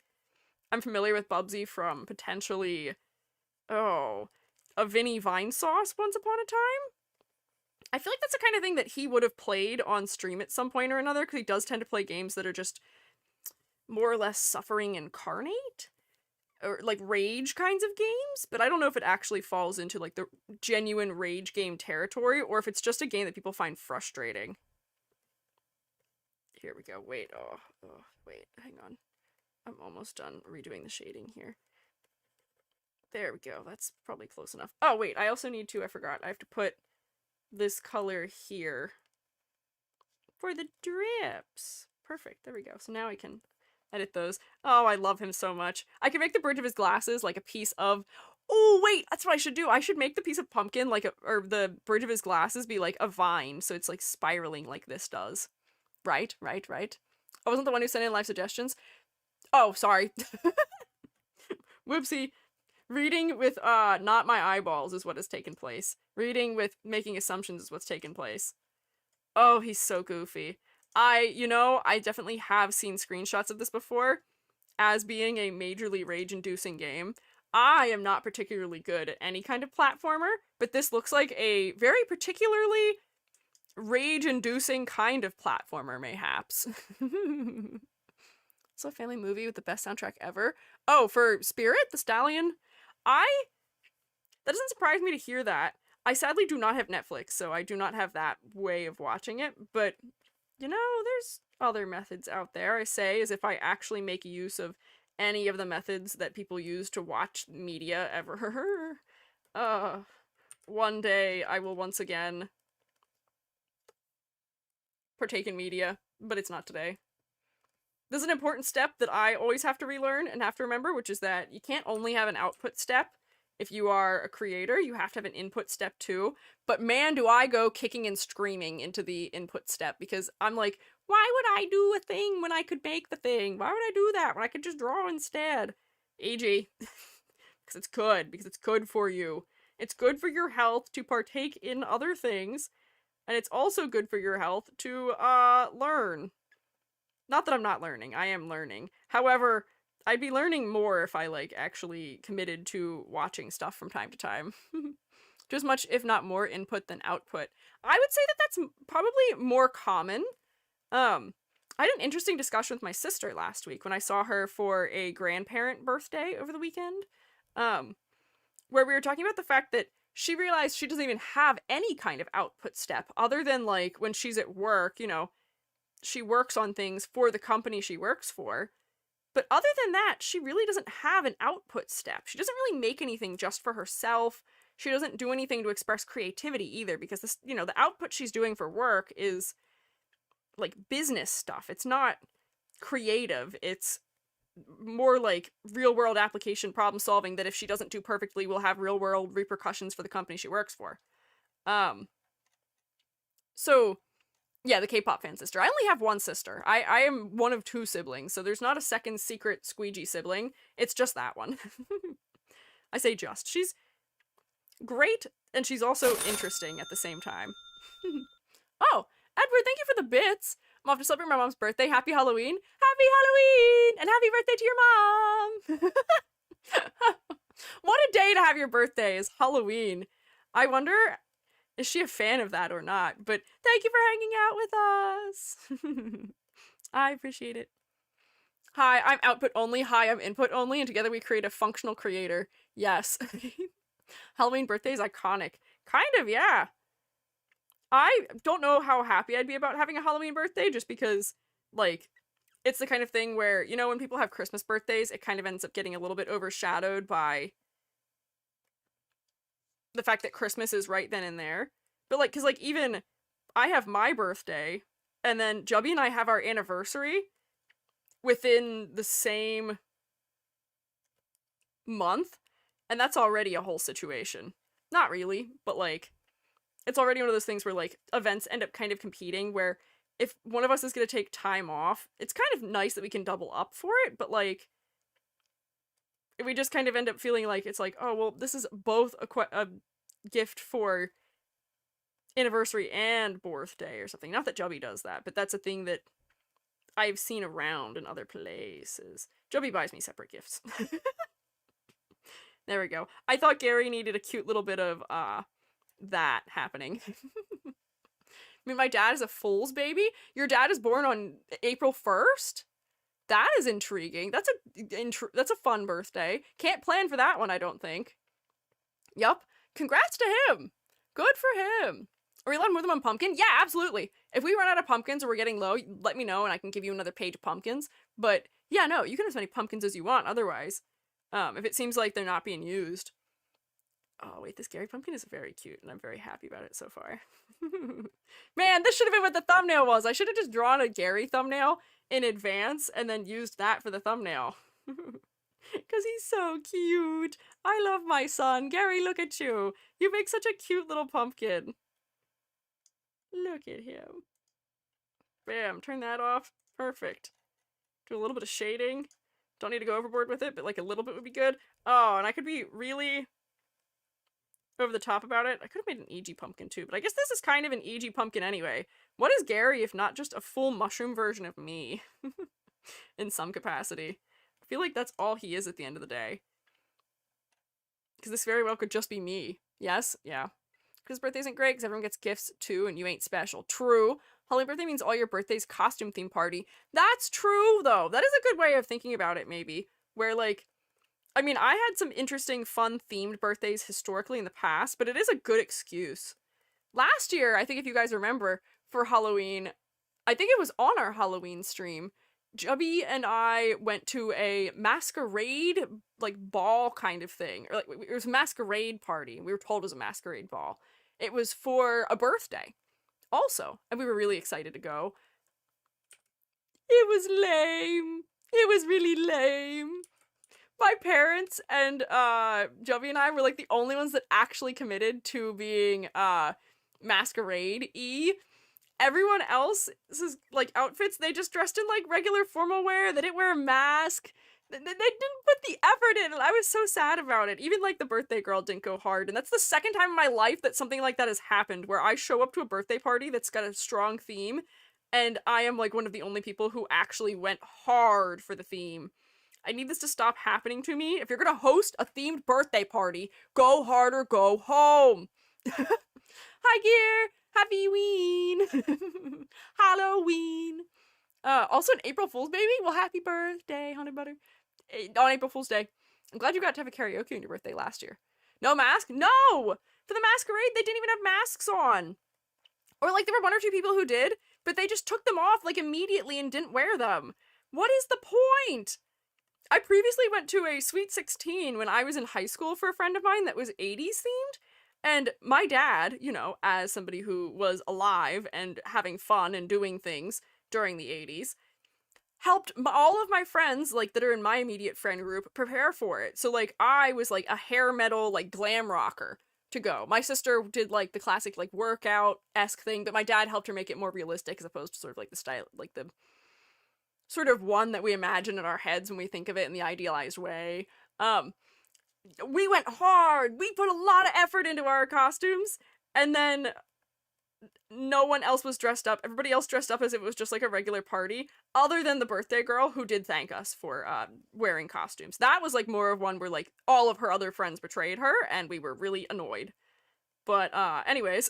I'm familiar with Bubsy from potentially, a Vinny Vinesauce once upon a time. I feel like that's the kind of thing that he would have played on stream at some point or another, because he does tend to play games that are just more or less suffering incarnate, or like rage kinds of games, but I don't know if it actually falls into like the genuine rage game territory, or if it's just a game that people find frustrating. Here we go. Wait, wait, hang on. I'm almost done redoing the shading here. There we go. That's probably close enough. Oh, wait, I also need to, I forgot, I have to put this color here for the drips. Perfect. There we go. So now I can edit those. Oh, I love him so much. I can make the bridge of his glasses like a piece of... Oh, wait, that's what I should do. I should make the piece of pumpkin like or the bridge of his glasses be like a vine, so it's like spiraling like this does. Right. I wasn't the one who sent in live suggestions. Oh, sorry. Whoopsie. Reading with not my eyeballs is what has taken place. Reading with making assumptions is what's taken place. Oh, he's so goofy. I definitely have seen screenshots of this before as being a majorly rage-inducing game. I am not particularly good at any kind of platformer, but this looks like a very particularly rage-inducing kind of platformer, mayhaps. It's a family movie with the best soundtrack ever. Oh, for Spirit, the Stallion? That doesn't surprise me to hear that. I sadly do not have Netflix, so I do not have that way of watching it, but, there's other methods out there, I say, as if I actually make use of any of the methods that people use to watch media ever. One day I will once again partake in media, but it's not today. There's an important step that I always have to relearn and have to remember, which is that you can't only have an output step. If you are a creator, you have to have an input step too. But man, do I go kicking and screaming into the input step, because I'm like, why would I do a thing when I could make the thing? Why would I do that when I could just draw instead? AG. Because it's good for you. It's good for your health to partake in other things, and it's also good for your health to learn. Not that I'm not learning, I am learning. However, I'd be learning more if I, actually committed to watching stuff from time to time. Just much, if not more, input than output. I would say that that's probably more common. I had an interesting discussion with my sister last week when I saw her for a grandparent birthday over the weekend, where we were talking about the fact that she realized she doesn't even have any kind of output step, other than, when she's at work, she works on things for the company she works for. But other than that, she really doesn't have an output step. She doesn't really make anything just for herself. She doesn't do anything to express creativity either, because this, the output she's doing for work is business stuff. It's not creative. It's more like real world application problem solving that if she doesn't do perfectly will have real world repercussions for the company she works for. So Yeah, the K-pop fan sister. I only have one sister. I am one of two siblings, so there's not a second secret Squeegee sibling. It's just that one. I say just. She's great, and she's also interesting at the same time. Oh, Edward, thank you for the bits. I'm off to celebrate my mom's birthday. Happy Halloween. Happy Halloween! And happy birthday to your mom! What a day to have your birthday is Halloween. I wonder, is she a fan of that or not? But thank you for hanging out with us. I appreciate it. Hi, I'm output only. Hi, I'm input only. And together we create a functional creator. Yes. Halloween birthday is iconic. Kind of, yeah. I don't know how happy I'd be about having a Halloween birthday just because, like, it's the kind of thing where, you know, when people have Christmas birthdays, it kind of ends up getting a little bit overshadowed by the fact that Christmas is right then and there. But, like, because, like, even I have my birthday, and then Jubby and I have our anniversary within the same month, and that's already a whole situation. Not really, but, like, it's already one of those things where, like, events end up kind of competing, where if one of us is going to take time off, it's kind of nice that we can double up for it, but, like, we just kind of end up feeling like it's like, oh, well, this is both a gift for anniversary and birthday or something. Not that Jubby does that, but that's a thing that I've seen around in other places. Jubby buys me separate gifts. There we go. I thought Gary needed a cute little bit of, that happening. I mean, my dad is a fool's baby. Your dad is born on April 1st? That is intriguing. That's a fun birthday. Can't plan for that one, I don't think. Yup. Congrats to him. Good for him. Are we allowed more than one pumpkin? Yeah, absolutely. If we run out of pumpkins or we're getting low, let me know and I can give you another page of pumpkins. But yeah, no, you can have as many pumpkins as you want otherwise. If it seems like they're not being used. Oh, wait, this Gary pumpkin is very cute, and I'm very happy about it so far. Man, this should have been what the thumbnail was. I should have just drawn a Gary thumbnail in advance and then used that for the thumbnail. Because he's so cute. I love my son. Gary, look at you. You make such a cute little pumpkin. Look at him. Bam, turn that off. Perfect. Do a little bit of shading. Don't need to go overboard with it, but like a little bit would be good. Oh, and I could be really over the top about it. I could have made an EG pumpkin too, but I guess this is kind of an EG pumpkin anyway. What is Gary if not just a full mushroom version of me? In some capacity. I feel like that's all he is at the end of the day. Because this very well could just be me. Yes? Yeah. Because birthday isn't great because everyone gets gifts too and you ain't special. True. Halloween birthday means all your birthday's costume theme party. That's true though. That is a good way of thinking about it maybe. Where like, I mean, I had some interesting, fun, themed birthdays historically in the past, but it is a good excuse. Last year, I think if you guys remember, for Halloween, I think it was on our Halloween stream, Jubby and I went to a masquerade, like, ball kind of thing. Or, like, it was a masquerade party. We were told it was a masquerade ball. It was for a birthday, also, and we were really excited to go. It was lame. It was really lame. My parents and Jubby and I were like the only ones that actually committed to being masquerade-y. Everyone else's like outfits, they just dressed in like regular formal wear. They didn't wear a mask. They didn't put the effort in, and I was so sad about it. Even like the birthday girl didn't go hard, and that's the second time in my life that something like that has happened, where I show up to a birthday party that's got a strong theme, and I am like one of the only people who actually went hard for the theme. I need this to stop happening to me. If you're gonna host a themed birthday party, go hard or go home. Hi, Gear! Happy Ween! Halloween! Also an April Fool's baby? Well, happy birthday, honey butter. On April Fool's Day. I'm glad you got to have a karaoke on your birthday last year. No mask? No! For the masquerade, they didn't even have masks on. Or, like, there were one or two people who did, but they just took them off, like, immediately and didn't wear them. What is the point? I previously went to a Sweet 16 when I was in high school for a friend of mine that was 80s themed, and my dad, you know, as somebody who was alive and having fun and doing things during the 80s, helped all of my friends, like, that are in my immediate friend group prepare for it. So, like, I was, like, a hair metal, like, glam rocker to go. My sister did like the classic like workout-esque thing, but my dad helped her make it more realistic as opposed to sort of like the style, like the sort of one that we imagine in our heads when we think of it in the idealized way. We went hard. We put a lot of effort into our costumes, and then no one else was dressed up. Everybody else dressed up as if it was just like a regular party, other than the birthday girl who did thank us for wearing costumes. That was like more of one where like all of her other friends betrayed her, and we were really annoyed. But anyways,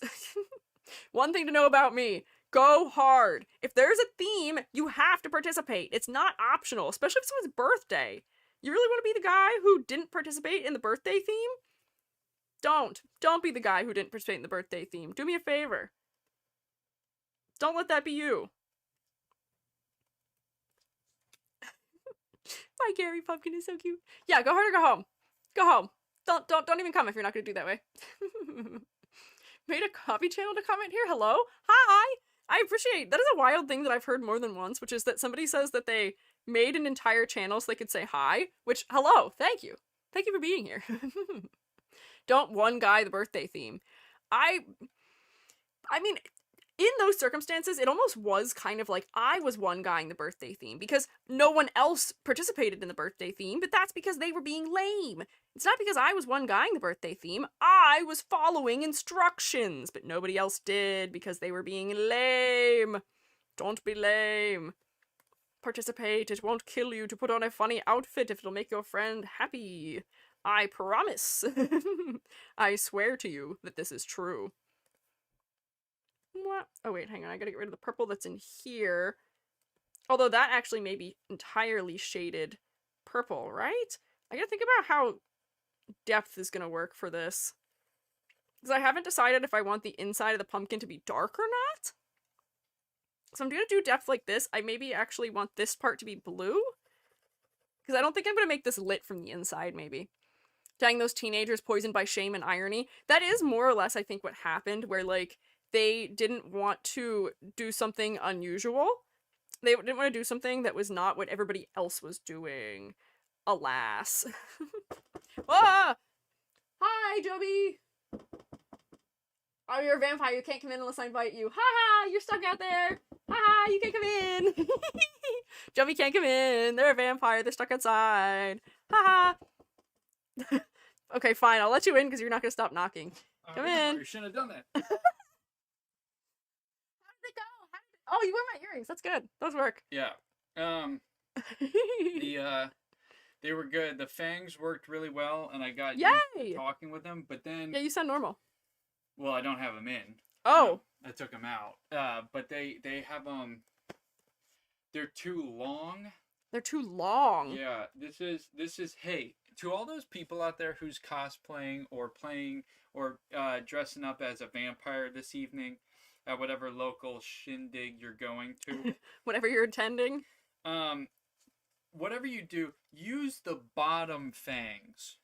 one thing to know about me. Go hard. If there's a theme, you have to participate. It's not optional, especially if it's someone's birthday. You really want to be the guy who didn't participate in the birthday theme? Don't. Don't be the guy who didn't participate in the birthday theme. Do me a favor. Don't let that be you. My Gary Pumpkin is so cute. Yeah, go hard or go home. Go home. Don't even come if you're not gonna do that way. Made a hobby channel to comment here. Hello? Hi! I appreciate that is a wild thing that I've heard more than once, which is that somebody says that they made an entire channel so they could say hi, which, hello, thank you. Thank you for being here. Don't one guy the birthday theme. I mean, in those circumstances, it almost was kind of like I was one guy in the birthday theme because no one else participated in the birthday theme, but that's because they were being lame. It's not because I was one guy in the birthday theme. I was following instructions, but nobody else did because they were being lame. Don't be lame. Participate. It won't kill you to put on a funny outfit if it'll make your friend happy. I promise. I swear to you that this is true. What? Oh wait, hang on. I gotta get rid of the purple that's in here. Although that actually may be entirely shaded purple, right? I gotta think about how depth is gonna work for this. Because I haven't decided if I want the inside of the pumpkin to be dark or not. So I'm gonna do depth like this. I maybe actually want this part to be blue. Because I don't think I'm gonna make this lit from the inside, maybe. Dang, those teenagers poisoned by shame and irony. That is more or less, I think, what happened, where, like, they didn't want to do something unusual. They didn't want to do something that was not what everybody else was doing. Alas. Ah! Hi, Joby! Oh, you're a vampire. You can't come in unless I invite you. Ha! You're stuck out there. Ha! You can't come in. Joby can't come in. They're a vampire. They're stuck outside. Ha! Okay, fine. I'll let you in because you're not going to stop knocking. Come in. You shouldn't have done that. How did it go? Oh, you wear my earrings. That's good. Those work. Yeah. They were good. The fangs worked really well, and I got used to talking with them. But then, yeah, you sound normal. Well, I don't have them in. Oh, I took them out. But they have they're too long. They're too long. Yeah. This is hey, to all those people out there who's cosplaying or playing or dressing up as a vampire this evening at whatever local shindig you're going to. Whatever you're attending. Whatever you do, use the bottom fangs.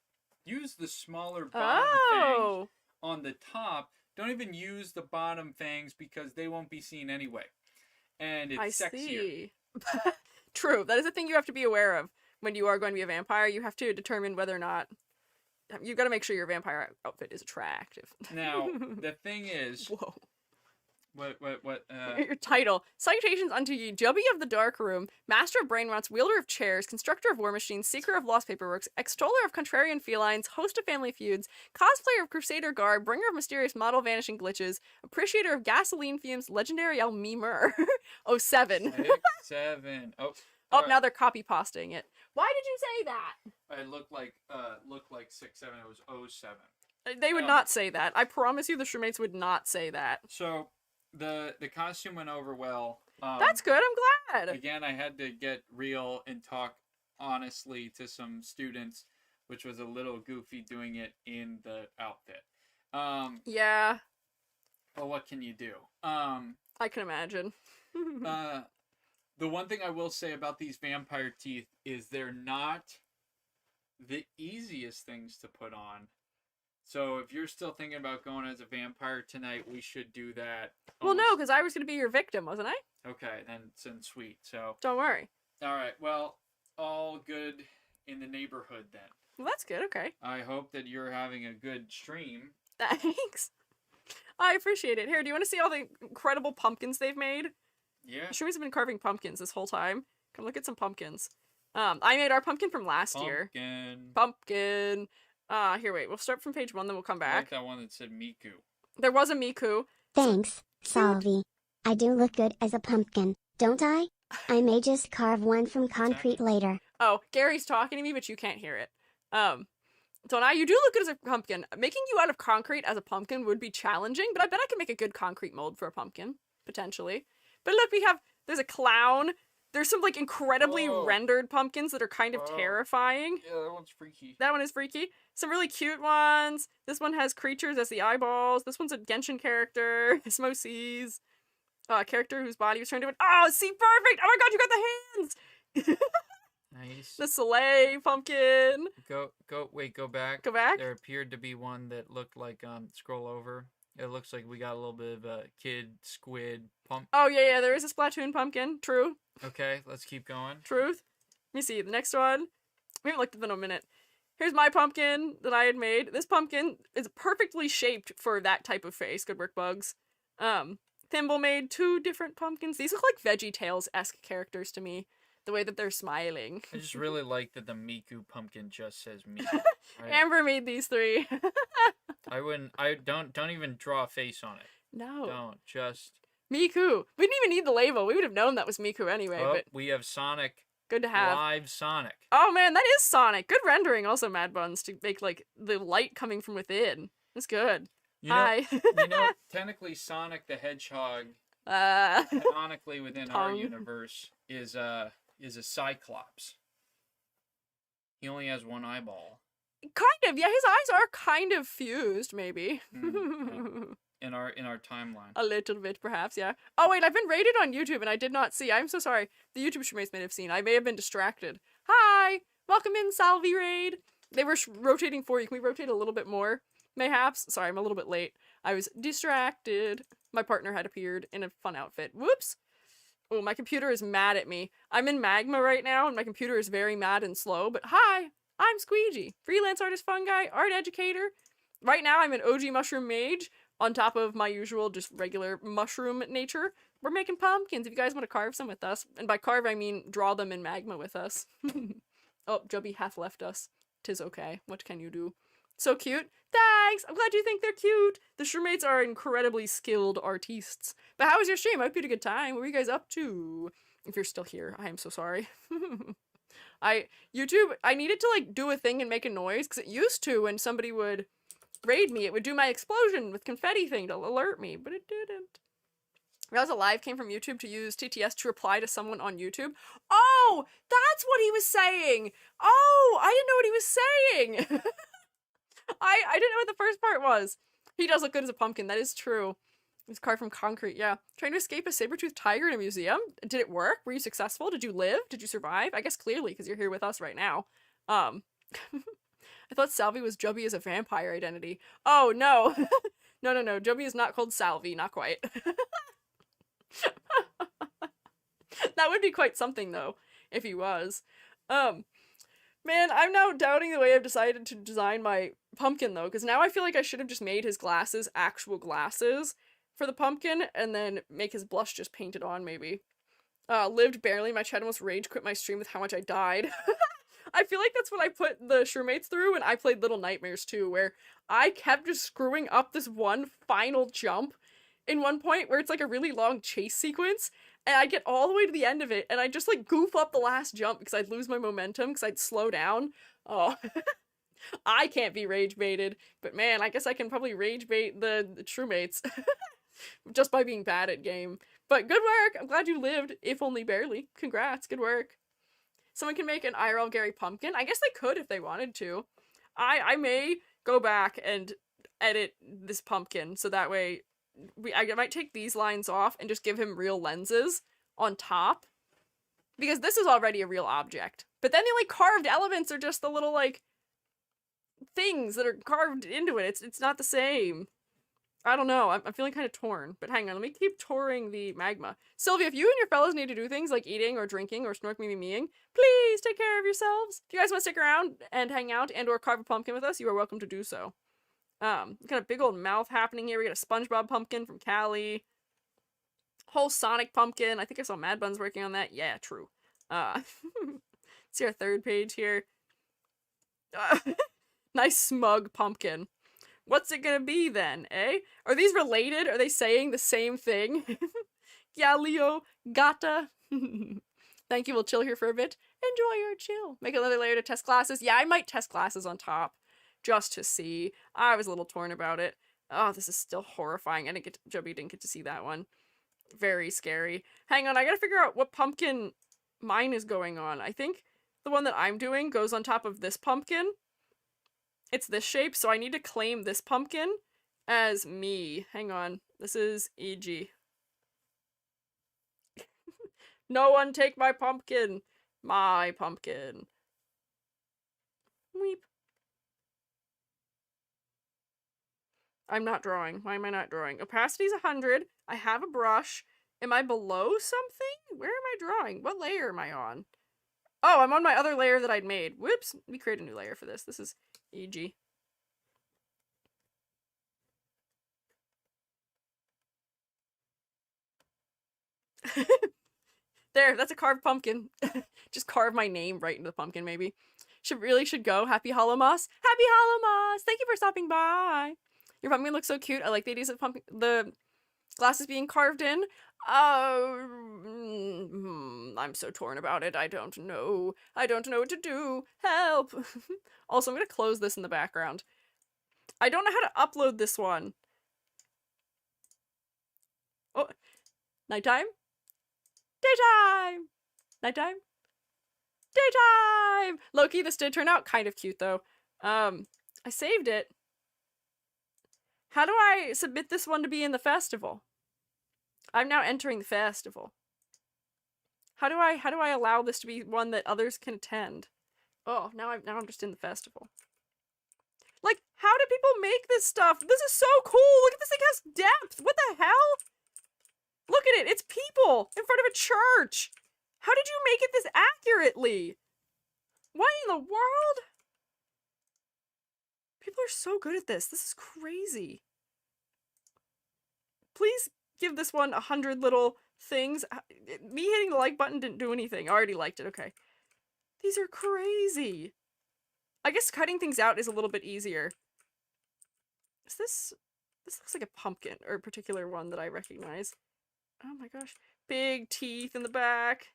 Use the smaller bottom fangs on the top. Don't even use the bottom fangs because they won't be seen anyway. And it's sexier. See. True. That is a thing you have to be aware of when you are going to be a vampire. You have to determine whether or not you've got to make sure your vampire outfit is attractive. Now, the thing is, whoa. What? Your title. Salutations unto ye, Jubby of the Dark Room, Master of Brainrots, Wielder of Chairs, Constructor of War Machines, Seeker of Lost Paperworks, Extoller of Contrarian Felines, Host of Family Feuds, Cosplayer of Crusader Garb, Bringer of Mysterious Model Vanishing Glitches, Appreciator of Gasoline Fumes, Legendary El Memer. 07. 7. Oh. Oh, now they're copy pasting it. Why did you say that? It looked like 6, 7. It was 07. They would not say that. I promise you the Shroomates would not say that. So, the costume went over well. That's good, I'm glad. Again, I had to get real and talk honestly to some students, which was a little goofy doing it in the outfit. Yeah. Well, what can you do? I can imagine. The one thing I will say about these vampire teeth is they're not the easiest things to put on. So if you're still thinking about going as a vampire tonight, we should do that. Well, no, because I was going to be your victim, wasn't I? Okay, then sweet. So don't worry. All right. Well, all good in the neighborhood then. Well, that's good. Okay. I hope that you're having a good stream. Thanks. I appreciate it. Here, do you want to see all the incredible pumpkins they've made? Yeah. Shroomies have been carving pumpkins this whole time. Come look at some pumpkins. I made our pumpkin from last year. Pumpkin. Here, wait. We'll start from page 1, then we'll come I back. like that one that said Miku. There was a Miku. Thanks, Salvi. I do look good as a pumpkin, don't I? I may just carve one from concrete later. Oh, Gary's talking to me, but you can't hear it. So now you do look good as a pumpkin. Making you out of concrete as a pumpkin would be challenging, but I bet I can make a good concrete mold for a pumpkin, potentially. But look, there's a clown. There's some, like, incredibly rendered pumpkins that are kind of terrifying. Yeah, that one's freaky. That one is freaky. Some really cute ones. This one has creatures as the eyeballs. This one's a Genshin character. Smosies. A character whose body was turned into oh, see, perfect! Oh my god, you got the hands! Nice. The Soleil pumpkin. Go back. Go back? There appeared to be one that looked like, scroll over. It looks like we got a little bit of a kid squid pump. Oh, yeah, there is a Splatoon pumpkin. True. Okay, let's keep going. Truth. Let me see, the next one. We haven't looked at them in a minute. Here's my pumpkin that I had made. This pumpkin is perfectly shaped for that type of face. Good work, Bugs. Thimble made 2 different pumpkins. These look like VeggieTales-esque characters to me. The way that they're smiling. I just really like that the Miku pumpkin just says Miku. Right? Amber made these 3. Don't even draw a face on it. No. Don't, just... Miku. We didn't even need the label. We would have known that was Miku anyway, but... we have Sonic. Good to have. Live Sonic. Oh man, that is Sonic. Good rendering also, Mad Buns, to make, like, the light coming from within. It's good. Hi. Technically Sonic the Hedgehog, Uh... canonically within our Tongue. universe, is a Cyclops. He only has one eyeball. Kind of, yeah, his eyes are kind of fused, maybe. In our timeline. A little bit, perhaps, yeah. Oh wait, I've been rated on YouTube and I did not see. I'm so sorry. The YouTube streammates may have seen. I may have been distracted. Hi! Welcome in, Salvi Raid! They were rotating for you. Can we rotate a little bit more? Mayhaps? Sorry, I'm a little bit late. I was distracted. My partner had appeared in a fun outfit. Whoops! Oh, my computer is mad at me. I'm in Magma right now, and my computer is very mad and slow, but hi! I'm Squiiji, freelance artist Fungi, art educator. Right now, I'm an OG mushroom mage, on top of my usual, just regular mushroom nature. We're making pumpkins if you guys want to carve some with us. And by carve, I mean draw them in Magma with us. Oh, Jubby hath left us. 'Tis okay. What can you do? So cute. Thanks! I'm glad you think they're cute. The Shroomates are incredibly skilled artistes. But how was your stream? I hope you had a good time. What were you guys up to? If you're still here, I am so sorry. YouTube, I needed to, like, do a thing and make a noise, because it used to, when somebody would raid me, it would do my explosion with confetti thing to alert me, but it didn't. Realize a live came from YouTube to use TTS to reply to someone on YouTube. Oh, that's what he was saying! Oh, I didn't know what he was saying! I didn't know what the first part was. He does look good as a pumpkin, that is true. He's carved from concrete, yeah. Trying to escape a saber-toothed tiger in a museum? Did it work? Were you successful? Did you live? Did you survive? I guess clearly, because you're here with us right now. I thought Salvi was Jubby as a vampire identity. Oh, no. No. Jubby is not called Salvi, not quite. That would be quite something, though, if he was. Man, I'm now doubting the way I've decided to design my pumpkin, though, because now I feel like I should have just made his glasses actual glasses for the pumpkin, and then make his blush just painted on, maybe. Lived barely. My chat almost rage quit my stream with how much I died. I feel like that's what I put the Shroomates through, and I played Little Nightmares, too, where I kept just screwing up this one final jump in one point where it's like a really long chase sequence, and I get all the way to the end of it, and I just, like, goof up the last jump because I'd lose my momentum because I'd slow down. Oh. I can't be rage baited, but man, I guess I can probably rage bait the Shroomates just by being bad at game. But good work! I'm glad you lived, if only barely. Congrats, good work. Someone can make an IRL Gary pumpkin? I guess they could if they wanted to. I may go back and edit this pumpkin, so that way I might take these lines off and just give him real lenses on top. Because this is already a real object. But then the only carved elements are just the little, like, things that are carved into it. It's not the same. I don't know. I'm feeling kind of torn. But hang on, let me keep touring the Magma. Sylvia, if you and your fellows need to do things like eating or drinking or snork me meing, please take care of yourselves. If you guys want to stick around and hang out and or carve a pumpkin with us, you are welcome to do so. Got a big old mouth happening here. We got a SpongeBob pumpkin from Callie. Whole Sonic pumpkin. I think I saw Mad Buns working on that. Yeah, true. See our third page here. Nice smug pumpkin. What's it gonna be then, eh? Are these related? Are they saying the same thing? Yeah, Leo, gata. Thank you, we'll chill here for a bit. Enjoy your chill. Make another layer to test glasses. Yeah, I might test glasses on top. Just to see. I was a little torn about it. Oh, this is still horrifying. Joby didn't get to see that one. Very scary. Hang on, I gotta figure out what pumpkin mine is going on. I think the one that I'm doing goes on top of this pumpkin. It's this shape, so I need to claim this pumpkin as me. Hang on. This is E.G. No one take my pumpkin. My pumpkin. Weep. I'm not drawing. Why am I not drawing? Opacity's 100. I have a brush. Am I below something? Where am I drawing? What layer am I on? Oh, I'm on my other layer that I'd made. Whoops. Let me create a new layer for this. This is E.G. There, that's a carved pumpkin. Just carve my name right into the pumpkin, maybe. Should go. Happy Hallowmas. Happy Hallowmas! Thank you for stopping by. Your pumpkin looks so cute. I like the ideas of the glasses being carved in. I'm so torn about it. I don't know. I don't know what to do. Help! Also, I'm gonna close this in the background. I don't know how to upload this one. Oh, nighttime? Daytime! Nighttime? Daytime! Loki, this did turn out kind of cute, though. I saved it. How do I submit this one to be in the festival? I'm now entering the festival. How do I allow this to be one that others can attend? Oh, now I'm just in the festival. Like, how do people make this stuff? This is so cool! Look at this thing has depth! What the hell? Look at it! It's people in front of a church! How did you make it this accurately? What in the world? People are so good at this. This is crazy. Please give this one 100 little things. Me hitting the like button didn't do anything. I already liked it. Okay. These are crazy. I guess cutting things out is a little bit easier. Is this... This looks like a pumpkin, or a particular one that I recognize. Oh my gosh. Big teeth in the back.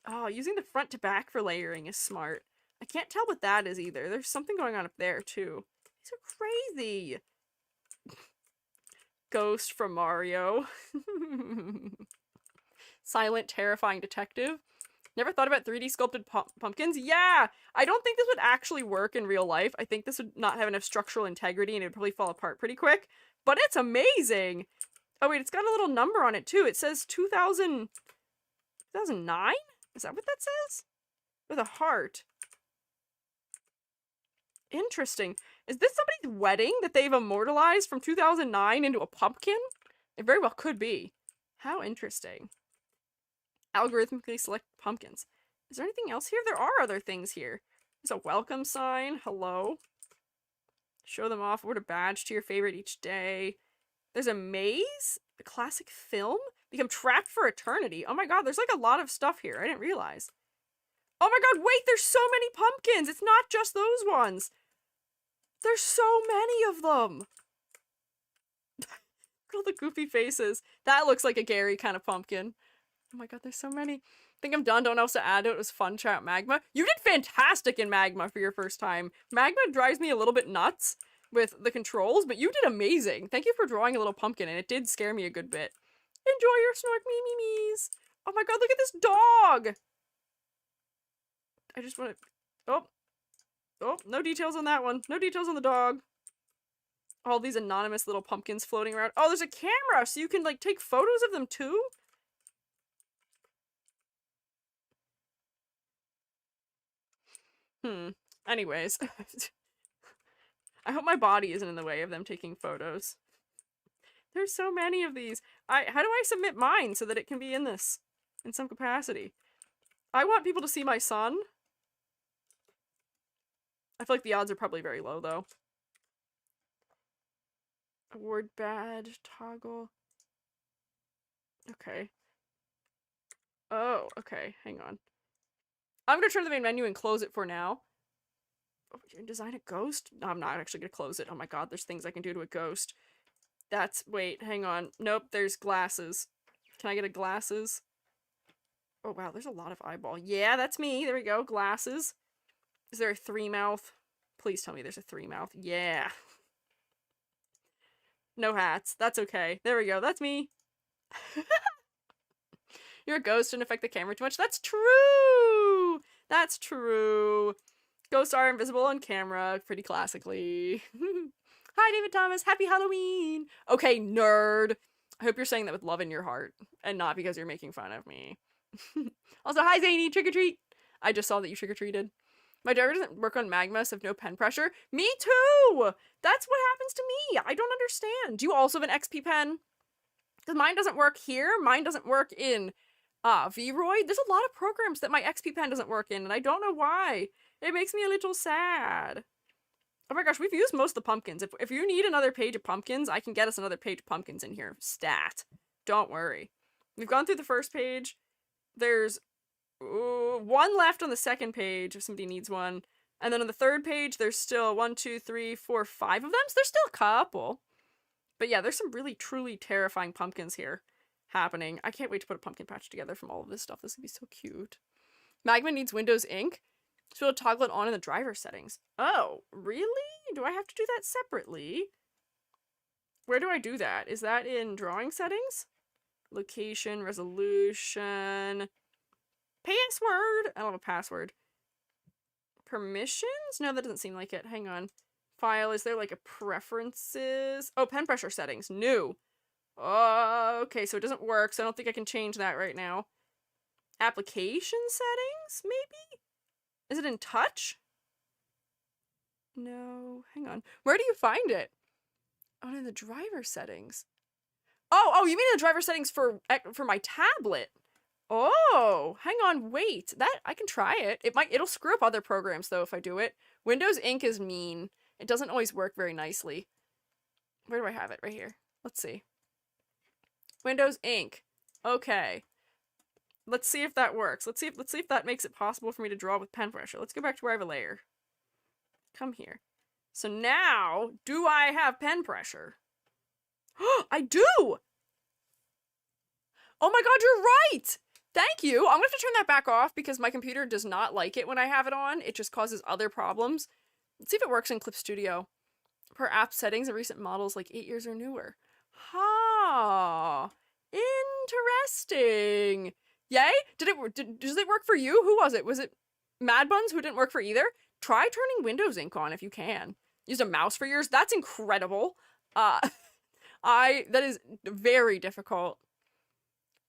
Oh, using the front to back for layering is smart. I can't tell what that is either. There's something going on up there, too. These are crazy. Ghost from Mario. Silent, terrifying detective. Never thought about 3D sculpted pumpkins? Yeah! I don't think this would actually work in real life. I think this would not have enough structural integrity and it would probably fall apart pretty quick. But it's amazing! Oh wait, it's got a little number on it too. It says 2009? Is that what that says? With a heart. Interesting. Is this somebody's wedding that they've immortalized from 2009 into a pumpkin? It very well could be. How interesting. Algorithmically select pumpkins. Is there anything else here? There are other things here. There's a welcome sign. Hello. Show them off. Award a badge to your favorite each day. There's a maze. A classic film. Become trapped for eternity. Oh my god, there's like a lot of stuff here. I didn't realize. Oh my god, wait, there's so many pumpkins! It's not just those ones! There's so many of them! Look at all the goofy faces. That looks like a Gary kind of pumpkin. Oh my god, there's so many. I think I'm done. Don't know what else to add to it. It was fun. Chat Magma. You did fantastic in Magma for your first time. Magma drives me a little bit nuts with the controls, but you did amazing. Thank you for drawing a little pumpkin, and it did scare me a good bit. Enjoy your snork me-me-me's. Oh my god, look at this dog! I just want to... Oh, no details on that one. No details on the dog. All these anonymous little pumpkins floating around. Oh, there's a camera, so you can, like, take photos of them, too? Anyways. I hope my body isn't in the way of them taking photos. There's so many of these. How do I submit mine so that it can be in this? In some capacity? I want people to see my son. I feel like the odds are probably very low, though. Word badge, toggle. Okay. Oh, okay. Hang on. I'm gonna turn to the main menu and close it for now. Oh, you're gonna design a ghost? No, I'm not actually gonna close it. Oh my god, there's things I can do to a ghost. That's- wait, hang on. Nope, there's glasses. Can I get a glasses? Oh wow, there's a lot of eyeball. Yeah, that's me. There we go. Glasses. Is there a three mouth? Please tell me there's a three mouth. Yeah. No hats. That's okay. There we go. That's me. You're a ghost and affect the camera too much. That's true! That's true. Ghosts are invisible on camera, pretty classically. Hi, David Thomas. Happy Halloween! Okay, nerd. I hope you're saying that with love in your heart, and not because you're making fun of me. Also, hi, Zany. Trick-or-treat. I just saw that you trick-or-treated. My driver doesn't work on Magma, so I have no pen pressure. Me too! That's what happens to me. I don't understand. Do you also have an XP pen? Because mine doesn't work here. Mine doesn't work in Vroid. There's a lot of programs that my XP pen doesn't work in, and I don't know why. It makes me a little sad. Oh my gosh, we've used most of the pumpkins. If you need another page of pumpkins, I can get us another page of pumpkins in here. Stat. Don't worry. We've gone through the first page. There's one left on the second page if somebody needs one. And then on the third page, there's still 1, 2, 3, 4, 5 of them. So there's still a couple. But yeah, there's some really, truly terrifying pumpkins here happening. I can't wait to put a pumpkin patch together from all of this stuff. This is going to be so cute. Magma needs Windows Ink. So we'll toggle it on in the driver settings. Oh, really? Do I have to do that separately? Where do I do that? Is that in drawing settings? Location, resolution, password. I don't have a password. Permissions? No, that doesn't seem like it. Hang on. File, is there like a preferences? Oh, pen pressure settings. New. Oh, okay, so it doesn't work, so I don't think I can change that right now. Application settings, maybe? Is it in touch? No, hang on. Where do you find it? Oh, in the driver settings. Oh, you mean the driver settings for my tablet? Oh, hang on, wait. That I can try it. It'll screw up other programs though if I do it. Windows Ink is mean. It doesn't always work very nicely. Where do I have it? Right here. Let's see. Windows Ink. Okay. Let's see if that works. Let's see if that makes it possible for me to draw with pen pressure. Let's go back to where I have a layer. Come here. So now, do I have pen pressure? I do! Oh my god, you're right! Thank you! I'm gonna have to turn that back off because my computer does not like it when I have it on. It just causes other problems. Let's see if it works in Clip Studio. Per app settings and recent models like 8 years or newer. Ha! Interesting! Yay? Does it work for you? Who was it? Was it Mad Buns who didn't work for either? Try turning Windows Ink on if you can. Used a mouse for years? That's incredible. That is very difficult.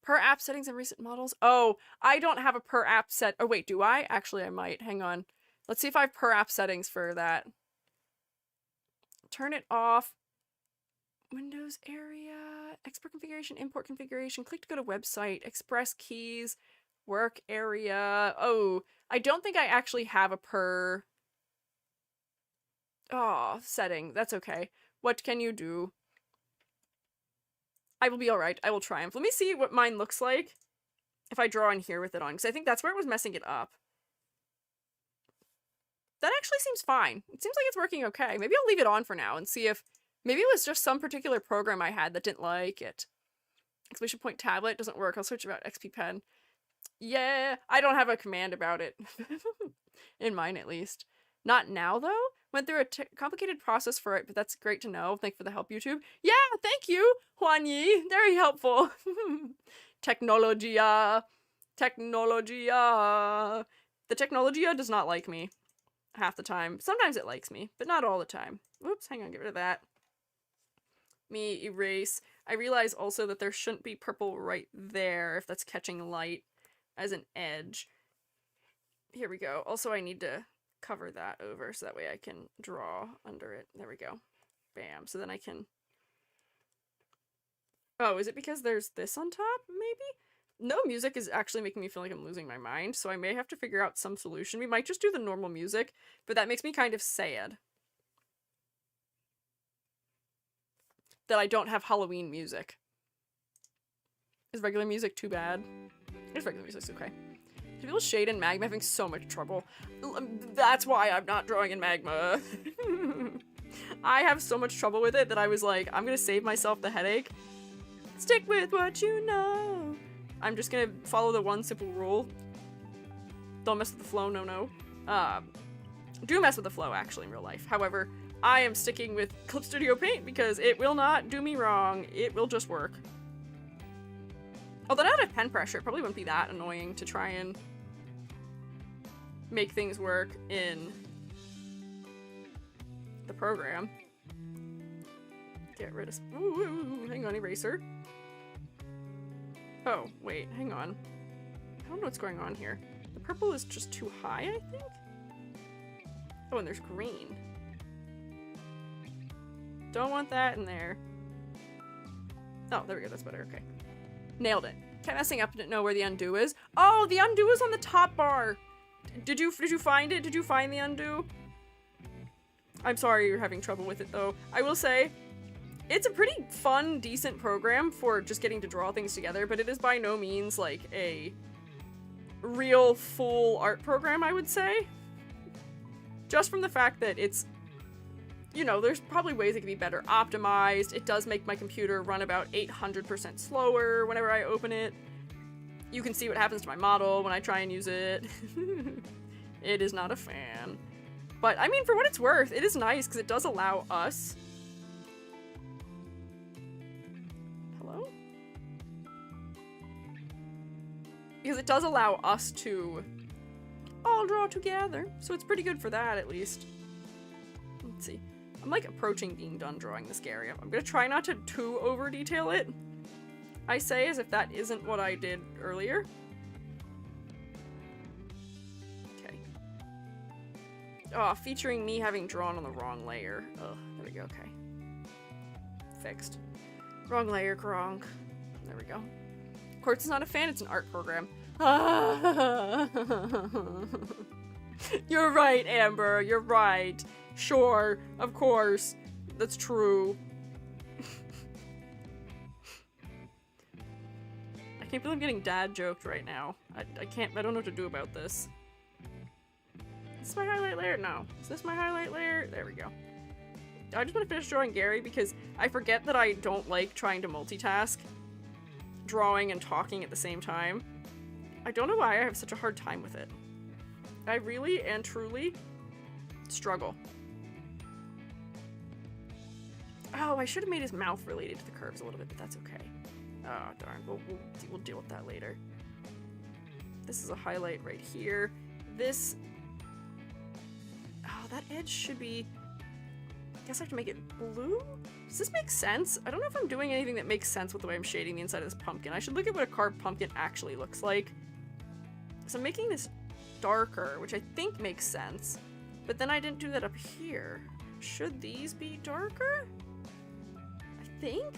Per app settings and recent models? Oh, I don't have a per app set. Oh wait, do I? Actually, I might. Hang on. Let's see if I have per app settings for that. Turn it off. Windows area, export configuration, import configuration, click to go to website, express keys, work area. Oh, I don't think I actually have a per setting. That's okay. What can you do? I will be alright. I will triumph. Let me see what mine looks like if I draw in here with it on, because I think that's where it was messing it up. That actually seems fine. It seems like it's working okay. Maybe I'll leave it on for now and see if maybe it was just some particular program I had that didn't like it. Exclamation point tablet doesn't work. I'll search about XP Pen. Yeah, I don't have a command about it. In mine, at least. Not now, though. Went through a complicated process for it, but that's great to know. Thank you for the help, YouTube. Yeah, thank you, Huan Yi. Very helpful. Technologia. Technologia. The Technologia does not like me. Half the time. Sometimes it likes me, but not all the time. Oops, hang on, get rid of that. Me erase. I realize also that there shouldn't be purple right there if that's catching light as an edge. Here we go. Also, I need to cover that over so that way I can draw under it. There we go. Bam. So then I can... Oh, is it because there's this on top, maybe? No music is actually making me feel like I'm losing my mind, so I may have to figure out some solution. We might just do the normal music, but that makes me kind of sad. that I don't have Halloween music. Is regular music too bad? I guess regular music's okay. People shade in Magma having so much trouble. That's why I'm not drawing in Magma. I have so much trouble with it that I was like, I'm gonna save myself the headache. Stick with what you know. I'm just gonna follow the one simple rule. Don't mess with the flow, no. Do mess with the flow, actually, in real life. However, I am sticking with Clip Studio Paint because it will not do me wrong. It will just work. Although now that I have pen pressure, it probably wouldn't be that annoying to try and make things work in the program. Get rid of... Ooh, hang on, eraser. Oh, wait, hang on. I don't know what's going on here. The purple is just too high, I think? Oh, and there's green. Don't want that in there. Oh, there we go, that's better, okay. Nailed it. Kept messing up, didn't know where the undo is. Oh, the undo is on the top bar! Did you find it? Did you find the undo? I'm sorry you're having trouble with it, though. I will say, it's a pretty fun, decent program for just getting to draw things together, but it is by no means, like, a real, full art program, I would say. Just from the fact that it's, you know, there's probably ways it could be better optimized. It does make my computer run about 800% slower whenever I open it. You can see what happens to my model when I try and use it. It is not a fan. But, I mean, for what it's worth, it is nice because it does allow us... Hello? Because it does allow us to all draw together. So it's pretty good for that, at least. Let's see. I'm, like, approaching being done drawing this area. I'm gonna try not to too over-detail it. I say as if that isn't what I did earlier. Okay. Oh, featuring me having drawn on the wrong layer. Ugh, there we go, okay. Fixed. Wrong layer, Kronk. There we go. Quartz is not a fan, it's an art program. You're right, Amber, you're right. Sure, of course. That's true. I can't believe I'm getting dad joked right now. I can't, I don't know what to do about this. Is this my highlight layer? No. Is this my highlight layer? There we go. I just want to finish drawing Gary because I forget that I don't like trying to multitask. Drawing and talking at the same time. I don't know why I have such a hard time with it. I really and truly struggle. Oh, I should have made his mouth related to the curves a little bit, but that's okay. Oh, darn. We'll deal with that later. This is a highlight right here. This... Oh, that edge should be... I guess I have to make it blue? Does this make sense? I don't know if I'm doing anything that makes sense with the way I'm shading the inside of this pumpkin. I should look at what a carved pumpkin actually looks like. So I'm making this darker, which I think makes sense. But then I didn't do that up here. Should these be darker? I think?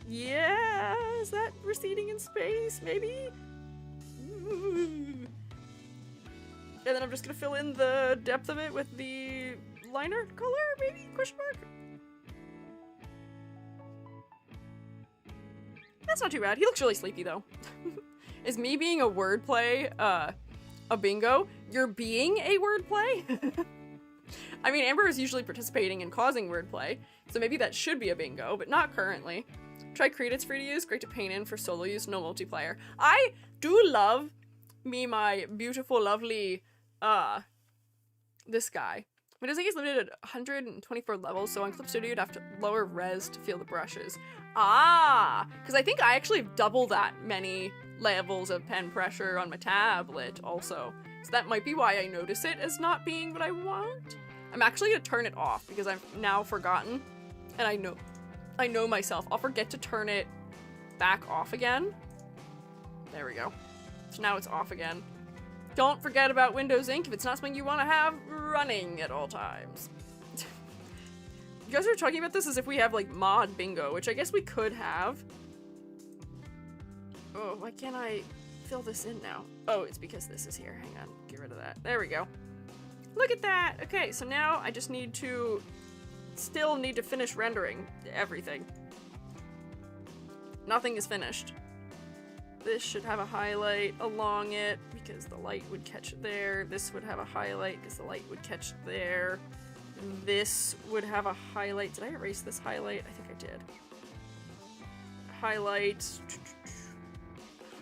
Yeah, is that receding in space? Maybe? And then I'm just gonna fill in the depth of it with the liner color, maybe? Question mark? That's not too bad. He looks really sleepy, though. Is me being a wordplay, a bingo? You're being a wordplay? I mean, Amber is usually participating in causing wordplay, so maybe that should be a bingo, but not currently. Try Create, it's free to use, great to paint in for solo use, no multiplayer. I do love me my beautiful, lovely, this guy. But I think he's limited at 124 levels, so on Clip Studio you'd have to lower res to feel the brushes. Ah! Because I think I actually have double that many levels of pen pressure on my tablet also. So that might be why I notice it as not being what I want. I'm actually gonna turn it off because I've now forgotten, and I know myself. I'll forget to turn it back off again. There we go. So now it's off again. Don't forget about Windows Ink if it's not something you want to have running at all times. You guys are talking about this as if we have, like, mod bingo, which I guess we could have. Oh, why can't I fill this in now? Oh, it's because this is here. Hang on. Get rid of that. There we go. Look at that! Okay, so now I just need to still need to finish rendering everything. Nothing is finished. This should have a highlight along it because the light would catch there. This would have a highlight because the light would catch there. This would have a highlight. Did I erase this highlight? I think I did. Highlight.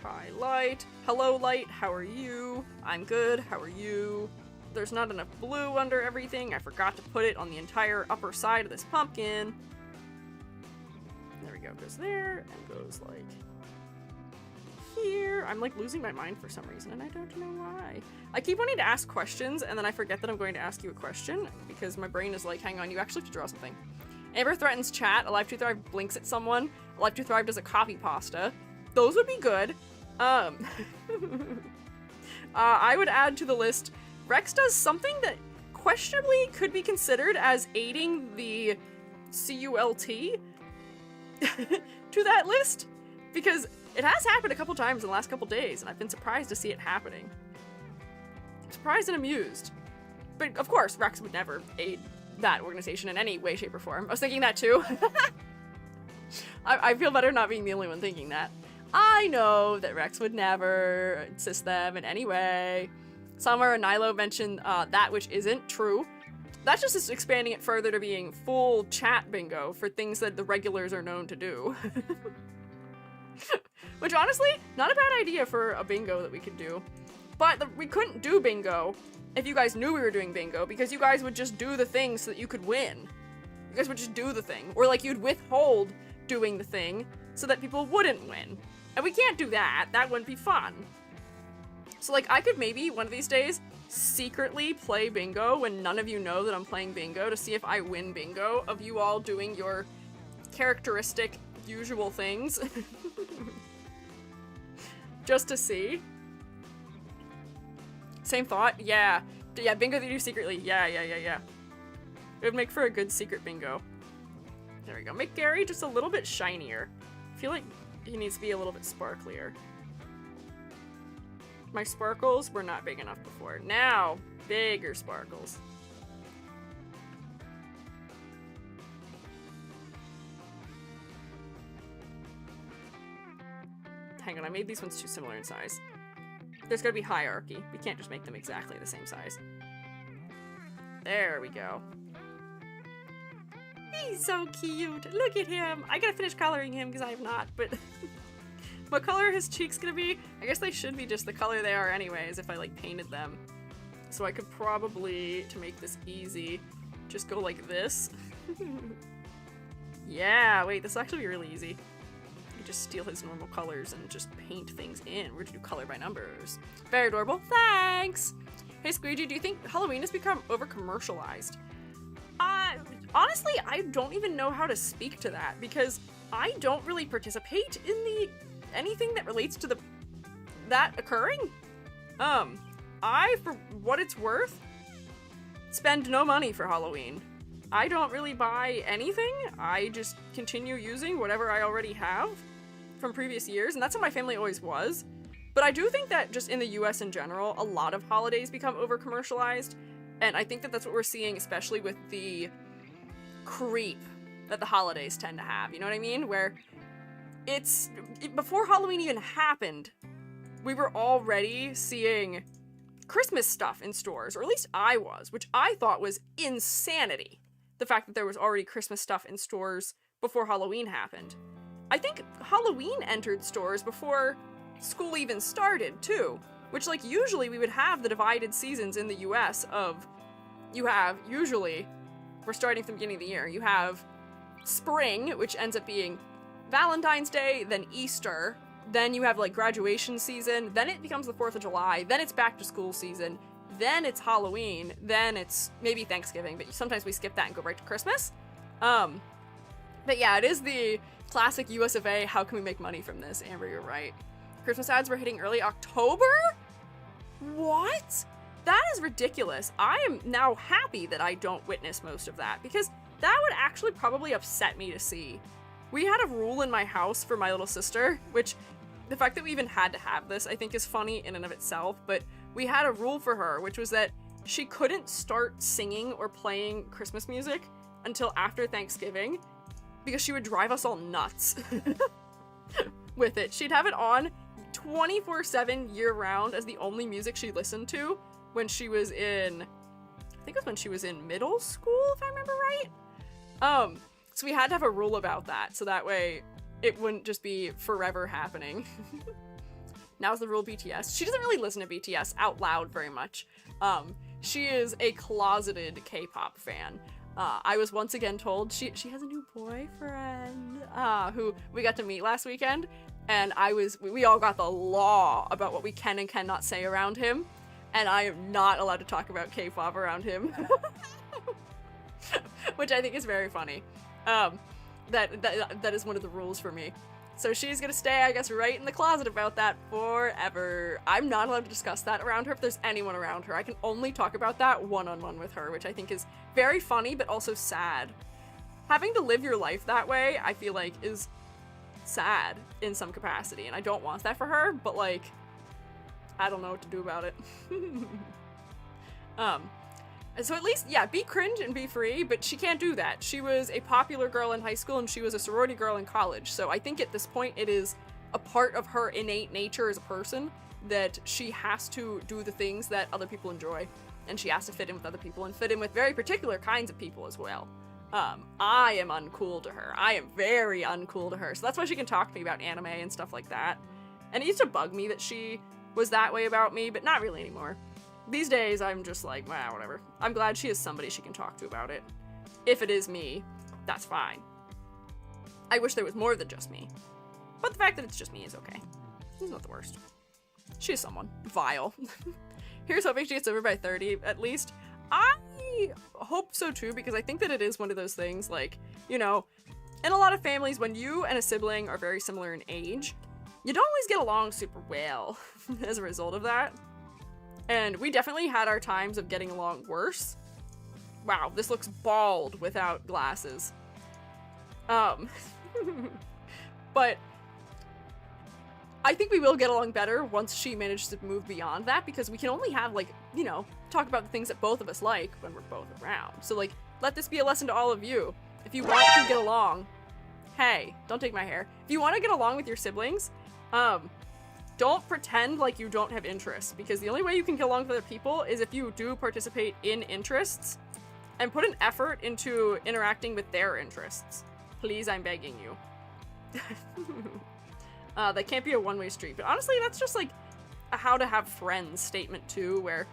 Highlight. Hello, light. How are you? I'm good. How are you? There's not enough blue under everything. I forgot to put it on the entire upper side of this pumpkin. There we go. Goes there and goes like here. I'm like losing my mind for some reason and I don't know why. I keep wanting to ask questions and then I forget that I'm going to ask you a question because my brain is like, hang on, you actually have to draw something. Amber threatens chat. Alive to Thrive blinks at someone. Alive to Thrive does a copy pasta. Those would be good. I would add to the list, Rex does something that questionably could be considered as aiding the CULT to that list because it has happened a couple times in the last couple days, and I've been surprised to see it happening. Surprised and amused. But of course, Rex would never aid that organization in any way, shape, or form. I was thinking that too. I feel better not being the only one thinking that. I know that Rex would never assist them in any way. Summer and Nilo mentioned that which isn't true. That's just expanding it further to being full chat bingo for things that the regulars are known to do. Which honestly, not a bad idea for a bingo that we could do. But we couldn't do bingo if you guys knew we were doing bingo because you guys would just do the thing so that you could win. You guys would just do the thing. Or like you'd withhold doing the thing so that people wouldn't win. And we can't do that. That wouldn't be fun. So like I could maybe one of these days secretly play bingo when none of you know that I'm playing bingo to see if I win bingo of you all doing your characteristic usual things. Just to see. Same thought? Yeah. Yeah, bingo that you do secretly. Yeah. It would make for a good secret bingo. There we go. Make Gary just a little bit shinier. I feel like he needs to be a little bit sparklier. My sparkles were not big enough before. Now, bigger sparkles. Hang on, I made these ones too similar in size. There's gotta be hierarchy. We can't just make them exactly the same size. There we go. He's so cute. Look at him. I gotta finish coloring him because I have not, but what color are his cheeks gonna be? I guess they should be just the color they are anyways if I like painted them. So I could probably, to make this easy, just go like this. Yeah, wait, this will actually be really easy. Just steal his normal colors and just paint things in. We're gonna do color by numbers. Very adorable. Thanks! Hey Squiiji, do you think Halloween has become over-commercialized? Honestly, I don't even know how to speak to that because I don't really participate in anything that relates to that occurring. I, for what it's worth, spend no money for Halloween. I don't really buy anything. I just continue using whatever I already have from previous years, and that's how my family always was. But I do think that just in the US in general, a lot of holidays become over-commercialized, and I think that that's what we're seeing, especially with the creep that the holidays tend to have, you know what I mean? Where before Halloween even happened, we were already seeing Christmas stuff in stores, or at least I was, which I thought was insanity. The fact that there was already Christmas stuff in stores before Halloween happened. I think Halloween entered stores before school even started, too. Which, like, usually we would have the divided seasons in the US of, you have, usually, we're starting from the beginning of the year, you have spring, which ends up being Valentine's Day, then Easter, then you have, like, graduation season, then it becomes the 4th of July, then it's back to school season, then it's Halloween, then it's maybe Thanksgiving, but sometimes we skip that and go right to Christmas. But yeah, it is the classic US of A, how can we make money from this? Amber, you're right. Christmas ads were hitting early October? What? That is ridiculous. I am now happy that I don't witness most of that, because that would actually probably upset me to see. We had a rule in my house for my little sister, which the fact that we even had to have this, I think, is funny in and of itself, but we had a rule for her, which was that she couldn't start singing or playing Christmas music until after Thanksgiving because she would drive us all nuts with it. She'd have it on 24/7 year-round as the only music she listened to when she was in, I think it was when she was in middle school, if I remember right. So we had to have a rule about that, so that way it wouldn't just be forever happening. Now's the rule BTS. She doesn't really listen to BTS out loud very much. She is a closeted K-pop fan. I was once again told she has a new boyfriend, who we got to meet last weekend, and we all got the law about what we can and cannot say around him, and I am not allowed to talk about K-pop around him. Which I think is very funny. That is one of the rules for me. So she's gonna stay, I guess, right in the closet about that forever. I'm not allowed to discuss that around her if there's anyone around her. I can only talk about that one-on-one with her, which I think is very funny, but also sad. Having to live your life that way, I feel like, is sad in some capacity, and I don't want that for her, but, like, I don't know what to do about it. So at least, yeah, be cringe and be free, but she can't do that. She was a popular girl in high school and she was a sorority girl in college, so I think at this point it is a part of her innate nature as a person that she has to do the things that other people enjoy, and she has to fit in with other people and fit in with very particular kinds of people as well. I am uncool to her. I am very uncool to her, so that's why she can talk to me about anime and stuff like that. And it used to bug me that she was that way about me, but not really anymore. These days, I'm just like, wow, whatever. I'm glad she has somebody she can talk to about it. If it is me, that's fine. I wish there was more than just me. But the fact that it's just me is okay. It's not the worst. She is someone. Vile. Here's hoping she gets over by 30, at least. I hope so too, because I think that it is one of those things, like, you know, in a lot of families, when you and a sibling are very similar in age, you don't always get along super well as a result of that. And we definitely had our times of getting along worse. Wow, this looks bald without glasses. But I think we will get along better once she manages to move beyond that, because we can only have, like, you know, talk about the things that both of us like when we're both around. So, like, let this be a lesson to all of you. If you want to get along, hey, don't take my hair. If you want to get along with your siblings, don't pretend like you don't have interests, because the only way you can get along with other people is if you do participate in interests and put an effort into interacting with their interests. Please, I'm begging you. That can't be a one-way street, but honestly, that's just like a how to have friends statement too, where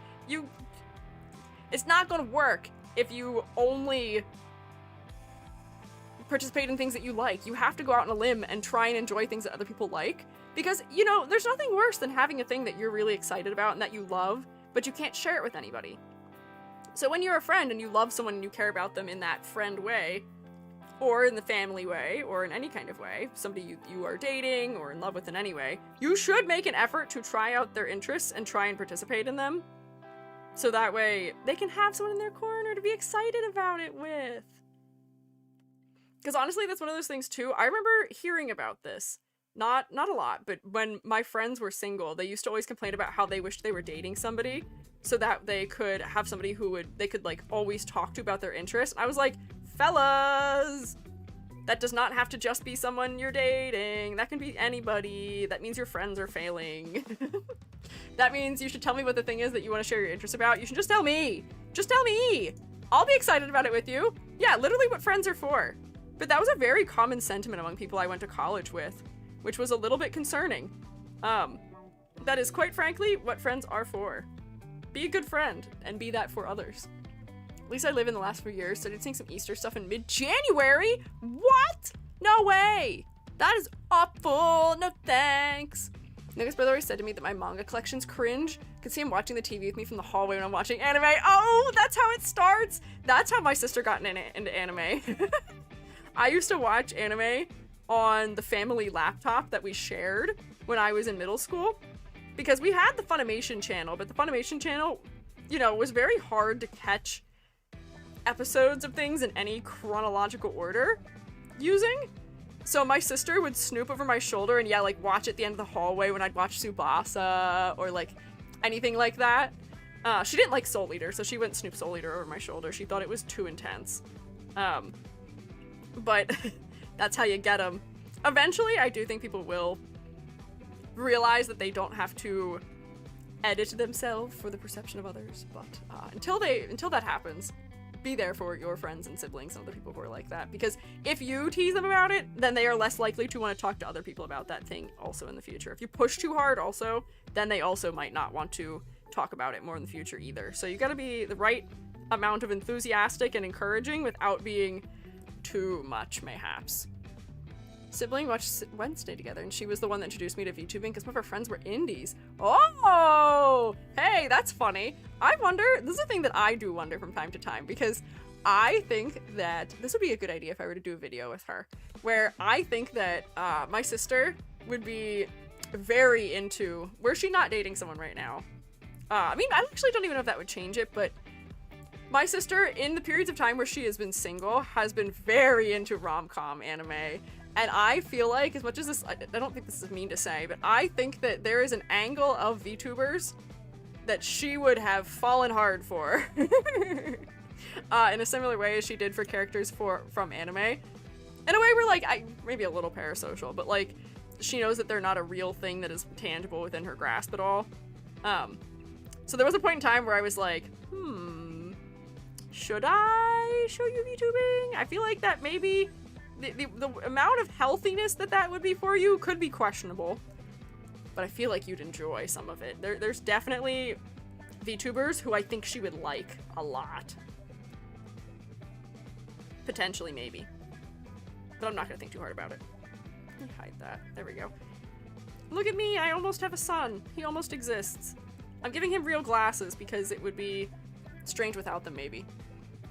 it's not gonna work if you only participate in things that you like. You have to go out on a limb and try and enjoy things that other people like. Because, you know, there's nothing worse than having a thing that you're really excited about and that you love, but you can't share it with anybody. So when you're a friend and you love someone and you care about them in that friend way, or in the family way, or in any kind of way, somebody you are dating or in love with in any way, you should make an effort to try out their interests and try and participate in them. So that way they can have someone in their corner to be excited about it with. Because honestly, that's one of those things too. I remember hearing about this. Not a lot, but when my friends were single, they used to always complain about how they wished they were dating somebody so that they could have somebody they could, like, always talk to about their interests. And I was like, fellas, that does not have to just be someone you're dating. That can be anybody. That means your friends are failing. That means you should tell me what the thing is that you want to share your interests about. You should just tell me. Just tell me. I'll be excited about it with you. Yeah, literally what friends are for. But that was a very common sentiment among people I went to college with, which was a little bit concerning. That is, quite frankly, what friends are for. Be a good friend, and be that for others. At least I live in the last few years, started seeing some Easter stuff in mid-January? What? No way! That is awful! No thanks! Nugget's brother always said to me that my manga collection's cringe. I could see him watching the TV with me from the hallway when I'm watching anime. Oh, that's how it starts! That's how my sister got into anime. I used to watch anime on the family laptop that we shared when I was in middle school, because we had the Funimation channel, but the Funimation channel, you know, was very hard to catch episodes of things in any chronological order using. So my sister would snoop over my shoulder and, yeah, like, watch at the end of the hallway when I'd watch Tsubasa or, like, anything like that. She didn't like Soul Eater, so she wouldn't snoop Soul Eater over my shoulder. She thought it was too intense. But that's how you get them. Eventually, I do think people will realize that they don't have to edit themselves for the perception of others, but until that happens, be there for your friends and siblings and other people who are like that, because if you tease them about it, then they are less likely to want to talk to other people about that thing also in the future. If you push too hard also, then they also might not want to talk about it more in the future either. So you gotta be the right amount of enthusiastic and encouraging without being too much, mayhaps. Sibling watched Wednesday together, and she was the one that introduced me to VTubing because some of her friends were indies. Oh, hey, that's funny. I wonder, this is a thing that I do wonder from time to time, because I think that this would be a good idea if I were to do a video with her, where I think that my sister would be very into, were she not dating someone right now? I mean, I actually don't even know if that would change it, but my sister, in the periods of time where she has been single, has been very into rom-com anime. And I feel like, as much as this, I don't think this is mean to say, but I think that there is an angle of VTubers that she would have fallen hard for. In a similar way as she did for characters from anime. In a way where, like, maybe a little parasocial, but, like, she knows that they're not a real thing that is tangible within her grasp at all. So there was a point in time where I was like, should I show you VTubing? I feel like that maybe the amount of healthiness that would be for you could be questionable, but I feel like you'd enjoy some of it. There's definitely VTubers who I think she would like a lot. Potentially, maybe. But I'm not gonna think too hard about it. Let me hide that. There we go. Look at me, I almost have a son. He almost exists. I'm giving him real glasses because it would be strange without them, maybe.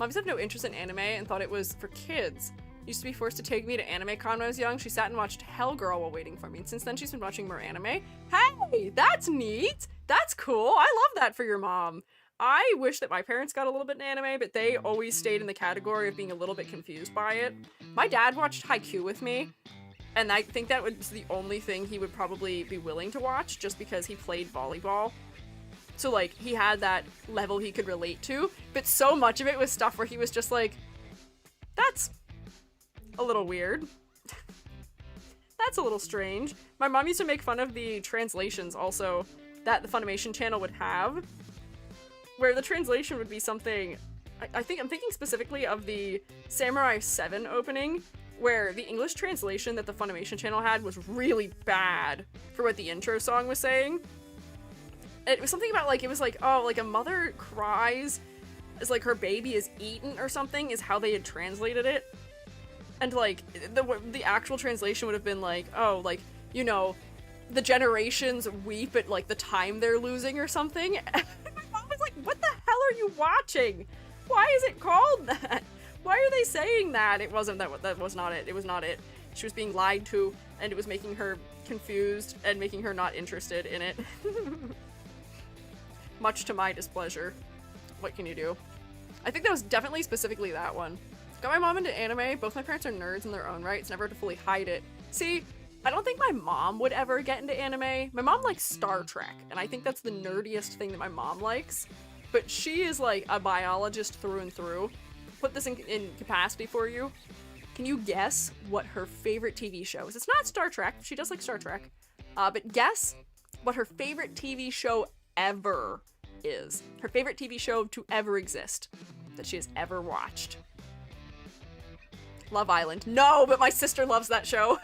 Moms have no interest in anime and thought it was for kids. Used to be forced to take me to anime con when I was young. She sat and watched Hell Girl while waiting for me, and since then she's been watching more anime. Hey, that's neat! That's cool! I love that for your mom. I wish that my parents got a little bit in anime, but they always stayed in the category of being a little bit confused by it. My dad watched Haikyuu with me, and I think that was the only thing he would probably be willing to watch, just because he played volleyball. So, like, he had that level he could relate to, but so much of it was stuff where he was just like, that's a little weird. That's a little strange. My mom used to make fun of the translations also that the Funimation channel would have, where the translation would be something, I'm thinking specifically of the Samurai 7 opening, where the English translation that the Funimation channel had was really bad for what the intro song was saying. It was something about, like, it was like, oh, like a mother cries as, like, her baby is eaten or something is how they had translated it. And, like, the actual translation would have been like, oh, like, you know, the generations weep at, like, the time they're losing or something. And my mom was like, what the hell are you watching? Why is it called that? Why are they saying that? It wasn't that was not it. It was not it. She was being lied to, and it was making her confused and making her not interested in it. Much to my displeasure. What can you do? I think that was definitely specifically that one. Got my mom into anime. Both my parents are nerds in their own right. It's never to fully hide it. See, I don't think my mom would ever get into anime. My mom likes Star Trek, and I think that's the nerdiest thing that my mom likes. But she is like a biologist through and through. Put this in capacity for you. Can you guess what her favorite TV show is? It's not Star Trek. She does like Star Trek. But guess what her favorite TV show ever is. Her favorite TV show to ever exist that she has ever watched. Love Island. No, but my sister loves that show.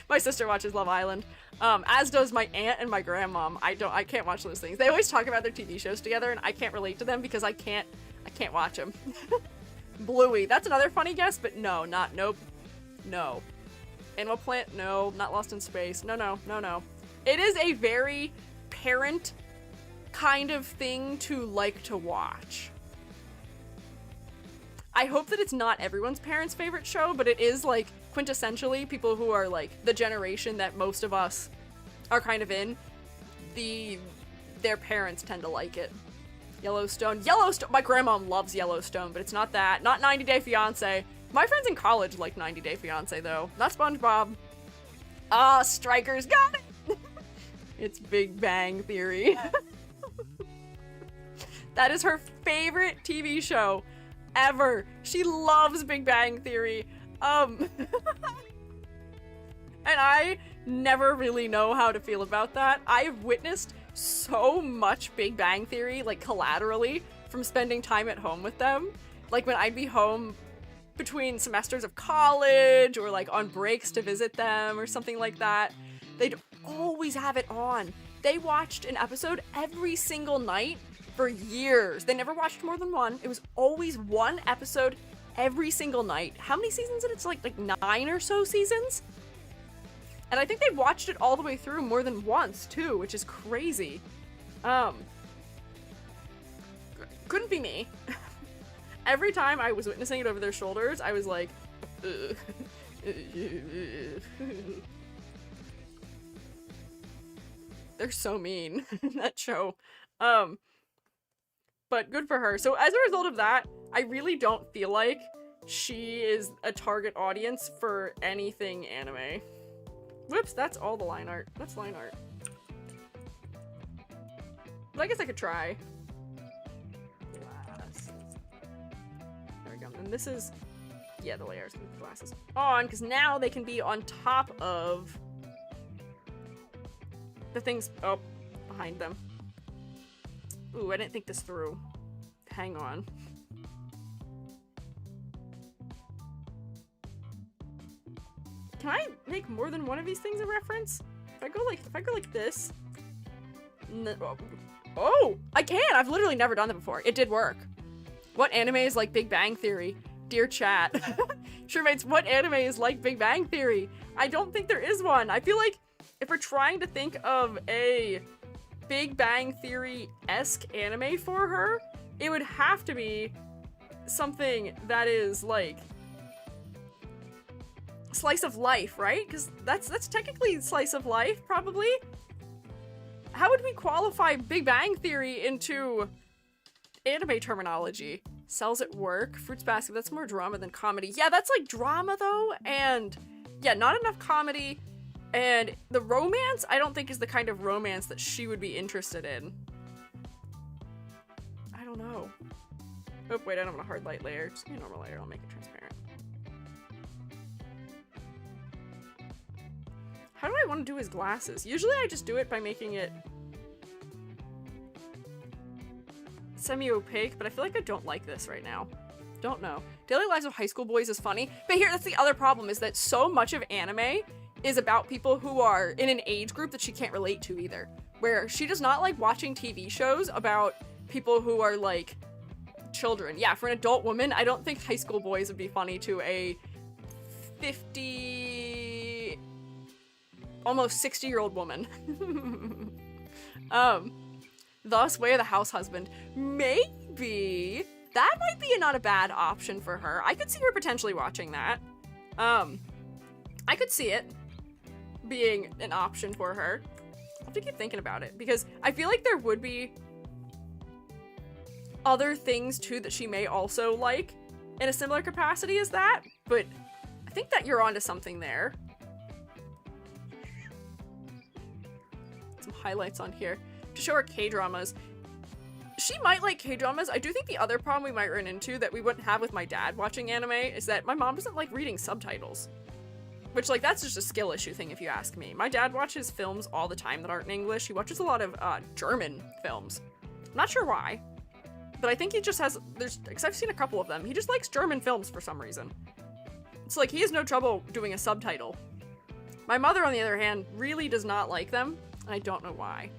My sister watches Love Island. As does my aunt and my grandmom. I can't watch those things. They always talk about their TV shows together, and I can't relate to them because I can't watch them. Bluey. That's another funny guess, but no, nope. No. Animal Planet? No. Not Lost in Space. No. It is a very parent kind of thing to like to watch. I hope that it's not everyone's parents' favorite show, but it is, like, quintessentially people who are, like, the generation that most of us are kind of in. Their parents tend to like it. Yellowstone. My grandma loves Yellowstone, but it's not that. Not 90 Day Fiancé. My friends in college like 90 Day Fiancé, though. Not SpongeBob. Strikers got it! It's Big Bang Theory. That is her favorite TV show. forever. She loves Big Bang Theory. And I never really know how to feel about that. I've witnessed so much Big Bang Theory, like, collaterally from spending time at home with them. Like, when I'd be home between semesters of college or, like, on breaks to visit them or something like that, they'd always have it on. They watched an episode every single night for years. They never watched more than one. It was always one episode every single night. How many seasons? It's like 9 or so seasons? And I think they watched it all the way through more than once, too, which is crazy. Couldn't be me. Every time I was witnessing it over their shoulders, I was like, ugh. They're so mean, that show. But good for her. So as a result of that, I really don't feel like she is a target audience for anything anime. Whoops, that's all the line art. That's line art. But I guess I could try. Glasses. There we go. And this is, yeah, the layers with the glasses on, because now they can be on top of the things behind them. Ooh, I didn't think this through. Hang on. Can I make more than one of these things a reference? If I go like this. Oh, I can! I've literally never done that before. It did work. What anime is like Big Bang Theory? Dear chat. Shroomates, what anime is like Big Bang Theory? I don't think there is one. I feel like if we're trying to think of a Big Bang Theory-esque anime for her, it would have to be something that is like slice of life, right? Because that's technically slice of life, probably. How would we qualify Big Bang Theory into anime terminology? Cells at Work, Fruits Basket, that's more drama than comedy. Yeah, that's like drama though, and yeah, not enough comedy. And the romance, I don't think is the kind of romance that she would be interested in. I don't know. Oh, wait, I don't want a hard light layer. Just give me a normal layer, I'll make it transparent. How do I want to do his glasses? Usually I just do it by making it semi-opaque, but I feel like I don't like this right now. Don't know. Daily Lives of High School Boys is funny, but here, that's the other problem, is that so much of anime is about people who are in an age group that she can't relate to either. Where she does not like watching TV shows about people who are like children. Yeah, for an adult woman, I don't think High School Boys would be funny to a 50, almost 60-year-old woman. Thus, Way of the House Husband. Maybe that might be not a bad option for her. I could see her potentially watching that. I could see it being an option for her. I'll have to keep thinking about it, because I feel like there would be other things too that she may also like in a similar capacity as that, but I think that you're onto something there. Some highlights on here to show her K-dramas. She might like K-dramas. I do think the other problem we might run into that we wouldn't have with my dad watching anime is that my mom doesn't like reading subtitles. Which, like, that's just a skill issue thing if you ask me. My dad watches films all the time that aren't in English. He watches a lot of German films. I'm not sure why. But I think he just has, because I've seen a couple of them, he just likes German films for some reason. It's like, he has no trouble doing a subtitle. My mother, on the other hand, really does not like them, and I don't know why.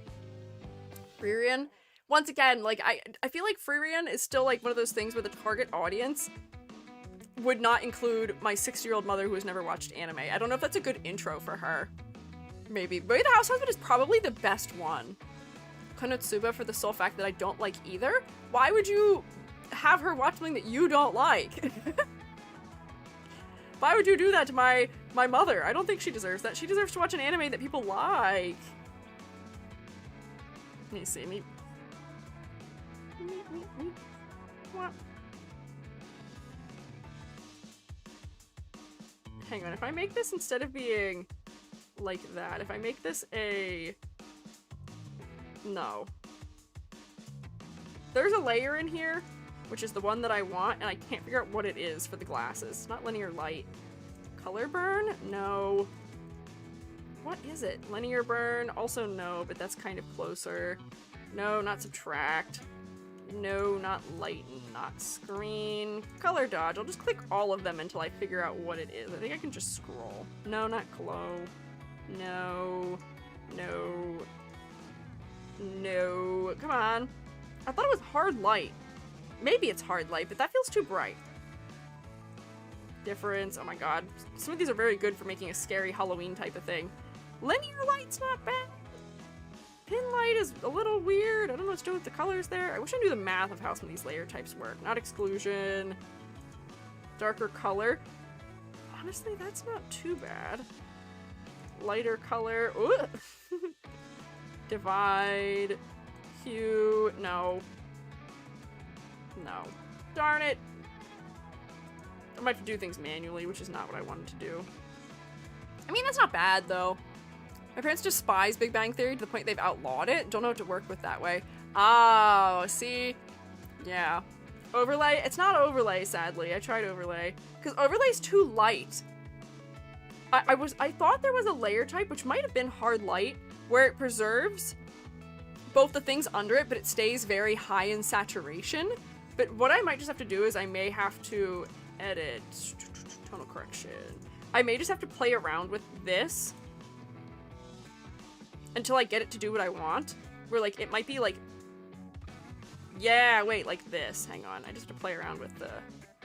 Freerian, once again, like, I feel like Freerian is still, like, one of those things where the target audience would not include my 60-year-old mother who has never watched anime. I don't know if that's a good intro for her. Maybe. But the House Husband is probably the best one. Konotsuba, for the sole fact that I don't like either. Why would you have her watch something that you don't like? Why would you do that to my mother? I don't think she deserves that. She deserves to watch an anime that people like. Let me see. What? Hang on, if I make this instead of being like that, if I make this a... No. There's a layer in here which is the one that I want, and I can't figure out what it is for the glasses. It's not linear light. Color burn? No. What is it? Linear burn? Also no, but that's kind of closer. No, not subtract. No, not light, not screen. Color dodge. I'll just click all of them until I figure out what it is. I think I can just scroll. No, not glow. No. No. No. Come on. I thought it was hard light. Maybe it's hard light, but that feels too bright. Difference. Oh my god. Some of these are very good for making a scary Halloween type of thing. Linear light's not bad. Pin light is a little weird. I don't know what's doing with the colors there. I wish I knew the math of how some of these layer types work. Not exclusion. Darker color. Honestly, that's not too bad. Lighter color. Ooh. Divide. Hue. No. No. Darn it. I might have to do things manually, which is not what I wanted to do. I mean, that's not bad, though. My parents despise Big Bang Theory to the point they've outlawed it. Don't know what to work with that way. Oh, see? Yeah. Overlay? It's not overlay, sadly. I tried overlay. Because overlay's too light. I thought there was a layer type, which might have been hard light, where it preserves both the things under it, but it stays very high in saturation. But what I might just have to do is I may have to edit tonal correction. I may just have to play around with this until I get it to do what I want. Where, like, it might be, like... Yeah, wait, like this. Hang on. I just have to play around with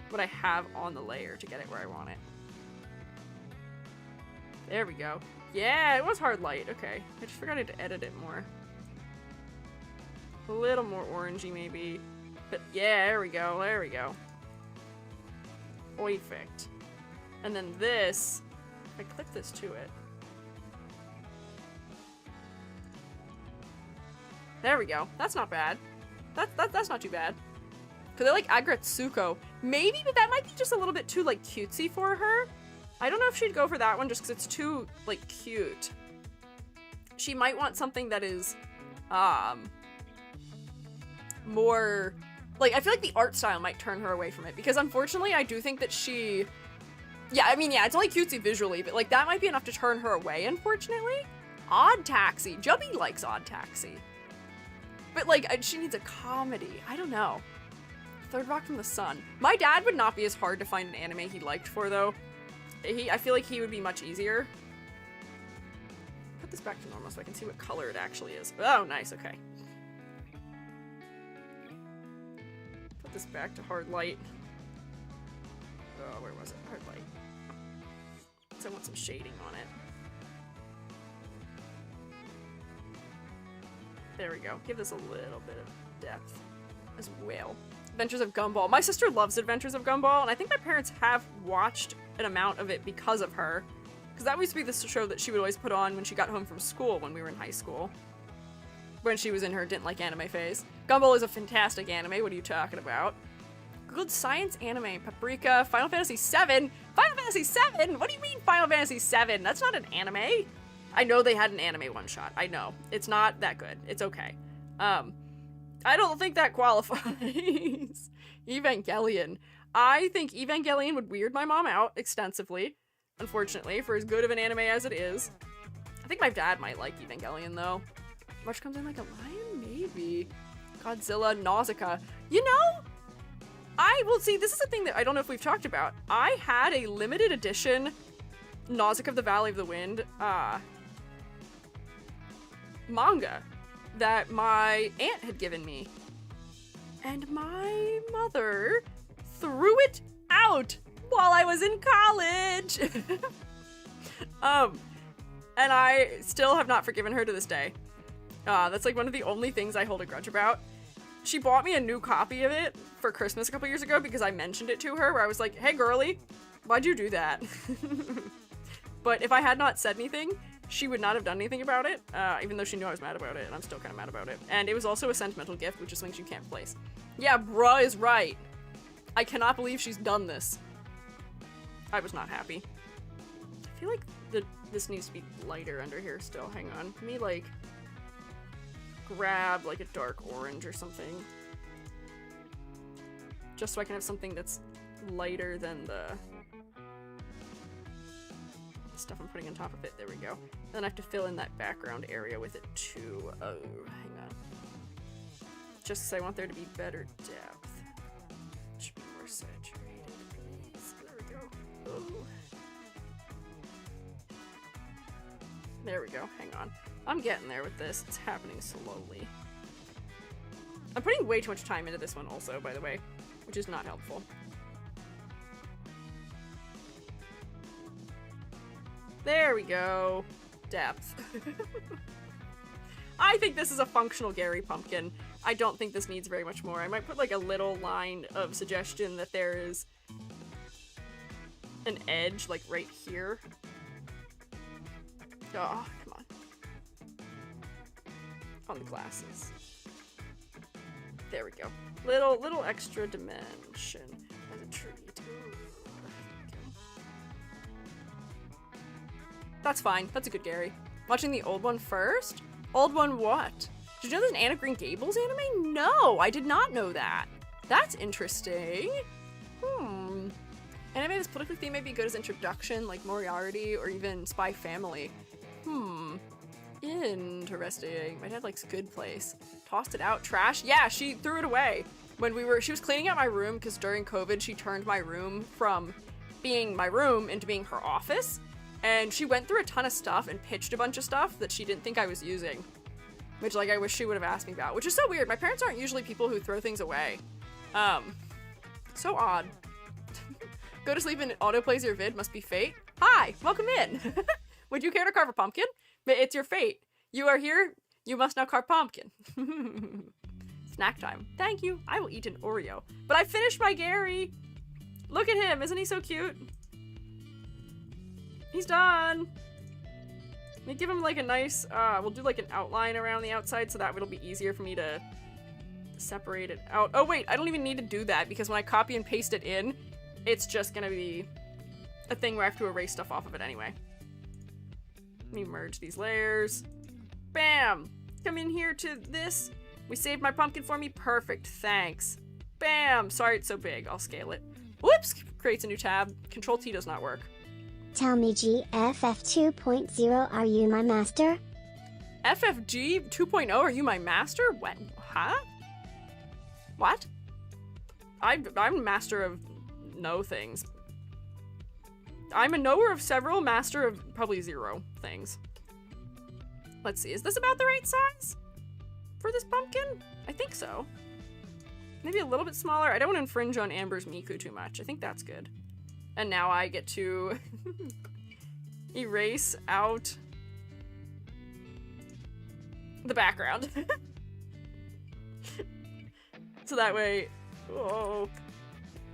what I have on the layer to get it where I want it. There we go. Yeah, it was hard light. Okay. I just forgot to edit it more. A little more orangey, maybe. But, yeah, there we go. There we go. Perfect. And then this... I click this to it. There we go. That's not bad. That's not too bad. Cause I like Agretsuko. Maybe, but that might be just a little bit too, like, cutesy for her. I don't know if she'd go for that one just because it's too, like, cute. She might want something that is, more... Like, I feel like the art style might turn her away from it. Because, unfortunately, I do think that she... Yeah, I mean, yeah, it's only cutesy visually, but, like, that might be enough to turn her away, unfortunately. Odd Taxi. Jubby likes Odd Taxi. But, like, she needs a comedy. I don't know. Third Rock from the Sun. My dad would not be as hard to find an anime he liked for, though. I feel like he would be much easier. Put this back to normal so I can see what color it actually is. Oh, nice, okay. Put this back to hard light. Oh, where was it? Hard light. So I want some shading on it. There we go. Give this a little bit of depth as well. Adventures of Gumball. My sister loves Adventures of Gumball, and I think my parents have watched an amount of it because of her. Because that used to be the show that she would always put on when she got home from school when we were in high school. When she was in her didn't like anime phase. Gumball is a fantastic anime. What are you talking about? Good science anime. Paprika. Final Fantasy VII. Final Fantasy VII? What do you mean Final Fantasy VII? That's not an anime. I know they had an anime one-shot. I know. It's not that good. It's okay. I don't think that qualifies. Evangelion. I think Evangelion would weird my mom out extensively, unfortunately, for as good of an anime as it is. I think my dad might like Evangelion, though. March comes in like a lion? Maybe. Godzilla, Nausicaa. You know, well, see, this is a thing that I don't know if we've talked about. I had a limited edition Nausicaa of the Valley of the Wind, manga that my aunt had given me. And my mother threw it out while I was in college. And I still have not forgiven her to this day. That's like one of the only things I hold a grudge about. She bought me a new copy of it for Christmas a couple years ago because I mentioned it to her where I was like, hey girly, why'd you do that? But if I had not said anything, she would not have done anything about it, even though she knew I was mad about it, and I'm still kind of mad about it. And it was also a sentimental gift, which is things you can't place. Yeah, bruh is right. I cannot believe she's done this. I was not happy. I feel like this needs to be lighter under here still. Hang on. Let me, like, grab, like, a dark orange or something. just so I can have something that's lighter than the stuff I'm putting on top of it. There we go. Then I have to fill in that background area with it too. Oh, hang on. Just because I want there to be better depth. It should be more saturated, please. There we go. Oh. There we go. Hang on. I'm getting there with this. It's happening slowly. I'm putting way too much time into this one also, by the way, which is not helpful. There we go. Depth. I think this is a functional Gary pumpkin. I don't think this needs very much more. I might put like a little line of suggestion that there is an edge like right here. Oh, come on. On the glasses. There we go. Little extra dimension as a treat. Ooh. That's fine. That's a good Gary. Watching the old one first? Old one what? Did you know there's an Anne of Green Gables anime? No, I did not know that. That's interesting. Anime that's politically themed may be good as introduction, like Moriarty or even Spy Family. Interesting. My dad likes Good Place. Tossed it out. Trash? Yeah, she threw it away. When she was cleaning out my room, because during COVID she turned my room from being my room into being her office. And she went through a ton of stuff and pitched a bunch of stuff that she didn't think I was using. Which, like, I wish she would have asked me about. Which is so weird. My parents aren't usually people who throw things away. So odd. Go to sleep and it autoplays your vid. Must be fate. Hi! Welcome in! Would you care to carve a pumpkin? It's your fate. You are here. You must now carve pumpkin. Snack time. Thank you. I will eat an Oreo. But I finished my Gary! Look at him. Isn't he so cute? He's done. Let me give him like a nice, we'll do like an outline around the outside so that it'll be easier for me to separate it out. Oh wait, I don't even need to do that because when I copy and paste it in, it's just gonna be a thing where I have to erase stuff off of it anyway. Let me merge these layers. Bam! Come in here to this. We saved my pumpkin for me. Perfect, thanks. Bam! Sorry it's so big, I'll scale it. Whoops! Creates a new tab. Control T does not work. Tell me GFF 2.0, are you my master? FFG 2.0, are you my master? What? Huh? What? I'm a master of no things. I'm a knower of several, master of probably 0 things. Let's see, is this about the right size for this pumpkin? I think so. Maybe a little bit smaller. I don't want to infringe on Amber's Miku too much. I think that's good. And now I get to erase out the background. So that way, oh,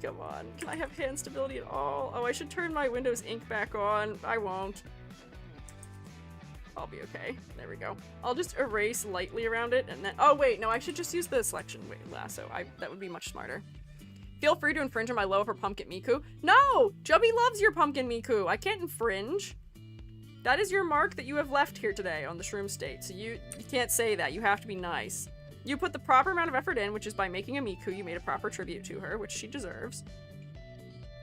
come on. Can I have hand stability at all? Oh, I should turn my Windows ink back on. I won't. I'll be okay. There we go. I'll just erase lightly around it and then, oh wait, no, I should just use the selection lasso. That would be much smarter. Feel free to infringe on my love for pumpkin Miku. No! Jubby loves your pumpkin Miku. I can't infringe. That is your mark that you have left here today on the Shroomstate. So you can't say that. You have to be nice. You put the proper amount of effort in, which is by making a Miku, you made a proper tribute to her, which she deserves.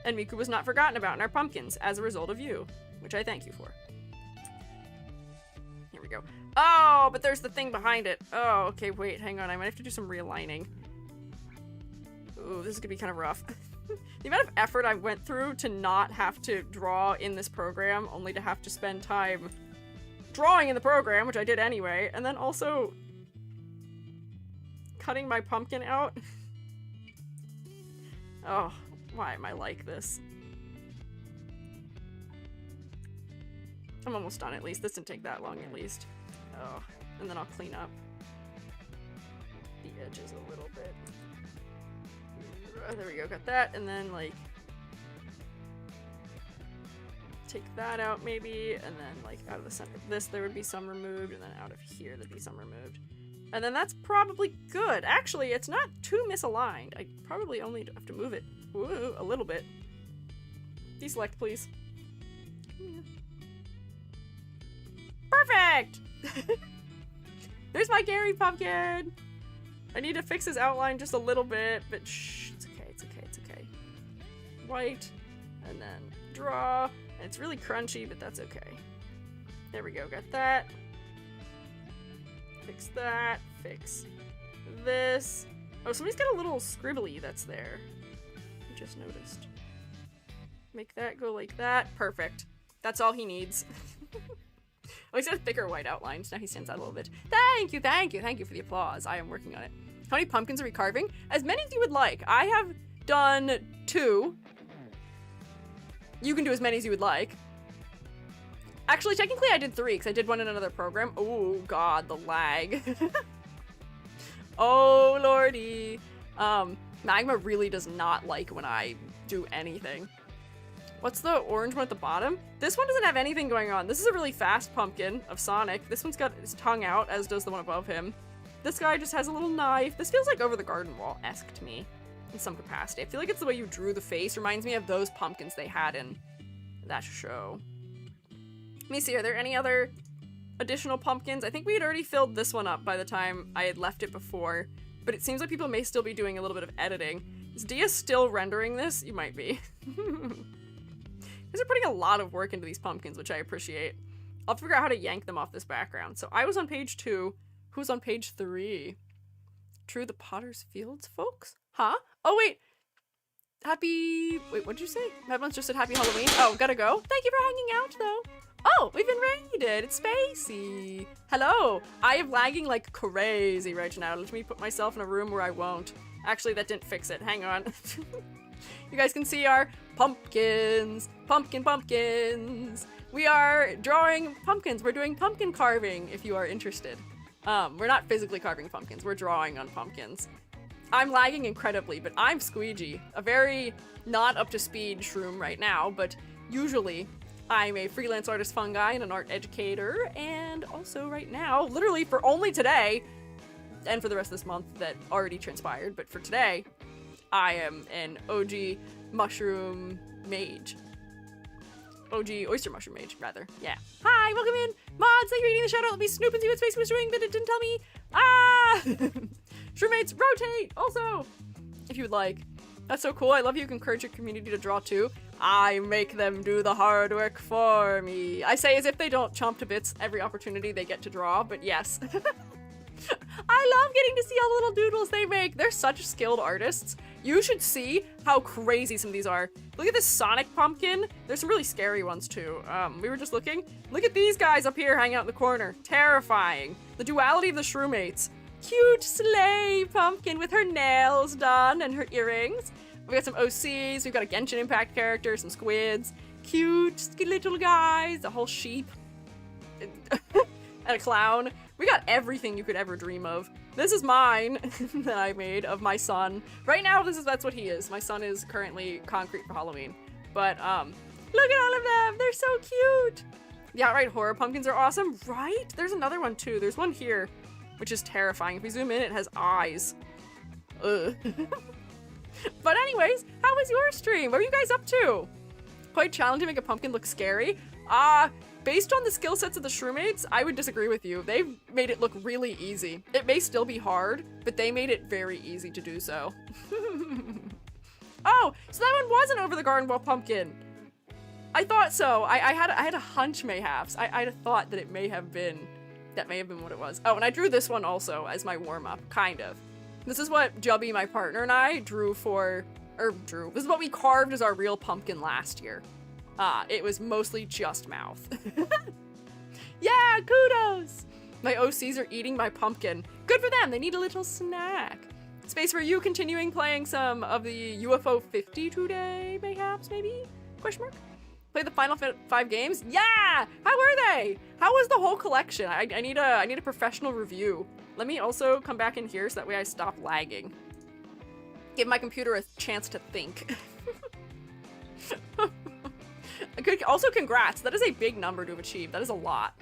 And Miku was not forgotten about in our pumpkins as a result of you, which I thank you for. Here we go. Oh, but there's the thing behind it. Oh, okay, wait, hang on. I might have to do some realigning. Ooh, this is gonna be kind of rough. The amount of effort I went through to not have to draw in this program, only to have to spend time drawing in the program, which I did anyway, and then also cutting my pumpkin out. Oh, why am I like this? I'm almost done at least. This didn't take that long at least. Oh, and then I'll clean up the edges a little bit. There we go, got that, and then like take that out maybe, and then like out of the center of this there would be some removed, and then out of here there'd be some removed. And then that's probably good. Actually, it's not too misaligned. I probably only have to move it a little bit. Deselect, please. Perfect! There's my Gary pumpkin! I need to fix his outline just a little bit, but shh, it's okay, it's okay. white, and then draw. And it's really crunchy, but that's okay. There we go, got that. Fix that, fix this. Oh, somebody's got a little scribbly that's there. I just noticed. Make that go like that. Perfect. That's all he needs. Oh, he's got a thicker white outline, so now he stands out a little bit. Thank you, thank you, thank you for the applause. I am working on it. How many pumpkins are we carving? As many as you would like. I have done 2. You can do as many as you would like. Actually, technically I did 3, because I did one in another program. Oh god, the lag. Oh lordy. Magma really does not like when I do anything. What's the orange one at the bottom? This one doesn't have anything going on. This is a really fast pumpkin of Sonic. This one's got his tongue out, as does the one above him. This guy just has a little knife. This feels like Over the Garden Wall-esque to me in some capacity. I feel like it's the way you drew the face. Reminds me of those pumpkins they had in that show. Let me see, are there any other additional pumpkins? I think we had already filled this one up by the time I had left it before, but it seems like people may still be doing a little bit of editing. Is Dia still rendering this? You might be. They're putting a lot of work into these pumpkins, which I appreciate. I'll figure out how to yank them off this background. So I was on page 2. Who's on page 3? True, the Potter's Fields folks? Huh? Oh, wait. Wait, what'd you say? Everyone's just said happy Halloween. Oh, gotta go. Thank you for hanging out, though. Oh, we've been raided. It's Spacey. Hello. I am lagging like crazy right now. Let me put myself in a room where I won't. Actually, that didn't fix it. Hang on. You guys can see our pumpkins. Pumpkins. We are drawing pumpkins. We're doing pumpkin carving, if you are interested. We're not physically carving pumpkins. We're drawing on pumpkins. I'm lagging incredibly, but I'm Squiiji, a very not up to speed shroom right now, but usually I'm a freelance artist fungi and an art educator, and also right now, literally for only today, and for the rest of this month that already transpired, but for today, I am an OG mushroom mage. OG oyster mushroom mage, rather. Yeah. Hi, welcome in. Mods, thank you for eating the shout out. Let me snoop and see what Space was doing, but it didn't tell me. Ah! Shroomates, rotate! Also, if you would like. That's so cool. I love you can encourage your community to draw too. I make them do the hard work for me. I say as if they don't chomp to bits every opportunity they get to draw, but yes. I love getting to see all the little doodles they make. They're such skilled artists. You should see how crazy some of these are. Look at this Sonic pumpkin. There's some really scary ones too. We were just looking. Look at these guys up here hanging out in the corner. Terrifying. The duality of the Shroomates. Cute sleigh pumpkin with her nails done and her earrings. We got some OCs. We've got a Genshin Impact character, some squids. Cute little guys. A whole sheep. And a clown. We got everything you could ever dream of. This is mine that I made of my son. Right now, that's what he is. My son is currently concrete for Halloween. But, look at all of them. They're so cute. The outright horror pumpkins are awesome, right? There's another one too. There's one here, which is terrifying. If we zoom in, it has eyes. Ugh. But anyways, how was your stream? What were you guys up to? Quite challenging to make a pumpkin look scary. Based on the skill sets of the Shroomates, I would disagree with you. They've made it look really easy. It may still be hard, but they made it very easy to do so. Oh, so that one wasn't Over the Garden Wall pumpkin. I thought so. I had a hunch mayhaps. I had thought that that may have been what it was. Oh, and I drew this one also as my warm-up, kind of. This is what Jubby, my partner, and I drew. This is what we carved as our real pumpkin last year. It was mostly just mouth. Yeah, kudos! My OCs are eating my pumpkin. Good for them, they need a little snack. Space, were you continuing playing some of the UFO 50 today, mayhaps, maybe? Question mark? Play the final 5 games? Yeah! How were they? How was the whole collection? I need a professional review. Let me also come back in here so that way I stop lagging. Give my computer a chance to think. Also, congrats. That is a big number to have achieved. That is a lot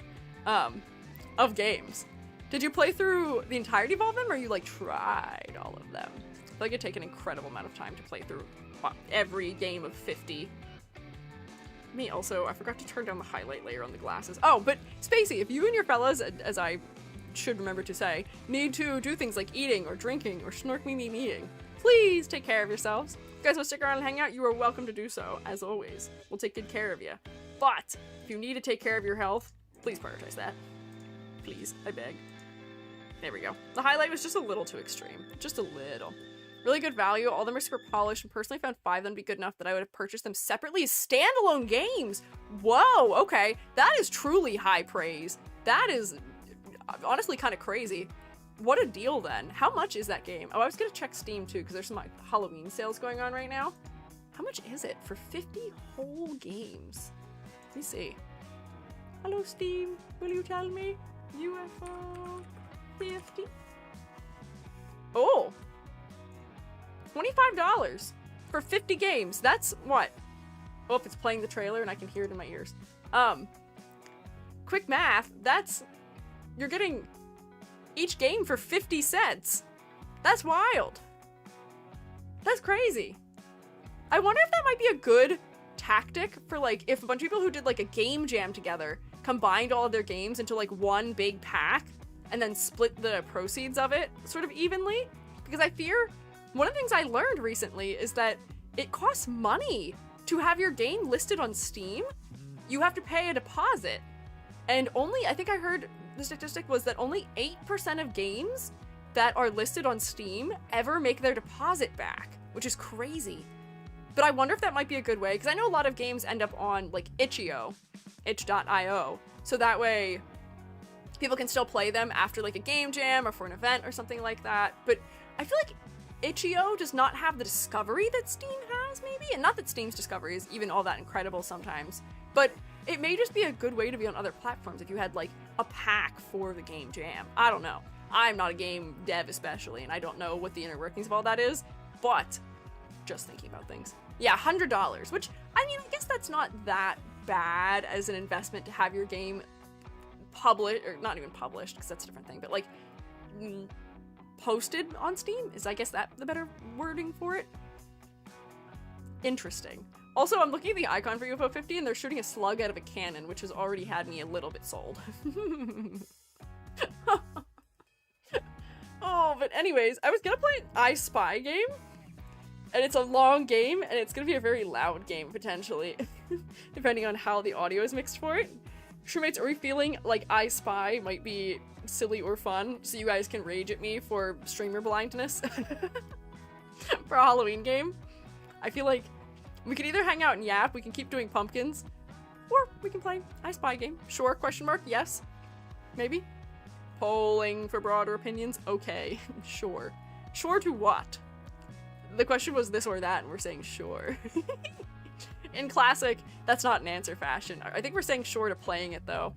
of games. Did you play through the entirety of all of them, or you, like, tried all of them? I feel like it'd take an incredible amount of time to play through every game of 50. Me also, I forgot to turn down the highlight layer on the glasses. Oh, but Spacey, if you and your fellas, as I should remember to say, need to do things like eating or drinking or snork me meing, please take care of yourselves. If you guys want to stick around and hang out, you are welcome to do so, as always. We'll take good care of you. But if you need to take care of your health, please prioritize that. Please, I beg. There we go. The highlight was just a little too extreme. Just a little. Really good value. All of them are super polished, and personally found 5 of them to be good enough that I would have purchased them separately as standalone games. Whoa, okay. That is truly high praise. That is honestly kind of crazy. What a deal then. How much is that game? Oh, I was gonna check Steam too, because there's some like Halloween sales going on right now. How much is it for 50 whole games? Let me see. Hello Steam, will you tell me? UFO 50? Oh! $25 for 50 games. That's what? Oh, it's playing the trailer and I can hear it in my ears. Quick math, that's... You're getting each game for 50 cents. That's wild. That's crazy. I wonder if that might be a good tactic for like, if a bunch of people who did like a game jam together combined all of their games into like one big pack and then split the proceeds of it sort of evenly. Because I fear one of the things I learned recently is that it costs money to have your game listed on Steam. You have to pay a deposit. And only, I think I heard the statistic was that only 8% of games that are listed on Steam ever make their deposit back, which is crazy. But I wonder if that might be a good way, because I know a lot of games end up on like itch.io, so that way people can still play them after like a game jam or for an event or something like that. But I feel like itch.io does not have the discovery that Steam has, maybe? And not that Steam's discovery is even all that incredible sometimes, but it may just be a good way to be on other platforms if you had like a pack for the game jam. I don't know. I'm not a game dev especially, and I don't know what the inner workings of all that is, but just thinking about things. Yeah, $100, which, I mean, I guess that's not that bad as an investment to have your game published, or not even published, because that's a different thing, but like posted on Steam? Is I guess that the better wording for it? Interesting. Also, I'm looking at the icon for UFO 50 and they're shooting a slug out of a cannon, which has already had me a little bit sold. Oh, but anyways, I was gonna play an ISpy game, and it's a long game, and it's gonna be a very loud game, potentially, depending on how the audio is mixed for it. Shroommates, are we feeling like ISpy might be silly or fun, so you guys can rage at me for streamer blindness for a Halloween game? I feel like we could either hang out and yap, we can keep doing pumpkins, or we can play ISpy game. Sure, question mark, yes, maybe. Polling for broader opinions, okay, sure. Sure to what? The question was this or that, and we're saying sure. In classic, that's not an answer fashion. I think we're saying sure to playing it, though.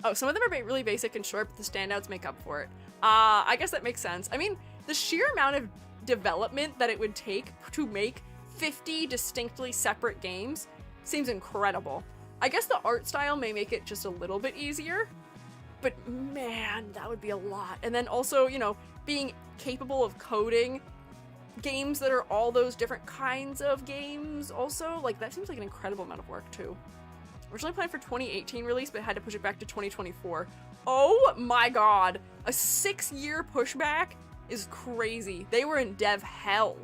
Oh, some of them are really basic and short, but the standouts make up for it. I guess that makes sense. I mean, the sheer amount of development that it would take to make 50 distinctly separate games seems incredible. I guess the art style may make it just a little bit easier, but man, that would be a lot. And then also, you know, being capable of coding games that are all those different kinds of games also, like, that seems like an incredible amount of work too. Originally planned for 2018 release, but had to push it back to 2024. Oh my god, a 6-year pushback is crazy. They were in dev hell.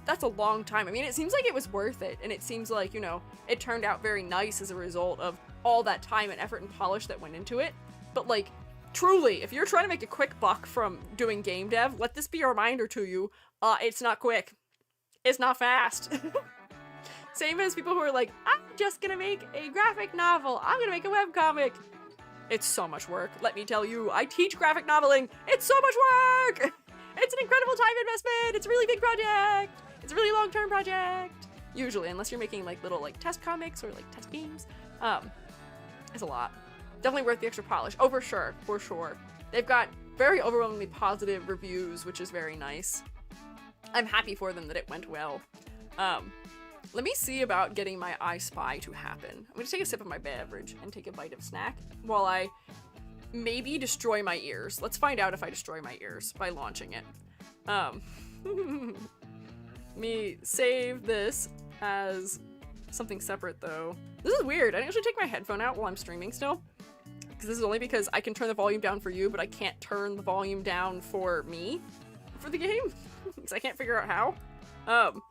That's a long time. I mean, it seems like it was worth it, and it seems like, you know, it turned out very nice as a result of all that time and effort and polish that went into it. But like, truly, if you're trying to make a quick buck from doing game dev, let this be a reminder to you, it's not quick. It's not fast. Same as people who are like, I'm just gonna make a graphic novel. I'm gonna make a webcomic. It's so much work, let me tell you. I teach graphic noveling. It's so much work! It's an incredible time investment. It's a really big project. It's a really long-term project. Usually, unless you're making like little like test comics or like test games. It's a lot. Definitely worth the extra polish. Oh, for sure. For sure. They've got very overwhelmingly positive reviews, which is very nice. I'm happy for them that it went well. Let me see about getting my ISpy to happen. I'm gonna take a sip of my beverage and take a bite of snack while I maybe destroy my ears. Let's find out if I destroy my ears by launching it. Let me save this as something separate though. This is weird. I didn't actually take my headphone out while I'm streaming still. Because this is only because I can turn the volume down for you, but I can't turn the volume down for me for the game. because I can't figure out how.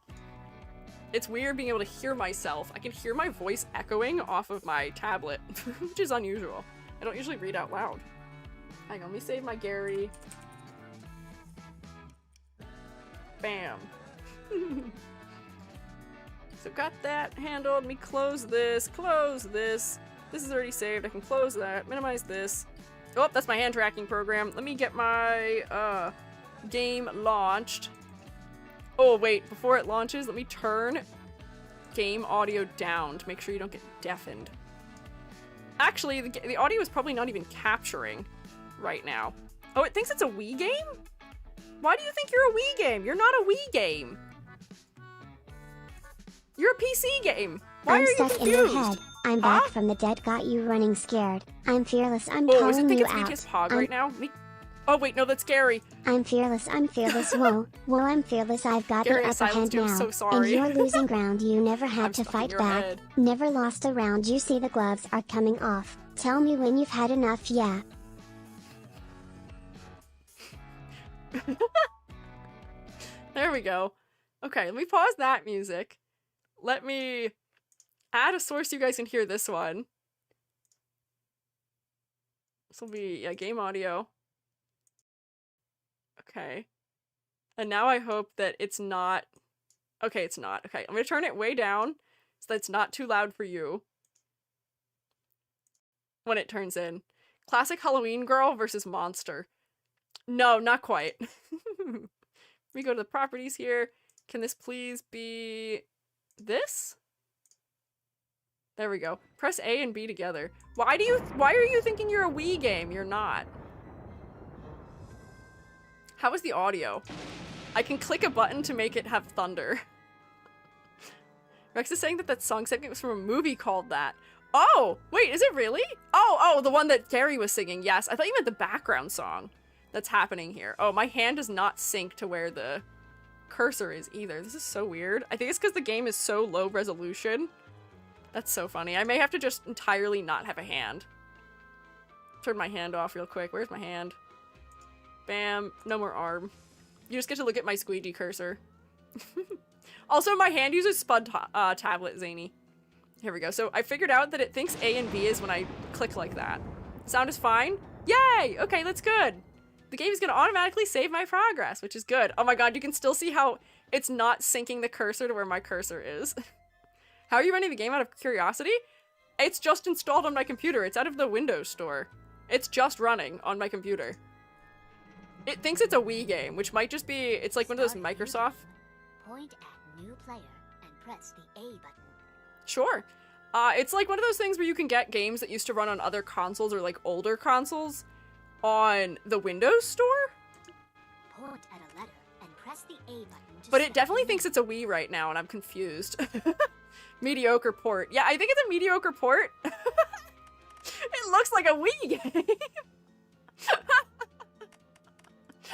It's weird being able to hear myself. I can hear my voice echoing off of my tablet, which is unusual. I don't usually read out loud. Hang on, let me save my Gary. Bam. So got that handled. Let me close this, close this. This is already saved. I can close that, minimize this. Oh, that's my hand tracking program. Let me get my game launched. Oh, wait, before it launches, let me turn game audio down to make sure you don't get deafened. Actually, the audio is probably not even capturing right now. Oh, it thinks it's a Wii game? Why do you think you're a Wii game? You're not a Wii game. You're a PC game. Why are you confused? I'm stuck in your head. I'm back from the dead, got you running scared. I'm fearless, I'm calling you out. Oh, is it thinking it's Pog right now? Oh wait, no, that's Gary. I'm fearless, whoa. Whoa, I'm fearless, I've got Gary, the upper hand now. I'm so sorry. And you're losing ground, you never had to fight back. Head. Never lost a round, you see the gloves are coming off. Tell me when you've had enough, yeah. There we go. Okay, let me pause that music. Let me add a source so you guys can hear this one. This will be game audio. Okay. And now I hope that it's not... Okay, it's not. Okay, I'm gonna turn it way down so that it's not too loud for you when it turns in. Classic Halloween girl versus monster. No, not quite. Let me go to the properties here. Can this please be this? There we go. Press A and B together. Why are you thinking you're a Wii game? You're not. How is the audio? I can click a button to make it have thunder. Rex is saying that song segment was from a movie called that. Oh, wait, is it really? Oh, the one that Gary was singing. Yes, I thought you meant the background song that's happening here. Oh, my hand does not sync to where the cursor is either. This is so weird. I think it's because the game is so low resolution. That's so funny. I may have to just entirely not have a hand. Turn my hand off real quick. Where's my hand? Bam. No more arm. You just get to look at my Squiiji cursor. Also, my hand uses Spud tablet, Zany. Here we go. So I figured out that it thinks A and B is when I click like that. Sound is fine. Yay! Okay, that's good. The game is going to automatically save my progress, which is good. Oh my god, you can still see how it's not syncing the cursor to where my cursor is. How are you running the game out of curiosity? It's just installed on my computer. It's out of the Windows Store. It's just running on my computer. It thinks it's a Wii game, which might just be, it's like one of those Microsoft. Point at new player and press the A button. Sure. It's like one of those things where you can get games that used to run on other consoles or like older consoles on the Windows Store. Point at a letter and press the A button. But it definitely thinks it's a Wii right now, and I'm confused. Mediocre port. Yeah, I think it's a mediocre port. It looks like a Wii game.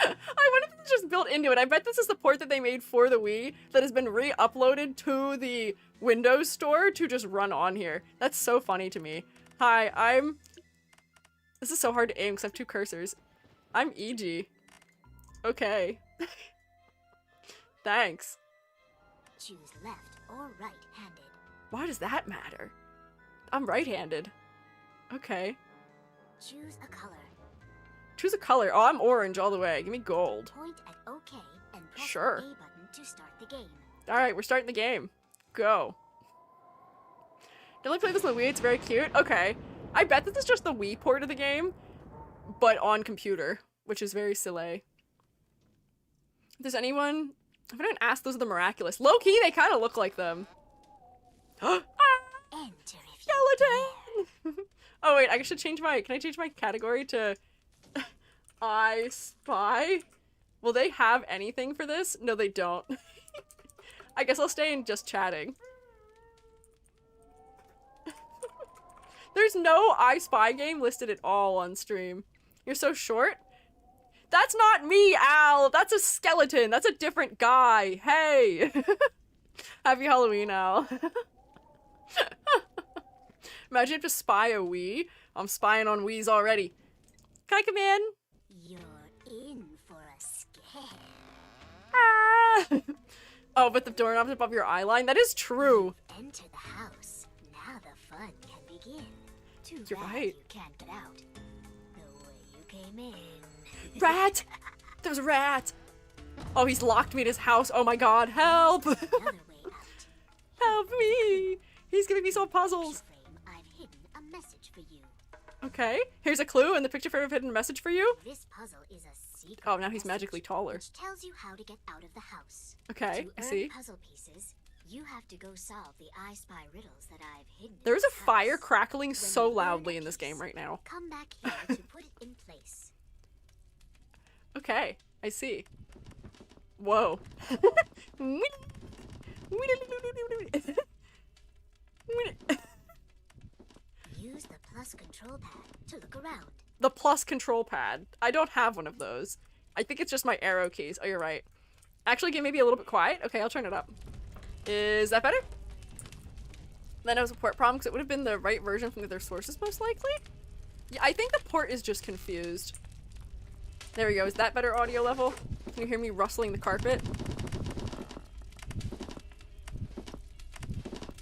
I wonder if it's just built into it. I bet this is the port that they made for the Wii that has been re-uploaded to the Windows Store to just run on here. That's so funny to me. Hi, this is so hard to aim because I have two cursors. I'm EG. Okay. Thanks. Choose left or right-handed. Why does that matter? I'm right-handed. Okay. Choose a color. Choose a color. Oh, I'm orange all the way. Give me gold. Point at OK and press Sure. the A button to start the game. Alright, we're starting the game. Go. Definitely play this on the Wii. It's very cute. Okay. I bet this is just the Wii port of the game, but on computer, which is very silly. If there's anyone... If anyone asked, those are the Miraculous. Low-key, they kind of look like them. Enter if you Skeleton! Oh wait, I should change my... Can I change my category to... I Spy? Will they have anything for this? No, they don't. I guess I'll stay in just chatting. There's no I Spy game listed at all on stream. You're so short? That's not me, Al! That's a skeleton! That's a different guy! Hey! Happy Halloween, Al. Imagine if to spy a Wii. I'm spying on Wiis already. Can I come in? You're in for a scare. Ah! Oh, but the doorknob's above your eye line? That is true. Enter the house. Now the fun can begin. Too You're bad right. you can't get out. The way you came in. Rat! There was a rat! Oh, he's locked me in his house. Oh my god, help! Another way out. Help me! He's giving me some puzzles. Frame, I've hidden a message for you. Okay, here's a clue in the picture frame. I've hidden a message for you. This puzzle is a secret. Oh, now he's message magically taller. Which tells you how to get out of the house. Okay, to I earn see. puzzle pieces, you have to go solve the ISpy riddles that I've hidden. in There is a this fire house. crackling When so you earn loudly a in this piece, game right now. Come back here to put it in place. Okay, I see. Whoa. Use the plus control pad to look around. The plus control pad. I don't have one of those. I think it's just my arrow keys. Oh, you're right. Actually, get maybe a little bit quiet. Okay, I'll turn it up. Is that better? Then it was a port problem because it would have been the right version from the other sources most likely. Yeah, I think the port is just confused. There we go. Is that better audio level? Can you hear me rustling the carpet?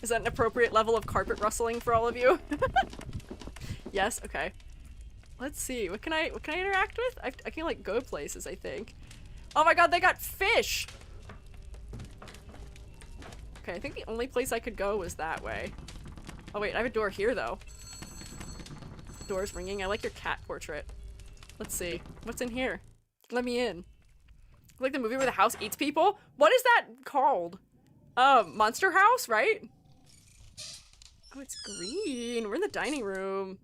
Is that an appropriate level of carpet rustling for all of you? Yes? Okay. Let's see. What can I interact with? I can like go places, I think. Oh my god, they got fish! Okay, I think the only place I could go was that way. Oh wait, I have a door here though. Door's ringing. I like your cat portrait. Let's see. What's in here? Let me in. Like the movie where the house eats people? What is that called? Monster House, right? Oh, it's green. We're in the dining room.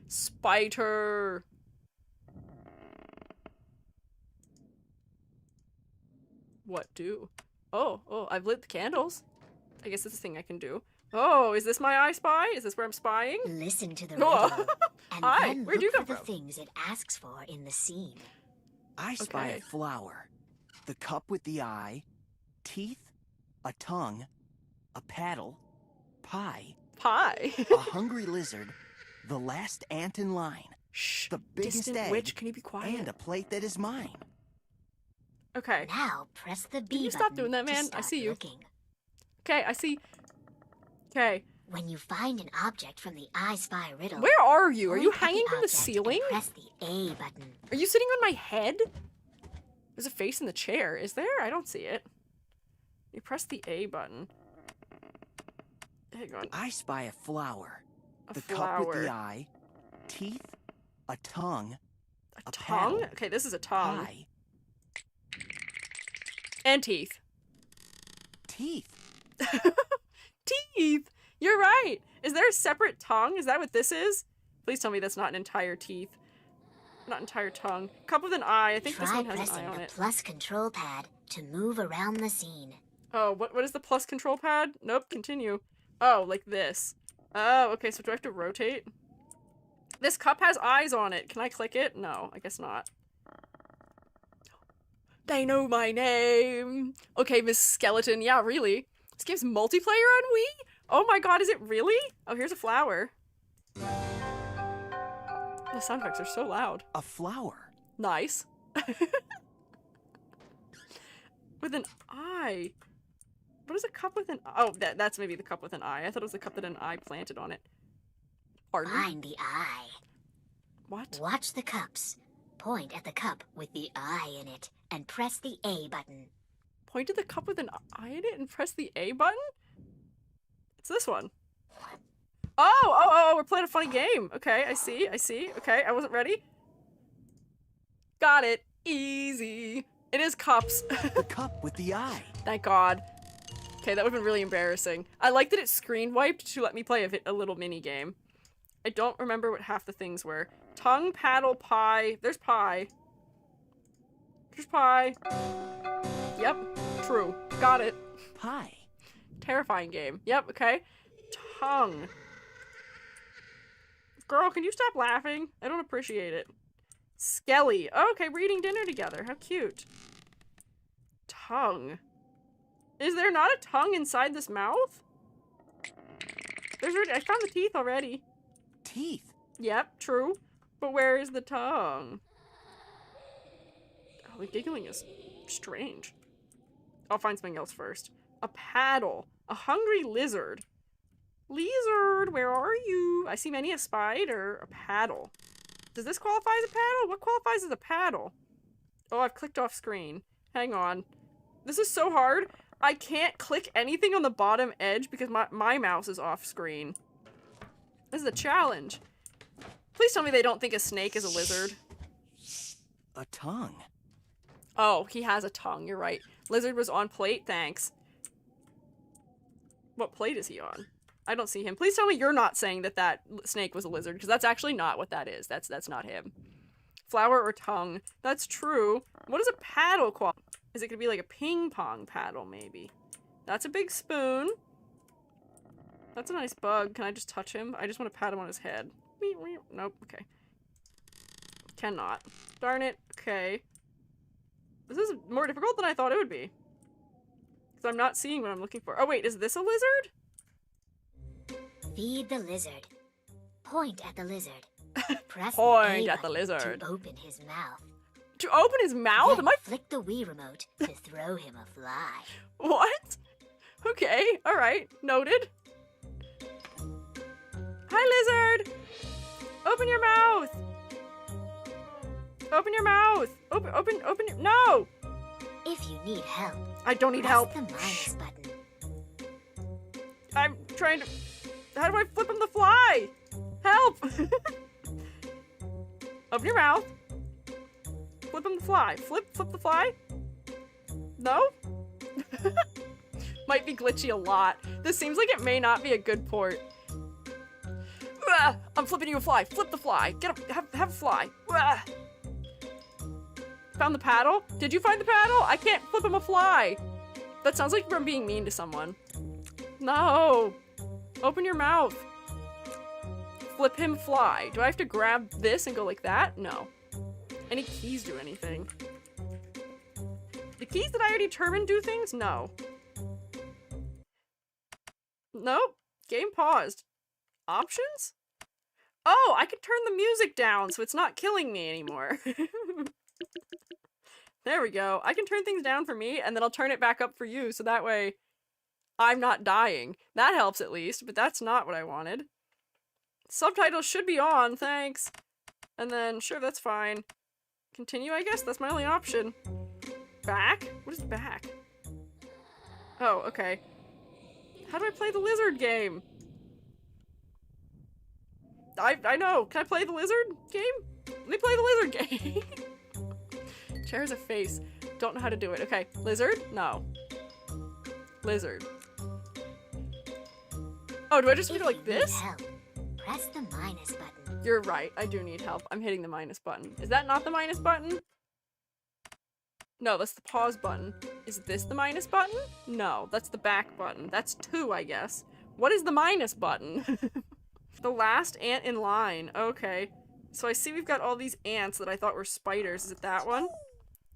Spider. What do? Oh, I've lit the candles. I guess that's a thing I can do. Oh, is this my I Spy? Is this where I'm spying? Listen to the Oh. riddle, and Hi, then where'd you look come for the from? things it asks for in the scene. I spy Okay. a flower, the cup with the eye, teeth, a tongue, a paddle, pie, Pie. a hungry lizard, the last ant in line, Shh. the biggest Distant egg, witch, can you be quiet? and a plate that is mine. Okay. Now press the B you button stop doing that, to man? I start see you. looking. Okay, I see. Okay. When you find an object from the ISpy riddle, Where are you? Are you point at hanging from the object and ceiling? Press the A button. Are you sitting on my head? There's a face in the chair. Is there? I don't see it. You press the A button. Hang on. I spy a flower, A the flower. cup with the eye, teeth, a tongue, A tongue? paddle, Okay, this is a tongue. pie, And teeth. teeth. Teeth! You're right! Is there a separate tongue? Is that what this is? Please tell me that's not an entire teeth. Not entire tongue. Cup with an eye. I think this Try one has an pressing eye on the it. plus control pad to move around the scene. Oh, what is the plus control pad? Nope, continue. Oh, like this. Oh, okay, so do I have to rotate? This cup has eyes on it. Can I click it? No, I guess not. They know my name. Okay, Miss Skeleton. Yeah, really. This game's multiplayer on Wii? Oh my god, is it really? Oh, here's a flower. The sound effects are so loud. A flower. Nice. With an eye. What is a cup with an... Oh, that's maybe the cup with an eye. I thought it was the cup that had an eye planted on it. Pardon? Find the eye. What? Watch the cups. Point at the cup with the eye in it and press the A button. Point to the cup with an eye in it and press the A button? It's this one. Oh, we're playing a funny game. Okay, I see. Okay, I wasn't ready. Got it. Easy. It is cups. The cup with the eye. Thank God. Okay, that would have been really embarrassing. I like that it screen wiped to let me play a little mini game. I don't remember what half the things were. Tongue, paddle, pie. There's pie. There's pie. Yep, true. Got it. Pie. Terrifying game. Yep, okay. Tongue. Girl, can you stop laughing? I don't appreciate it. Skelly. Oh, okay, we're eating dinner together. How cute. Tongue. Is there not a tongue inside this mouth? I found the teeth already. Teeth. Yep, true. But where is the tongue? Oh, the giggling is strange. I'll find something else first. A paddle. A hungry lizard. Lizard, where are you? I see many a spider. A paddle. Does this qualify as a paddle? What qualifies as a paddle? Oh, I've clicked off screen. Hang on. This is so hard. I can't click anything on the bottom edge because my mouse is off screen. This is a challenge. Please tell me they don't think a snake is a lizard. A tongue. Oh, he has a tongue. You're right. Lizard was on plate. Thanks. What plate is he on? I don't see him. Please tell me you're not saying that that snake was a lizard, because that's actually not what that is. That's not him. Flower or tongue. That's true. What is a paddle qual? Is it going to be like a ping pong paddle, maybe? That's a big spoon. That's a nice bug. Can I just touch him? I just want to pat him on his head. Nope. Okay. Cannot. Darn it. Okay. This is more difficult than I thought it would be. Because I'm not seeing what I'm looking for. Oh, wait. Is this a lizard? Feed the lizard. Point at the lizard. Press Point the A at the button lizard. to open his mouth. To open his mouth? Then Am I... flick the Wii remote to throw him a fly. What? Okay. Alright. Noted. Hi, lizard! Open your mouth! Open your mouth! Open your... No! If you need help, I don't need press help. the minus button. I'm trying to... How do I flip him the fly? Help! Open your mouth. Flip him the fly. Flip the fly? No? Might be glitchy a lot. This seems like it may not be a good port. I'm flipping you a fly. Flip the fly. Get up. Have a fly. Found the paddle? Did you find the paddle? I can't flip him a fly. That sounds like I'm being mean to someone. No. Open your mouth. Flip him fly. Do I have to grab this and go like that? No. Any keys do anything? The keys that I already determined do things? No. Nope. Game paused. Options? Oh, I could turn the music down so it's not killing me anymore. There we go. I can turn things down for me, and then I'll turn it back up for you, so that way I'm not dying. That helps at least, but that's not what I wanted. Subtitles should be on, thanks. And then, sure, that's fine. Continue, I guess? That's my only option. Back? What is back? Oh, okay. How do I play the lizard game? I know. Can I play the lizard game? Let me play the lizard game. Chair has a face. Don't know how to do it. Okay. Lizard? No. Lizard. Oh, do I just do it like this? Help, press the minus button. You're right. I do need help. I'm hitting the minus button. Is that not the minus button? No, that's the pause button. Is this the minus button? No, that's the back button. That's 2, I guess. What is the minus button? The last ant in line. Okay. So I see we've got all these ants that I thought were spiders. Is it that one?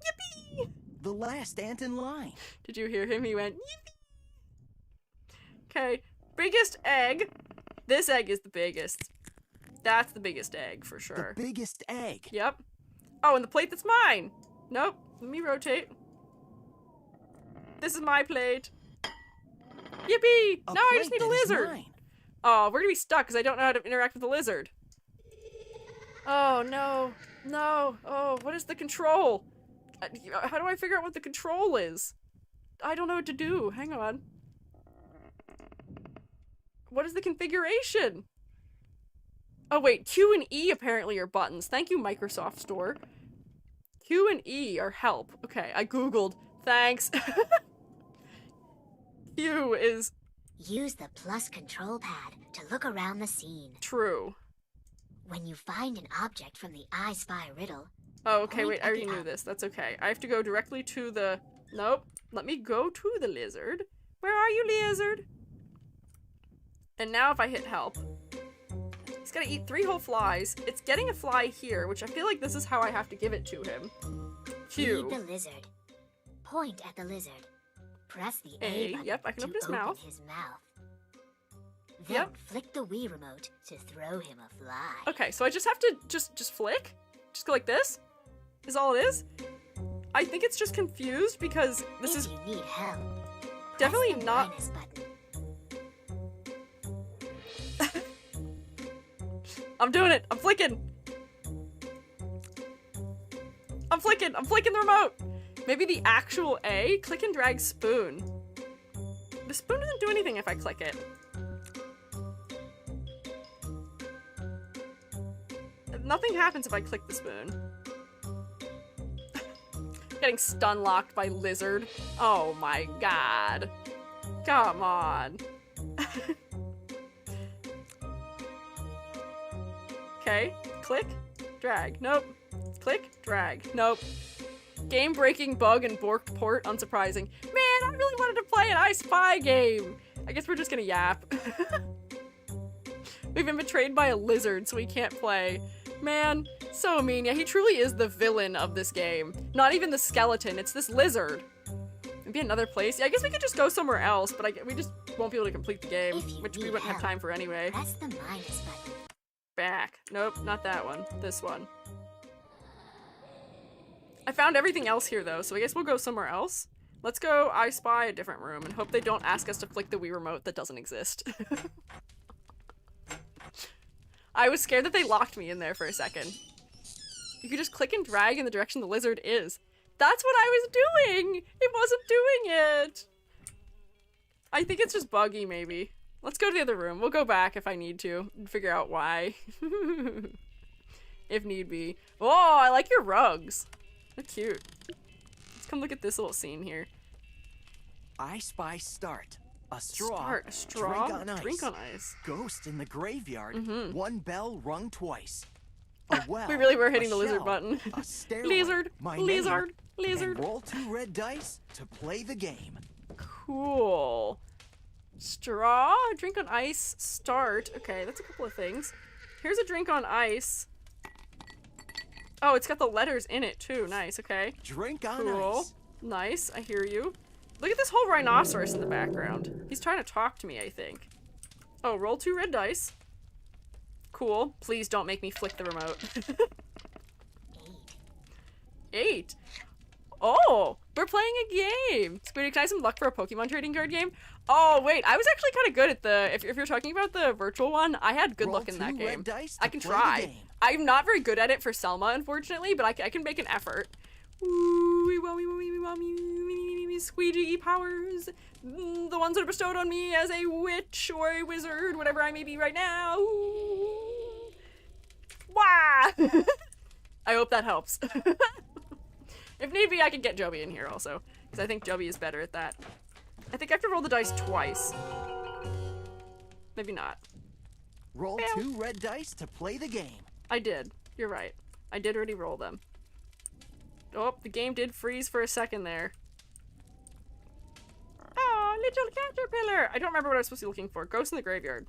Yippee! The last ant in line. Did you hear him? He went, yippee! Okay. Biggest egg. This egg is the biggest. That's the biggest egg, for sure. The biggest egg. Yep. Oh, and the plate that's mine. Nope. Let me rotate. This is my plate. Yippee! Now I just need a lizard. Oh, we're gonna be stuck because I don't know how to interact with the lizard. Oh, no. No. Oh, what is the control? How do I figure out what the control is? I don't know what to do. Hang on. What is the configuration? Oh, wait. Q and E apparently are buttons. Thank you, Microsoft Store. Q and E are help. Okay, I googled. Thanks. Q is... Use the plus control pad to look around the scene. True. When you find an object from the ISpy riddle... Oh, okay, point wait, I at already the knew up. this. That's okay. I have to go directly to the... Nope. Let me go to the lizard. Where are you, lizard? And now if I hit help... He's gotta eat 3 whole flies. It's getting a fly here, which I feel like this is how I have to give it to him. Q. Feed the lizard. Point at the lizard. Press the A, A button yep, I can to open his mouth. his mouth. Then Yep. flick the Wii remote to throw him a fly. Okay, so I just have to just flick? Just go like this? Is all it is? I think it's just confused because this is If you need help, definitely press the not. minus button. I'm doing it. I'm flicking. I'm flicking the remote. Maybe the actual A? Click and drag spoon. The spoon doesn't do anything if I click it. Nothing happens if I click the spoon. Getting stun locked by lizard. Oh my god. Come on. Okay, click, drag, nope. Click, drag, nope. Game-breaking bug and borked port, unsurprising. Man, I really wanted to play an ISpy game. I guess we're just gonna yap. We've been betrayed by a lizard, so we can't play. Man, so mean. Yeah, he truly is the villain of this game. Not even the skeleton, it's this lizard. Maybe another place. Yeah, I guess we could just go somewhere else, but we just won't be able to complete the game, If you which we need wouldn't have help, time for anyway. Press the minus button. Back. Nope, not that one. This one. I found everything else here though, so I guess we'll go somewhere else. Let's go ISpy a different room and hope they don't ask us to flick the Wii remote that doesn't exist. I was scared that they locked me in there for a second. You could just click and drag in the direction the lizard is. That's what I was doing! It wasn't doing it! I think it's just buggy, maybe. Let's go to the other room. We'll go back if I need to and figure out why. If need be. Oh, I like your rugs. They're cute. Let's come look at this little scene here. ISpy start. A straw. Start. A straw? Drink on ice. Drink on ice. Ghost in the graveyard. Mhm. One bell rung twice. A well. We really were hitting a the lizard shell, button. A stairway. Lizard. My Lizard. name, Lizard. And roll 2 red dice to play the game. Cool. Straw, drink on ice, start. Okay, that's a couple of things. Here's a drink on ice. Oh, it's got the letters in it too. Nice, okay. Drink on Cool. ice. Nice, I hear you. Look at this whole rhinoceros in the background. He's trying to talk to me, I think. Oh, roll 2 red dice. Cool. Please don't make me flick the remote. 8. Oh, we're playing a game. Squiiji, can I have some luck for a Pokemon trading card game? Oh, wait, I was actually kind of good at the, if you're talking about the virtual one, I had good Roll luck in that 2 game. red dice I to can play the try. game. I'm not very good at it for Selma, unfortunately, but I can make an effort. Ooh, Squeiji powers, the ones that are bestowed on me as a witch or a wizard, whatever I may be right now. Ooh. Wah! I hope that helps. If need be, I can get Joby in here also, because I think Joby is better at that. I think I have to roll the dice twice. Maybe not. Roll Well. 2 red dice to play the game. I did. You're right. I did already roll them. Oh, the game did freeze for a second there. Oh, little caterpillar! I don't remember what I was supposed to be looking for. Ghosts in the graveyard.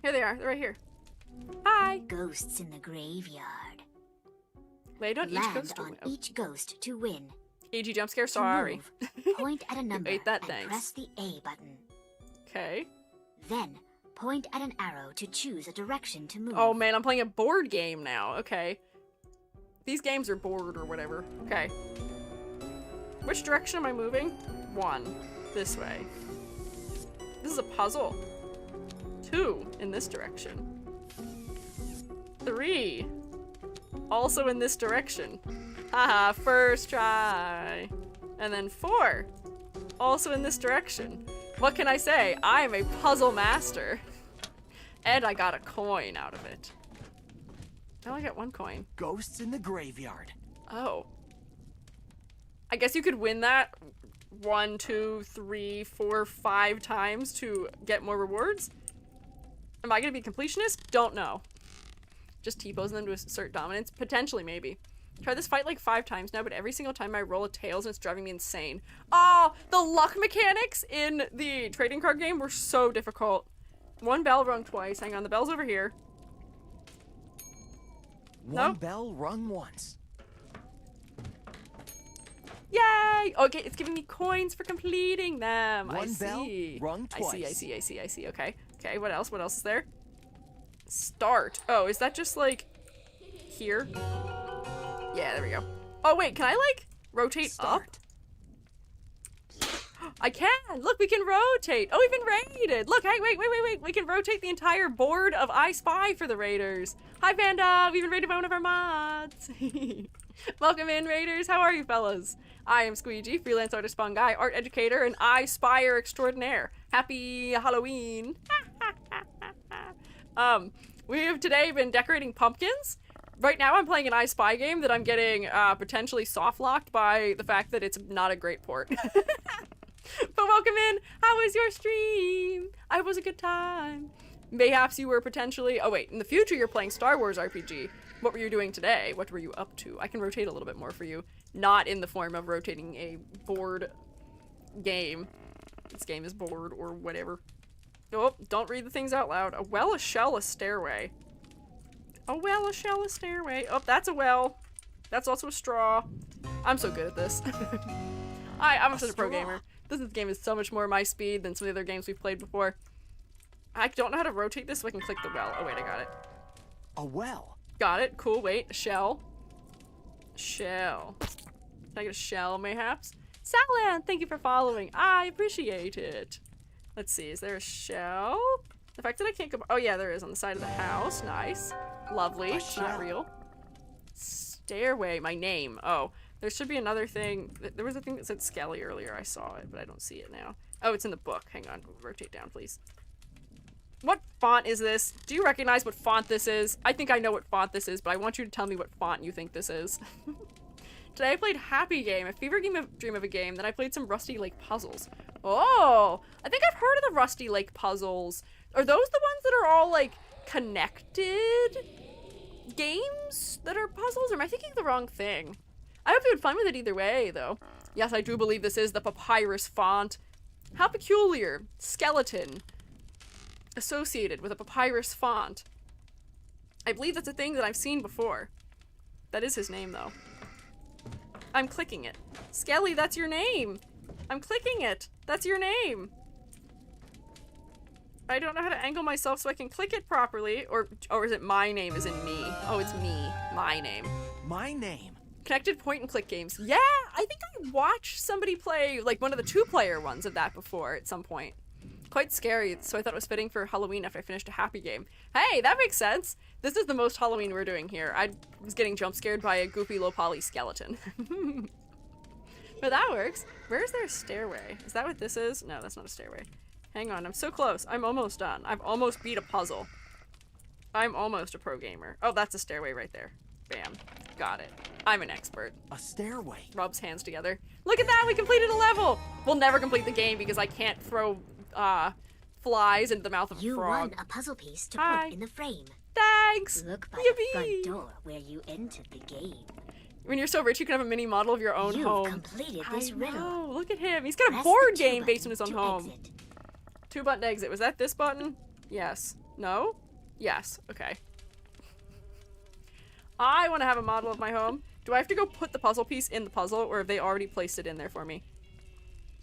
Here they are. They're right here. Hi! Ghosts in the graveyard. Laid on each Land ghost. on each ghost to win. AG jump scare, To sorry. move, point at a number ate that, and thanks. press the A button. Okay. Then, point at an arrow to choose a direction to move. Oh man, I'm playing a board game now. Okay. These games are bored or whatever. Okay. Which direction am I moving? 1. This way. This is a puzzle. 2 in this direction. 3. Also in this direction. Haha, first try. And then 4. Also in this direction. What can I say? I'm a puzzle master. And I got a coin out of it. I only got 1 coin. Ghosts in the graveyard. Oh. I guess you could win that 1, 2, 3, 4, 5 times to get more rewards? Am I gonna be completionist? Don't know. Just T-posing them to assert dominance? Potentially, maybe. Tried this fight like 5 times now, but every single time I roll a tails and it's driving me insane. Oh, the luck mechanics in the trading card game were so difficult. 1 bell rung twice. Hang on, the bell's over here. One Nope. bell rung once. Yay! Okay, it's giving me coins for completing them. I One bell see. rung I twice. see. Okay. Okay, what else? What else is there? Start. Oh, is that just like here? Yeah, there we go. Oh, wait, can I, like, rotate up? I can! Look, we can rotate! Oh, we've been raided! Look, hey, wait! We can rotate the entire board of ISpy for the raiders! Hi, Panda! We've been raided by one of our mods! Welcome in, raiders! How are you, fellas? I am Squiiji, freelance artist Fungi, art educator, and ISpyer extraordinaire. Happy Halloween! We have today been decorating pumpkins. Right now I'm playing an ISpy game that I'm getting potentially soft-locked by the fact that it's not a great port. But welcome in! How was your stream? I was a good time. Mayhaps you were potentially... Oh wait, in the future you're playing Star Wars RPG. What were you doing today? What were you up to? I can rotate a little bit more for you. Not in the form of rotating a board game. This game is bored or whatever. Oh, don't read the things out loud. A well, a shell, a stairway. A well, a shell, a stairway. Oh, that's a well. That's also a straw. I'm so good at this. I'm such a pro gamer. This game is so much more my speed than some of the other games we've played before. I don't know how to rotate this so I can click the well. Oh wait, I got it. A well. Got it. Cool. Wait, a shell. Shell. Can I get a shell, mayhaps? Salan, thank you for following. I appreciate it. Let's see, is there a shell? The fact that I can't go... Oh yeah, there is on the side of the house. Nice. Lovely. It's not real. Stairway, my name. Oh, there should be another thing. There was a thing that said Skelly earlier. I saw it, but I don't see it now. Oh, it's in the book. Hang on. Rotate down, please. What font is this? Do you recognize what font this is? I think I know what font this is, but I want you to tell me what font you think this is. Today I played Happy Game, a fever dream of a game. Then I played some Rusty Lake puzzles. Oh, I think I've heard of the Rusty Lake puzzles. Are those the ones that are all, like, connected games that are puzzles? Or am I thinking the wrong thing? I hope you had fun with it either way, though. Yes, I do believe this is the papyrus font. How peculiar. Skeleton. Associated with a papyrus font. I believe that's a thing that I've seen before. That is his name, though. I'm clicking it. Skelly, that's your name! I'm clicking it! That's your name! I don't know how to angle myself so I can click it properly. Or is it my name as in me? Oh, it's me. My name. My name. Connected point and click games. Yeah, I think I watched somebody play, like, one of the two-player ones of that before at some point. Quite scary, so I thought it was fitting for Halloween after I finished a Happy Game. Hey, that makes sense! This is the most Halloween we're doing here. I was getting jump scared by a goofy low-poly skeleton. But that works. Where is there a stairway? Is that what this is? No, that's not a stairway. Hang on, I'm so close. I'm almost done. I've almost beat a puzzle. I'm almost a pro gamer. Oh, that's a stairway right there. Bam. Got it. I'm an expert. A stairway. Rubs hands together. Look at that! We completed a level! We'll never complete the game because I can't throw, flies into the mouth of a You frog. won a puzzle piece to Hi. put in the frame. Thanks! Look by Yippee! the front door where you entered the game. When you're so rich, you can have a mini model of your own You've home. completed this I riddle. know. Look at him. He's got a Press board the game 2 based on his own button home. to exit. 2-button exit. Was that this button? Yes. No? Yes. Okay. I want to have a model of my home. Do I have to go put the puzzle piece in the puzzle, or have they already placed it in there for me?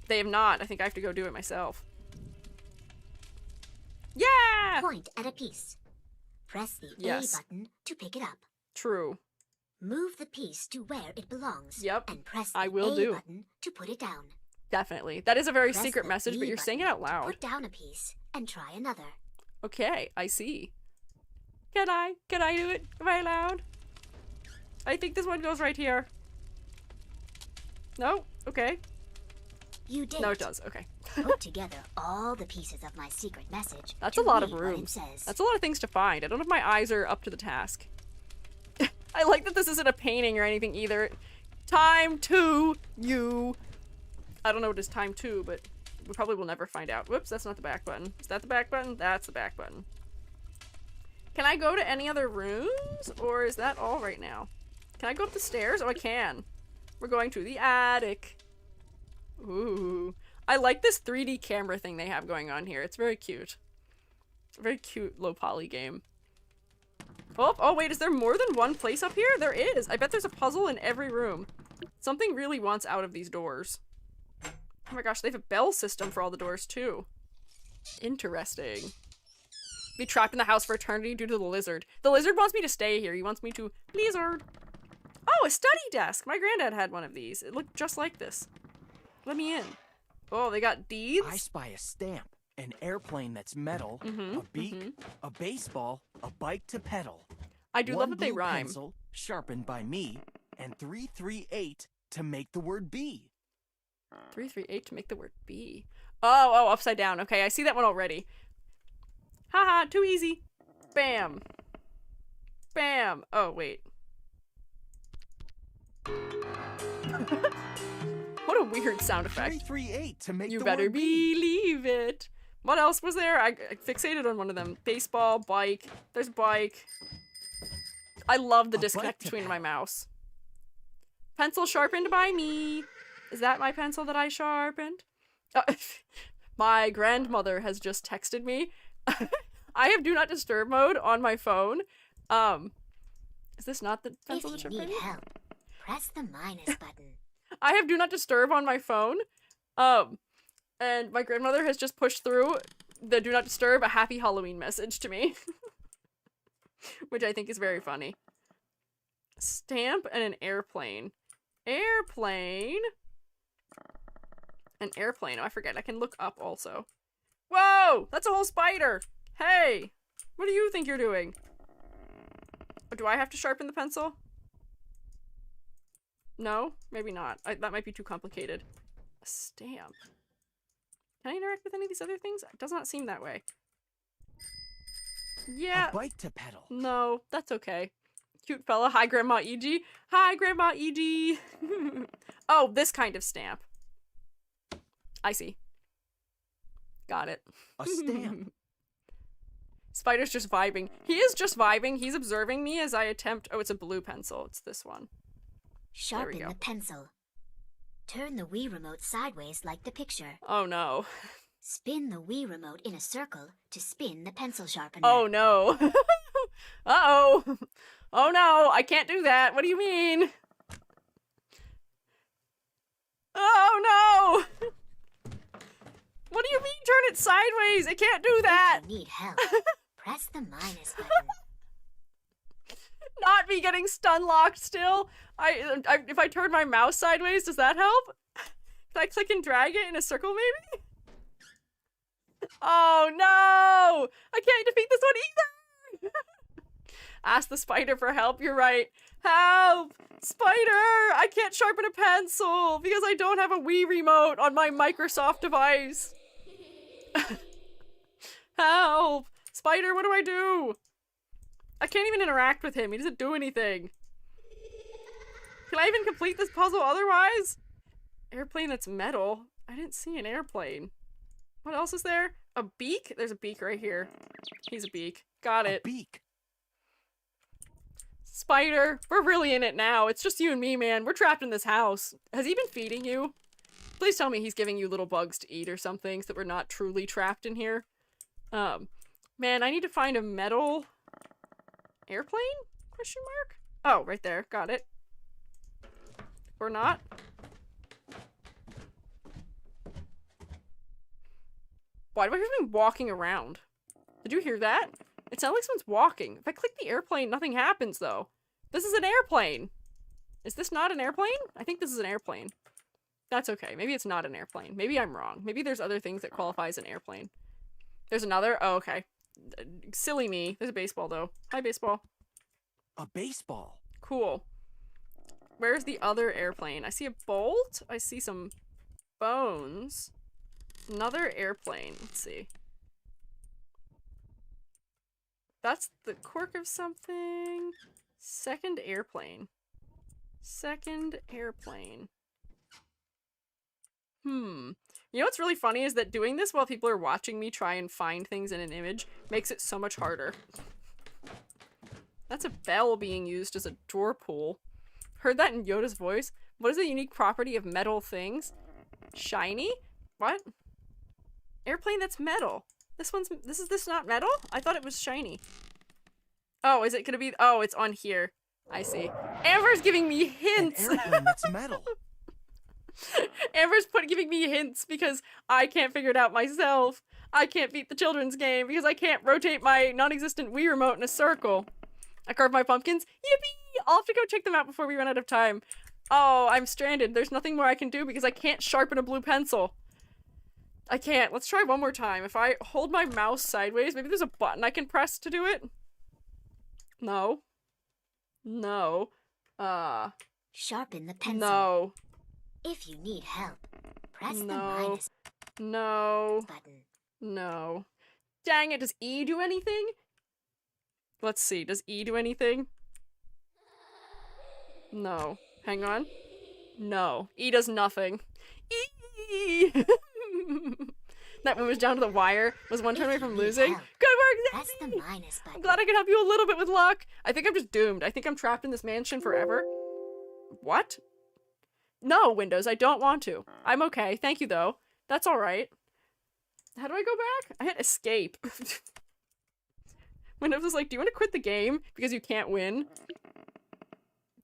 They have not. I think I have to go do it myself. Yeah! Point at a piece. Press the Yes. A button to pick it up. True. Move the piece to where it belongs. Yep, And press the I will A do. button to put it down. Definitely. That is a very Press secret the message, but E you're saying it button out to loud. Put down a piece and try another. Okay, I see. Can I? Can I do it? Am I allowed? I think this one goes right here. No? Okay. You did. No, it does. Okay. Put together all the pieces of my secret message. That's to a lot of read what it rooms. says. That's a lot of things to find. I don't know if my eyes are up to the task. I like that this isn't a painting or anything either. Time to you. I don't know what is time to, but we probably will never find out. Whoops, that's not the back button. Is that the back button? That's the back button. Can I go to any other rooms? Or is that all right now? Can I go up the stairs? Oh, I can. We're going to the attic. Ooh. I like this 3D camera thing they have going on here. It's very cute. It's a very cute low poly game. Oh wait, is there more than one place up here? There is. I bet there's a puzzle in every room. Something really wants out of these doors. Oh my gosh, they have a bell system for all the doors too. Interesting. Be trapped in the house for eternity due to the lizard. The lizard wants me to stay here. He wants me to lizard. Oh, a study desk. My granddad had one of these. It looked just like this. Let me in. Oh, they got deeds? I spy a stamp, an airplane that's metal, a beak, a baseball, a bike to pedal. I do love that they blue rhyme. Pencil, sharpened by me, and 338 to make the word be. 338 to make the word be. Oh, upside down. Okay, I see that one already. Haha, too easy. Bam. Bam. Oh, wait. What a weird sound effect. 338 to make You the better word be. believe it. What else was there? I fixated on one of them. Baseball, bike. There's bike. I love the A disconnect bike to between my pedal. mouse. Pencil sharpened by me. Is that my pencil that I sharpened? My grandmother has just texted me. I have do not disturb mode on my phone. Is this not the pencil that If you sharpened? need help, press the minus button. I have do not disturb on my phone. And my grandmother has just pushed through the do not disturb a happy Halloween message to me. Which I think is very funny. Stamp and an airplane. Airplane. An airplane. Oh, I forget. I can look up also. Whoa! That's a whole spider! Hey! What do you think you're doing? Oh, do I have to sharpen the pencil? No? Maybe not. That might be too complicated. A stamp. Can I interact with any of these other things? It does not seem that way. Yeah. A bike to pedal. No, that's okay. Cute fella. Hi, Grandma E.G. Hi, Grandma E.G. Oh, this kind of stamp. I see. Got it. A stamp. Spider's just vibing. He is just vibing. He's observing me as I attempt... Oh, it's a blue pencil. It's this one. Sharpen go. the pencil. Turn the Wii remote sideways like the picture. Oh, no. Spin the Wii remote in a circle to spin the pencil sharpener. Oh, no. Uh-oh. Oh, no. I can't do that. What do you mean? Oh, no. What do you mean turn it sideways? It can't do that. If you need help, press the minus button. Not me getting stun locked still. If I turn my mouse sideways, does that help? Can I click and drag it in a circle maybe? Oh no! I can't defeat this one either! Ask the spider for help, you're right. Help! Spider! I can't sharpen a pencil because I don't have a Wii remote on my Microsoft device. Help! Spider, what do I do? I can't even interact with him. He doesn't do anything. Can I even complete this puzzle otherwise? Airplane that's metal. I didn't see an airplane. What else is there? A beak? There's a beak right here. He's a beak. Got it. A beak. Spider, we're really in it now. It's just you and me, man. We're trapped in this house. Has he been feeding you? Please tell me he's giving you little bugs to eat or something so that we're not truly trapped in here. Man, I need to find a metal airplane? Question mark? Oh, right there. Got it. Or not. Why do I hear something walking around? Did you hear that? It sounds like someone's walking. If I click the airplane, nothing happens, though. This is an airplane. Is this not an airplane? I think this is an airplane. That's okay. Maybe it's not an airplane. Maybe I'm wrong. Maybe there's other things that qualify as an airplane. There's another? Oh, okay. Silly me. There's a baseball, though. Hi, baseball. A baseball. Cool. Where's the other airplane? I see a bolt. I see some bones. Another airplane. Let's see. That's the cork of something. Second airplane. Second airplane. You know what's really funny is that doing this while people are watching me try and find things in an image makes it so much harder. That's a bell being used as a drawer pull. Heard that in Yoda's voice? What is the unique property of metal things? Shiny? What? Airplane that's metal. This is this not metal? I thought it was shiny. Oh, is it gonna be? Oh, it's on here. I see. Amber's giving me hints. An airplane that's metal. Amber's giving me hints because I can't figure it out myself. I can't beat the children's game because I can't rotate my non-existent Wii remote in a circle. I carved my pumpkins. Yippee! I'll have to go check them out before we run out of time. Oh, I'm stranded. There's nothing more I can do because I can't sharpen a blue pencil. I can't. Let's try one more time. If I hold my mouse sideways, maybe there's a button I can press to do it. No. No. Sharpen the pencil. No. If you need help, press the No. minus No. button. No. Dang it, does E do anything? Let's see, does E do anything? No. Hang on. No. E does nothing. E! That one was down to the wire. Was one turn away from losing. help, Good Press work, the Zachary! minus button. I'm glad I could help you a little bit with luck. I think I'm just doomed. I think I'm trapped in this mansion forever. What? No, Windows, I don't want to. I'm okay. Thank you, though. That's alright. How do I go back? I hit escape. Windows was like, do you want to quit the game? Because you can't win.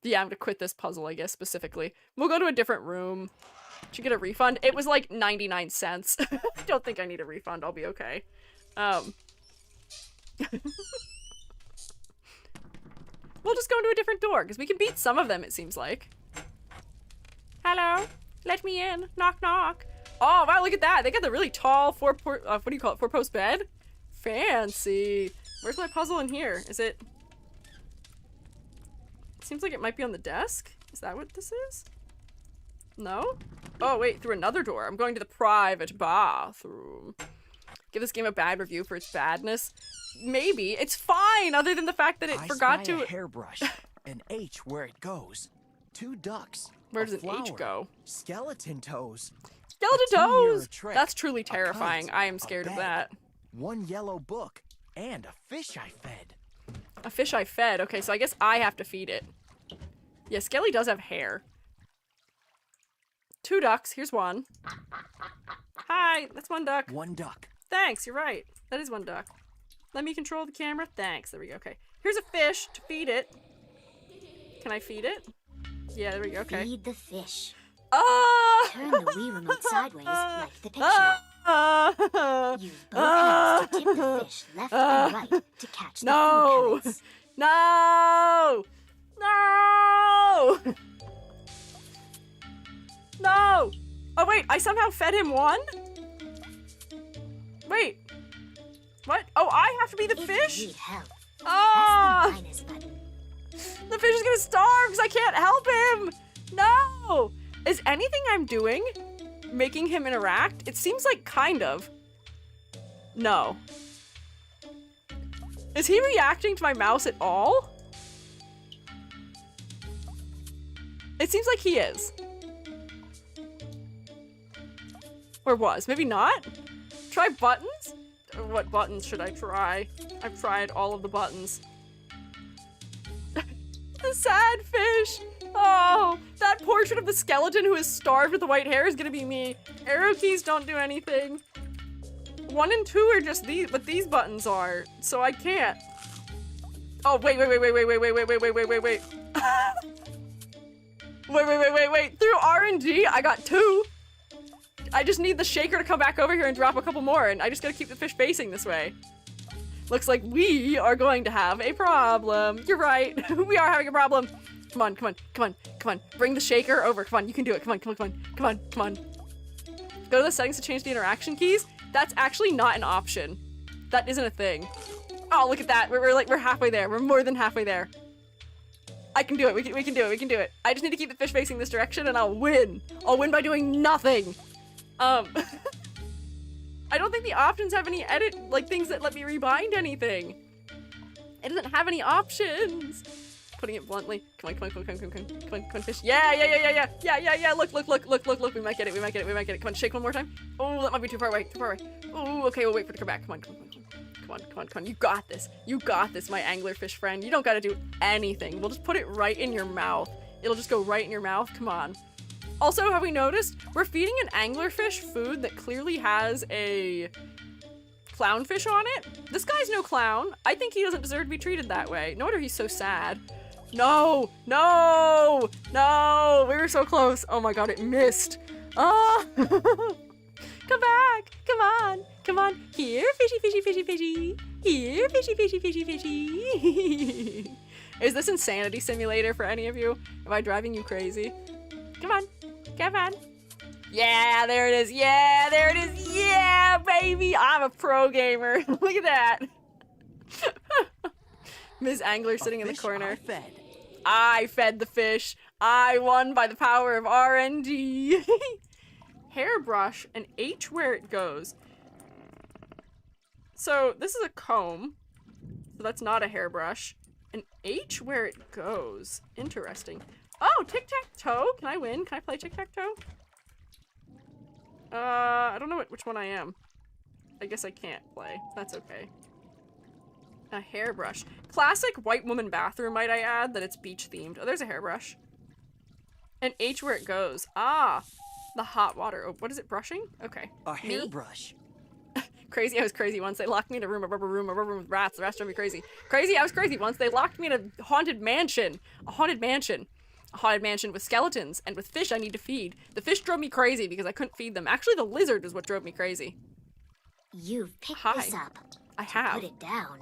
Yeah, I'm gonna quit this puzzle, I guess, specifically. We'll go to a different room. Did you get a refund? It was like 99 cents. I don't think I need a refund. I'll be okay. We'll just go into a different door, because we can beat some of them, it seems like. Hello? Let me in. Knock, knock. Oh, wow, look at that. They got the really tall what do you call it? Four-post bed? Fancy. Where's my puzzle in here? Is it... Seems like it might be on the desk. Is that what this is? No? Oh, wait, through another door. I'm going to the private bathroom. Give this game a bad review for its badness. Maybe. It's fine, other than the fact that it forgot to... a hairbrush, an H where it goes, 2 ducks, Where does a an H flower, go? skeleton toes, Skeleton a 2-mirror toes! trick, That's truly a terrifying. kite, I am a scared of bed, that. 1 yellow book, and a fish I fed. A fish I fed. Okay, so I guess I have to feed it. Yeah, Skelly does have hair. 2 ducks. Here's one. Hi, that's 1 duck. 1 duck. Thanks, you're right. That is 1 duck. Let me control the camera. Thanks. There we go. Okay. Here's a fish to feed it. Can I feed it? Yeah, there we go. Okay. Feed the fish. Ah! Turn the Wii remote sideways like the picture. Use both hands to tip the fish left and right to catch the No! food pellets. No! No! No! Oh wait, I somehow fed him 1? Wait. What? Oh, I have to be the If fish? you need help, Ah! press the minus button. The fish is gonna starve because I can't help him! No! Is anything I'm doing making him interact? It seems like kind of. No. Is he reacting to my mouse at all? It seems like he is. Or was. Maybe not? Try buttons? What buttons should I try? I've tried all of the buttons. The sad fish! Oh, that portrait of the skeleton who is starved with the white hair is gonna be me. Arrow keys don't do anything. 1 and 2 are just these, what these buttons are, so I can't. Oh, wait. Wait. Through R&D, I got 2. I just need the shaker to come back over here and drop a couple more, and I just gotta keep the fish facing this way. Looks like we are going to have a problem. You're right. We are having a problem. Come on. Bring the shaker over. Come on, you can do it. Come on. Go to the settings to change the interaction keys. That's actually not an option. That isn't a thing. Oh, look at that. We're halfway there. We're more than halfway there. I can do it. We can do it. I just need to keep the fish facing this direction and I'll win. I'll win by doing nothing. I don't think the options have any things that let me rebind anything. It doesn't have any options. Putting it bluntly. Come on, fish. Yeah. Look. We might get it. Come on, shake one more time. Oh, that might be too far away. Oh, okay, we'll wait for it to come back. Come on. You got this, my anglerfish friend. You don't gotta do anything. We'll just put it right in your mouth. It'll just go right in your mouth. Come on. Also, have we noticed? We're feeding an anglerfish food that clearly has a clownfish on it. This guy's no clown. I think he doesn't deserve to be treated that way. No wonder he's so sad. No! We were so close. Oh my god, it missed. Oh! Come back! Come on! Here, fishy! Here, fishy! Is this Insanity Simulator for any of you? Am I driving you crazy? Come on. Come on. Yeah, there it is. Yeah, there it is. Yeah, baby. I'm a pro gamer. Look at that. Ms. Angler sitting in the corner. I fed the fish. I won by the power of RNG. Hairbrush, and H where it goes. So this is a comb. So that's not a hairbrush. And H where it goes. Interesting. Oh, tic-tac-toe. Can I win? Can I play tic-tac-toe? I don't know which one I am. I guess I can't play. That's okay. A hairbrush. Classic white woman bathroom, might I add, that it's beach themed. Oh, there's a hairbrush. And H where it goes. Ah, the hot water. Oh, what is it, brushing? Okay. A hairbrush. Crazy, I was crazy once. They locked me in a rubber room with rats. The rats drove me crazy. Crazy, I was crazy once. They locked me in a haunted mansion. A haunted mansion. A haunted mansion with skeletons and with fish I need to feed. The fish drove me crazy because I couldn't feed them. Actually, the lizard is what drove me crazy. You've picked Hi. this up. I have. Put it down.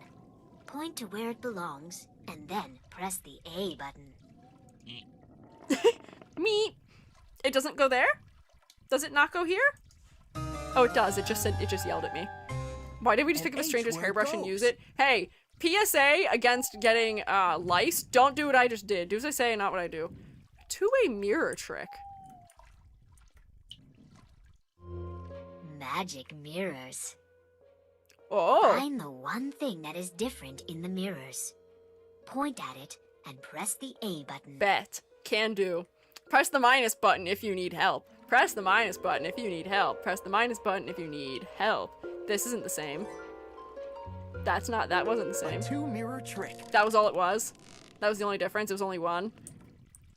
Point to where it belongs, and then press the A button. Me. It doesn't go there? Does it not go here? Oh, it does. It just yelled at me. Why did we just pick up a stranger's hairbrush and use it? Hey, PSA against getting lice. Don't do what I just did. Do as I say and not what I do. Two-way mirror trick. Magic mirrors. Oh. Find the one thing that is different in the mirrors. Point at it and press the A button. Bet. Can do. Press the minus button if you need help. Press the minus button if you need help. Press the minus button if you need help. This isn't the same. That wasn't the same. A two-mirror trick. That was all it was. That was the only difference. It was only one.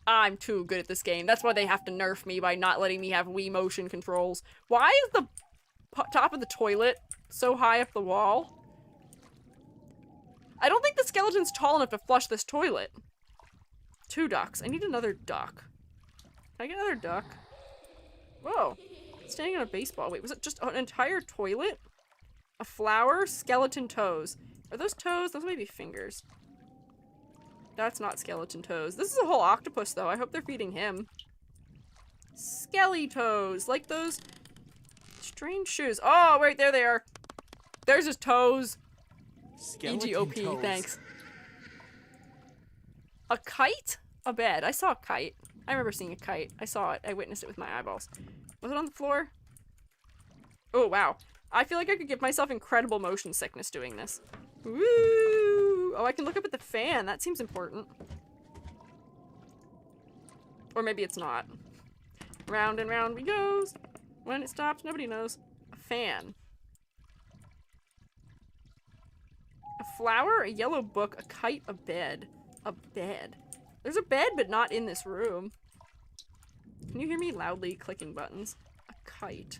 I'm too good at this game. That's why they have to nerf me by not letting me have Wii motion controls. Why is the top of the toilet so high up the wall? I don't think the skeleton's tall enough to flush this toilet. 2 ducks. I need another duck. Can I get another duck? Whoa. Standing on a baseball. Wait, was it just an entire toilet? A flower? Skeleton toes. Are those toes? Those might be fingers. That's not skeleton toes. This is a whole octopus, though. I hope they're feeding him. Skelly toes. Like those strange shoes. Oh, wait, there they are. There's his toes. EGOP, toes. thanks. A kite? A bed. I saw a kite. I remember seeing a kite. I saw it. I witnessed it with my eyeballs. Was it on the floor? Oh, wow. I feel like I could give myself incredible motion sickness doing this. Woo! Oh, I can look up at the fan. That seems important. Or maybe it's not. Round and round we goes. When it stops, nobody knows. A fan. A flower, a yellow book, a kite, a bed. A bed. There's a bed, but not in this room. Can you hear me loudly clicking buttons? A kite.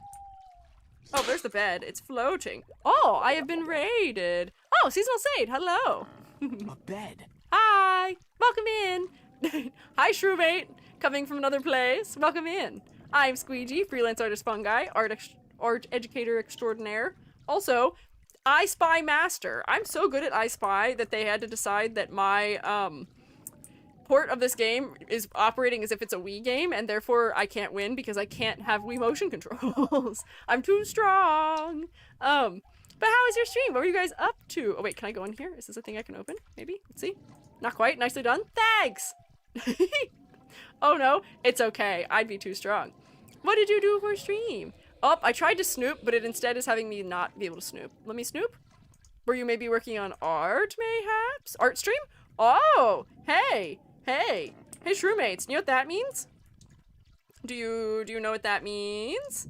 Oh, there's the bed. It's floating. Oh, I have been raided. Oh, Seasonal Sade, hello. A bed. Hi, welcome in. Hi, Shroomstate, coming from another place. Welcome in. I'm Squiiji, freelance artist Fungi, art educator extraordinaire. Also, ISpy master. I'm so good at ISpy that they had to decide that my port of this game is operating as if it's a Wii game, and therefore I can't win because I can't have Wii motion controls. I'm too strong. But how was your stream? What were you guys up to? Oh wait, can I go in here? Is this a thing I can open? Maybe? Let's see. Not quite. Nicely done. Thanks! Oh no, it's okay. I'd be too strong. What did you do for stream? Oh, I tried to snoop, but it instead is having me not be able to snoop. Let me snoop. Were you maybe working on art, mayhaps? Art stream? Oh, hey, hey. Hey, Shroommates, you know what that means? Do you know what that means?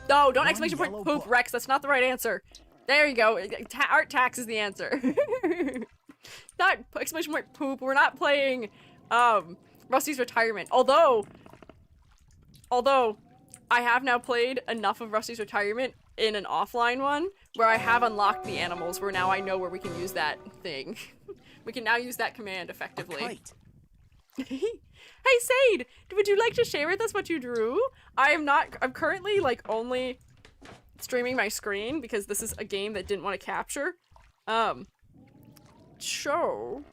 No, don't exclamation point poop, book. Rex. That's not the right answer. There you go. Art tax is the answer. Not exclamation point poop. We're not playing Rusty's Retirement. Although I have now played enough of Rusty's Retirement in an offline one where I have unlocked the animals where now I know where we can use that thing. We can now use that command effectively. A kite. Hey Sade, would you like to share with us what you drew? I'm currently like only streaming my screen because this is a game that didn't want to capture Show.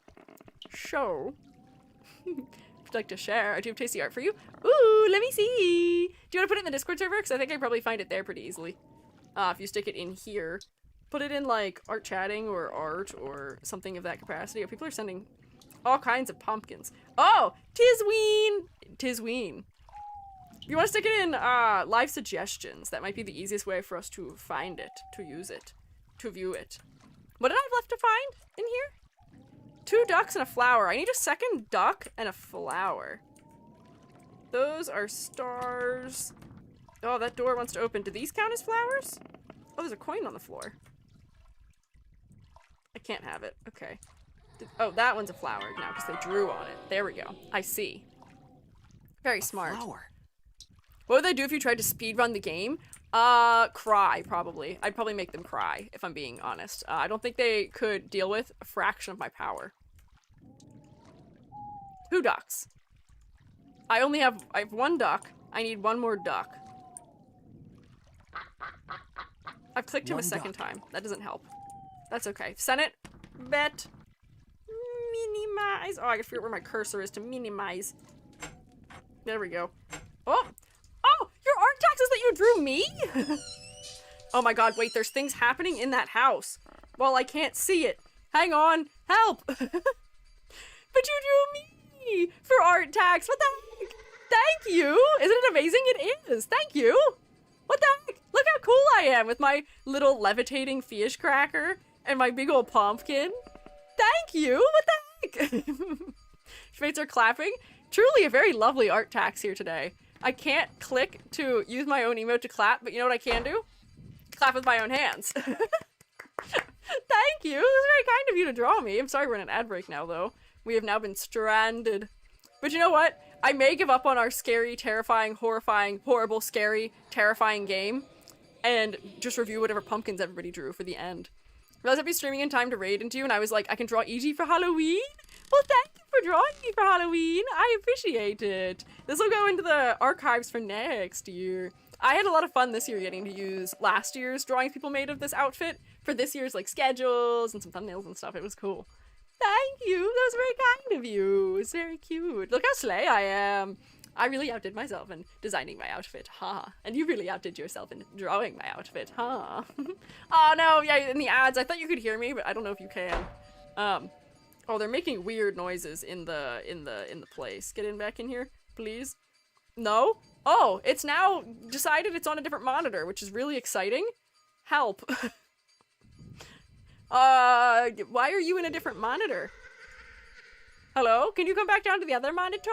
If you'd like to share, I do have tasty art for you. Ooh, let me see. Do you want to put it in the Discord server? Because I think I probably find it there pretty easily. If you stick it in here. Put it in, like, art chatting or art or something of that capacity. Oh, people are sending all kinds of pumpkins. Oh, Tisween. If you want to stick it in live suggestions, that might be the easiest way for us to find it, to use it, to view it. What did I have left to find in here? 2 ducks and a flower. I need a second duck and a flower. Those are stars. Oh, that door wants to open. Do these count as flowers? Oh, there's a coin on the floor. I can't have it. Okay. Oh, that one's a flower now because they drew on it. There we go. I see. Very smart. Flower. What would they do if you tried to speedrun the game? Cry, probably. I'd probably make them cry, if I'm being honest. I don't think they could deal with a fraction of my power. 2 ducks. I have 1 duck. I need 1 more duck. I've clicked him a second time. That doesn't help. That's okay. Senate. Bet. Minimize. Oh, I gotta figure out where my cursor is to minimize. There we go. Oh! Oh! Your art taxes that you drew me? Oh my god, wait, there's things happening in that house. Well, I can't see it. Hang on. Help! But you drew me for art tax. What the heck? Thank you! Isn't it amazing? It is. Thank you! What the heck? Look how cool I am with my little levitating fish cracker and my big old pumpkin. Thank you! What the heck? Mates are clapping. Truly a very lovely art tax here today. I can't click to use my own emote to clap, but you know what I can do? Clap with my own hands. Thank you! It was very kind of you to draw me. I'm sorry we're in an ad break now, though. We have now been stranded. But you know what? I may give up on our scary, terrifying, horrifying, horrible, scary, terrifying game and just review whatever pumpkins everybody drew for the end. I realized I'd be streaming in time to raid into you, and I was like, I can draw EG for Halloween? Well, thank you for drawing me for Halloween. I appreciate it. This will go into the archives for next year. I had a lot of fun this year getting to use last year's drawings people made of this outfit for this year's, like, schedules and some thumbnails and stuff. It was cool. Thank you. That was very kind of you. It's very cute. Look how slay I am. I really outdid myself in designing my outfit, ha. And you really outdid yourself in drawing my outfit, ha. Oh no, yeah, in the ads, I thought you could hear me, but I don't know if you can. Oh, they're making weird noises in the place. Get in back in here, please. No? Oh, it's now decided it's on a different monitor, which is really exciting. Help. Why are you in a different monitor? Hello? Can you come back down to the other monitor?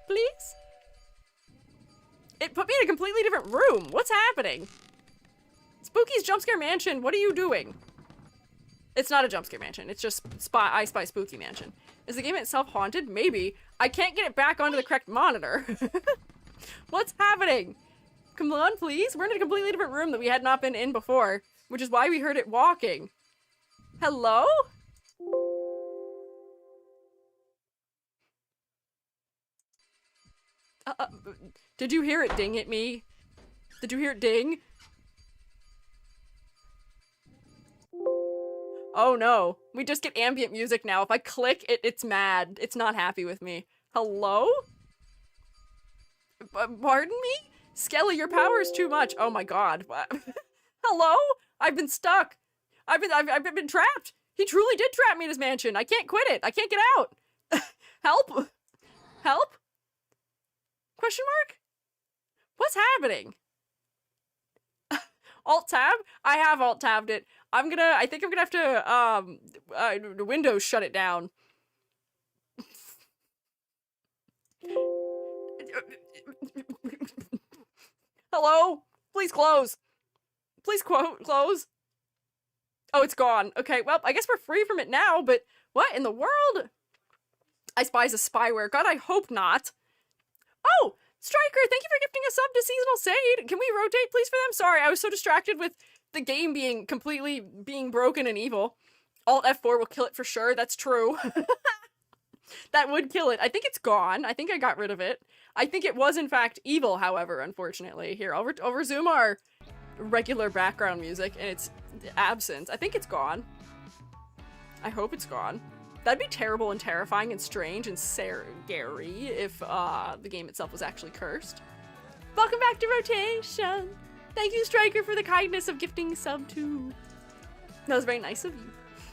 Please? It put me in a completely different room. What's happening? Spooky's Jumpscare Mansion, what are you doing? It's not a Jumpscare Mansion. It's just I Spy Spooky Mansion. Is the game itself haunted? Maybe. I can't get it back onto the correct monitor. What's happening? Come on, please. We're in a completely different room that we had not been in before, which is why we heard it walking. Hello? Did you hear it ding at me? Did you hear it ding? Oh no. We just get ambient music now. If I click, it's mad. It's not happy with me. Hello? Pardon me? Skelly, your power is too much. Oh my god. Hello? I've been stuck. I've been trapped. He truly did trap me in his mansion. I can't quit it. I can't get out. Help? Help? Question mark? What's happening? Alt-tab? I have alt-tabbed it. I think I'm gonna have to, Windows shut it down. Hello? Please close. Please close. Oh, it's gone. Okay, well, I guess we're free from it now, but what in the world? I Spy's a spyware. God, I hope not. Oh, Striker, thank you for gifting a sub to Seasonal Sade. Can we rotate, please, for them? Sorry, I was so distracted with the game being completely broken and evil. Alt F4 will kill it for sure. That's true. That would kill it. I think it's gone. I think I got rid of it. I think it was, in fact, evil, however, unfortunately. Here, I'll resume our regular background music and its absence. I think it's gone. I hope it's gone. That'd be terrible and terrifying and strange and scary if the game itself was actually cursed. Welcome back to Rotation. Thank you, Striker, for the kindness of gifting sub 2. That was very nice of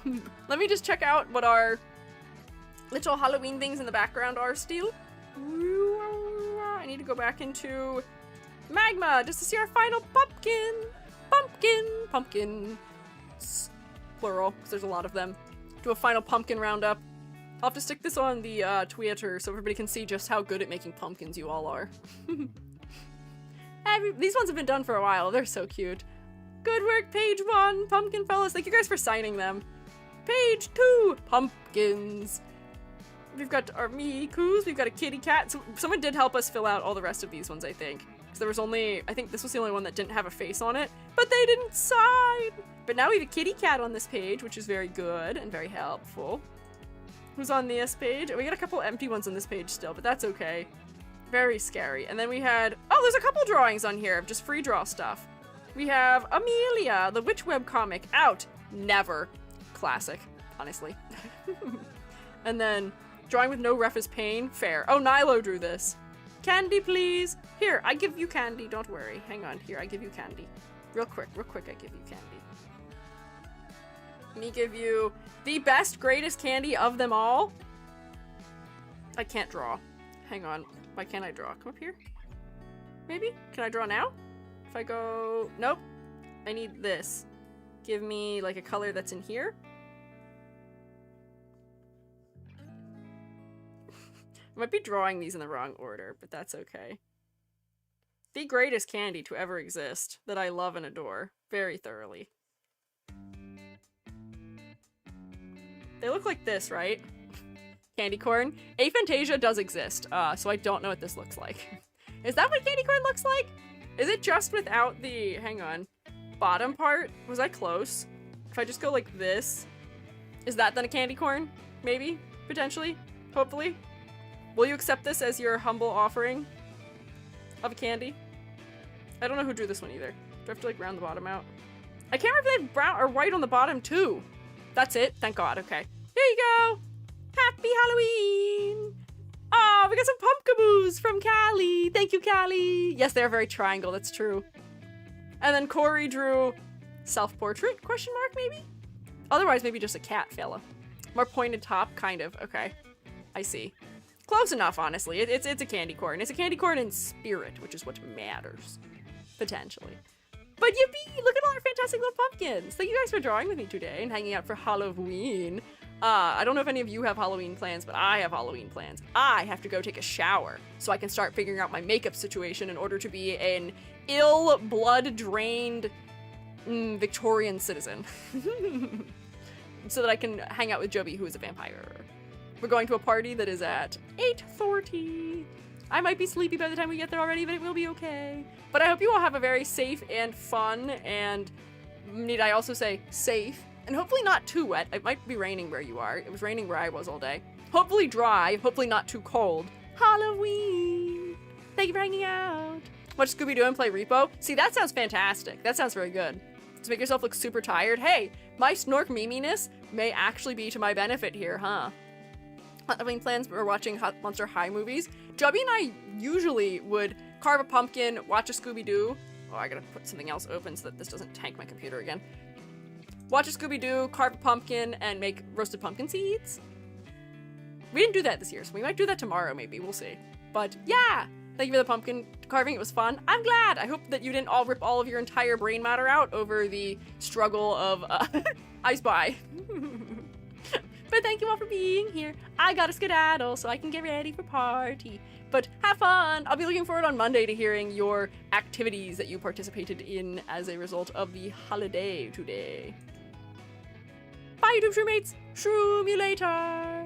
you. Let me just check out what our little Halloween things in the background are still. I need to go back into Magma just to see our final pumpkin. Pumpkin. Plural, because there's a lot of them. Do a final pumpkin roundup. I'll have to stick this on the Twitter so everybody can see just how good at making pumpkins you all are. These ones have been done for a while. They're so cute. Good work, page 1, pumpkin fellas. Thank you guys for signing them. Page 2, pumpkins. We've got our Mikus. We've got a kitty cat. So someone did help us fill out all the rest of these ones, I think. Because there was only, I think this was the only one that didn't have a face on it. But they didn't sign. But now we have a kitty cat on this page, which is very good and very helpful. Who's on this page? We got a couple empty ones on this page still, but that's okay. Very scary. And then we had, oh, there's a couple drawings on here of just free draw stuff. We have Amelia, the Witch Web comic, out. Never. Classic, honestly. And then drawing with no ref is pain. Fair. Oh, Nilo drew this. Candy, please. Here, I give you candy. Don't worry. Hang on. Here, I give you candy. Real quick, I give you candy. Me give you the best, greatest candy of them all. I can't draw. Hang on. Why can't I draw? Come up here. Maybe? Can I draw now? If I go... Nope. I need this. Give me, like, a color that's in here. I might be drawing these in the wrong order, but that's okay. The greatest candy to ever exist that I love and adore very thoroughly. They look like this, right? Candy corn. Aphantasia does exist, so I don't know what this looks like. Is that what candy corn looks like? Is it just without the, hang on, bottom part? Was I close? If I just go like this, is that then a candy corn? Maybe? Potentially? Hopefully? Will you accept this as your humble offering of a candy? I don't know who drew this one either. Do I have to like round the bottom out? I can't remember if they have brown or white on the bottom too. That's it? Thank God. Okay. Here you go. Happy Halloween. Oh, we got some pumpkaboos from Callie. Thank you, Callie. Yes, they're very triangle. That's true. And then Corey drew self-portrait, question mark, maybe? Otherwise, maybe just a cat fella. More pointed top, kind of. Okay. I see. Close enough, honestly. It's a candy corn. It's a candy corn in spirit, which is what matters. Potentially. But yippee! Look at all our fantastic little pumpkins! Thank you guys for drawing with me today and hanging out for Halloween. I don't know if any of you have Halloween plans, but I have Halloween plans. I have to go take a shower so I can start figuring out my makeup situation in order to be an ill, blood-drained Victorian citizen. So that I can hang out with Joby, who is a vampire. We're going to a party that is at 8:40. I might be sleepy by the time we get there already, but it will be okay. But I hope you all have a very safe and fun and, need I also say, safe, and hopefully not too wet. It might be raining where you are. It was raining where I was all day. Hopefully dry, hopefully not too cold. Halloween! Thank you for hanging out. Watch Scooby-Doo and play Repo. See, that sounds fantastic. That sounds very good. To make yourself look super tired. Hey, my snork miminess may actually be to my benefit here, huh? Halloween plans, we're watching Monster High movies. Jubby and I usually would carve a pumpkin, watch a Scooby-Doo. Oh, I gotta put something else open so that this doesn't tank my computer again. Watch a Scooby-Doo, carve a pumpkin, and make roasted pumpkin seeds. We didn't do that this year, so we might do that tomorrow, maybe. We'll see. But yeah, thank you for the pumpkin carving. It was fun. I'm glad. I hope that you didn't all rip all of your entire brain matter out over the struggle of ISpy. But thank you all for being here. I gotta skedaddle so I can get ready for party. But have fun. I'll be looking forward on Monday to hearing your activities that you participated in as a result of the holiday today. Bye, YouTube Shroommates. Shroom you later.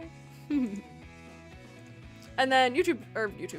And then YouTube.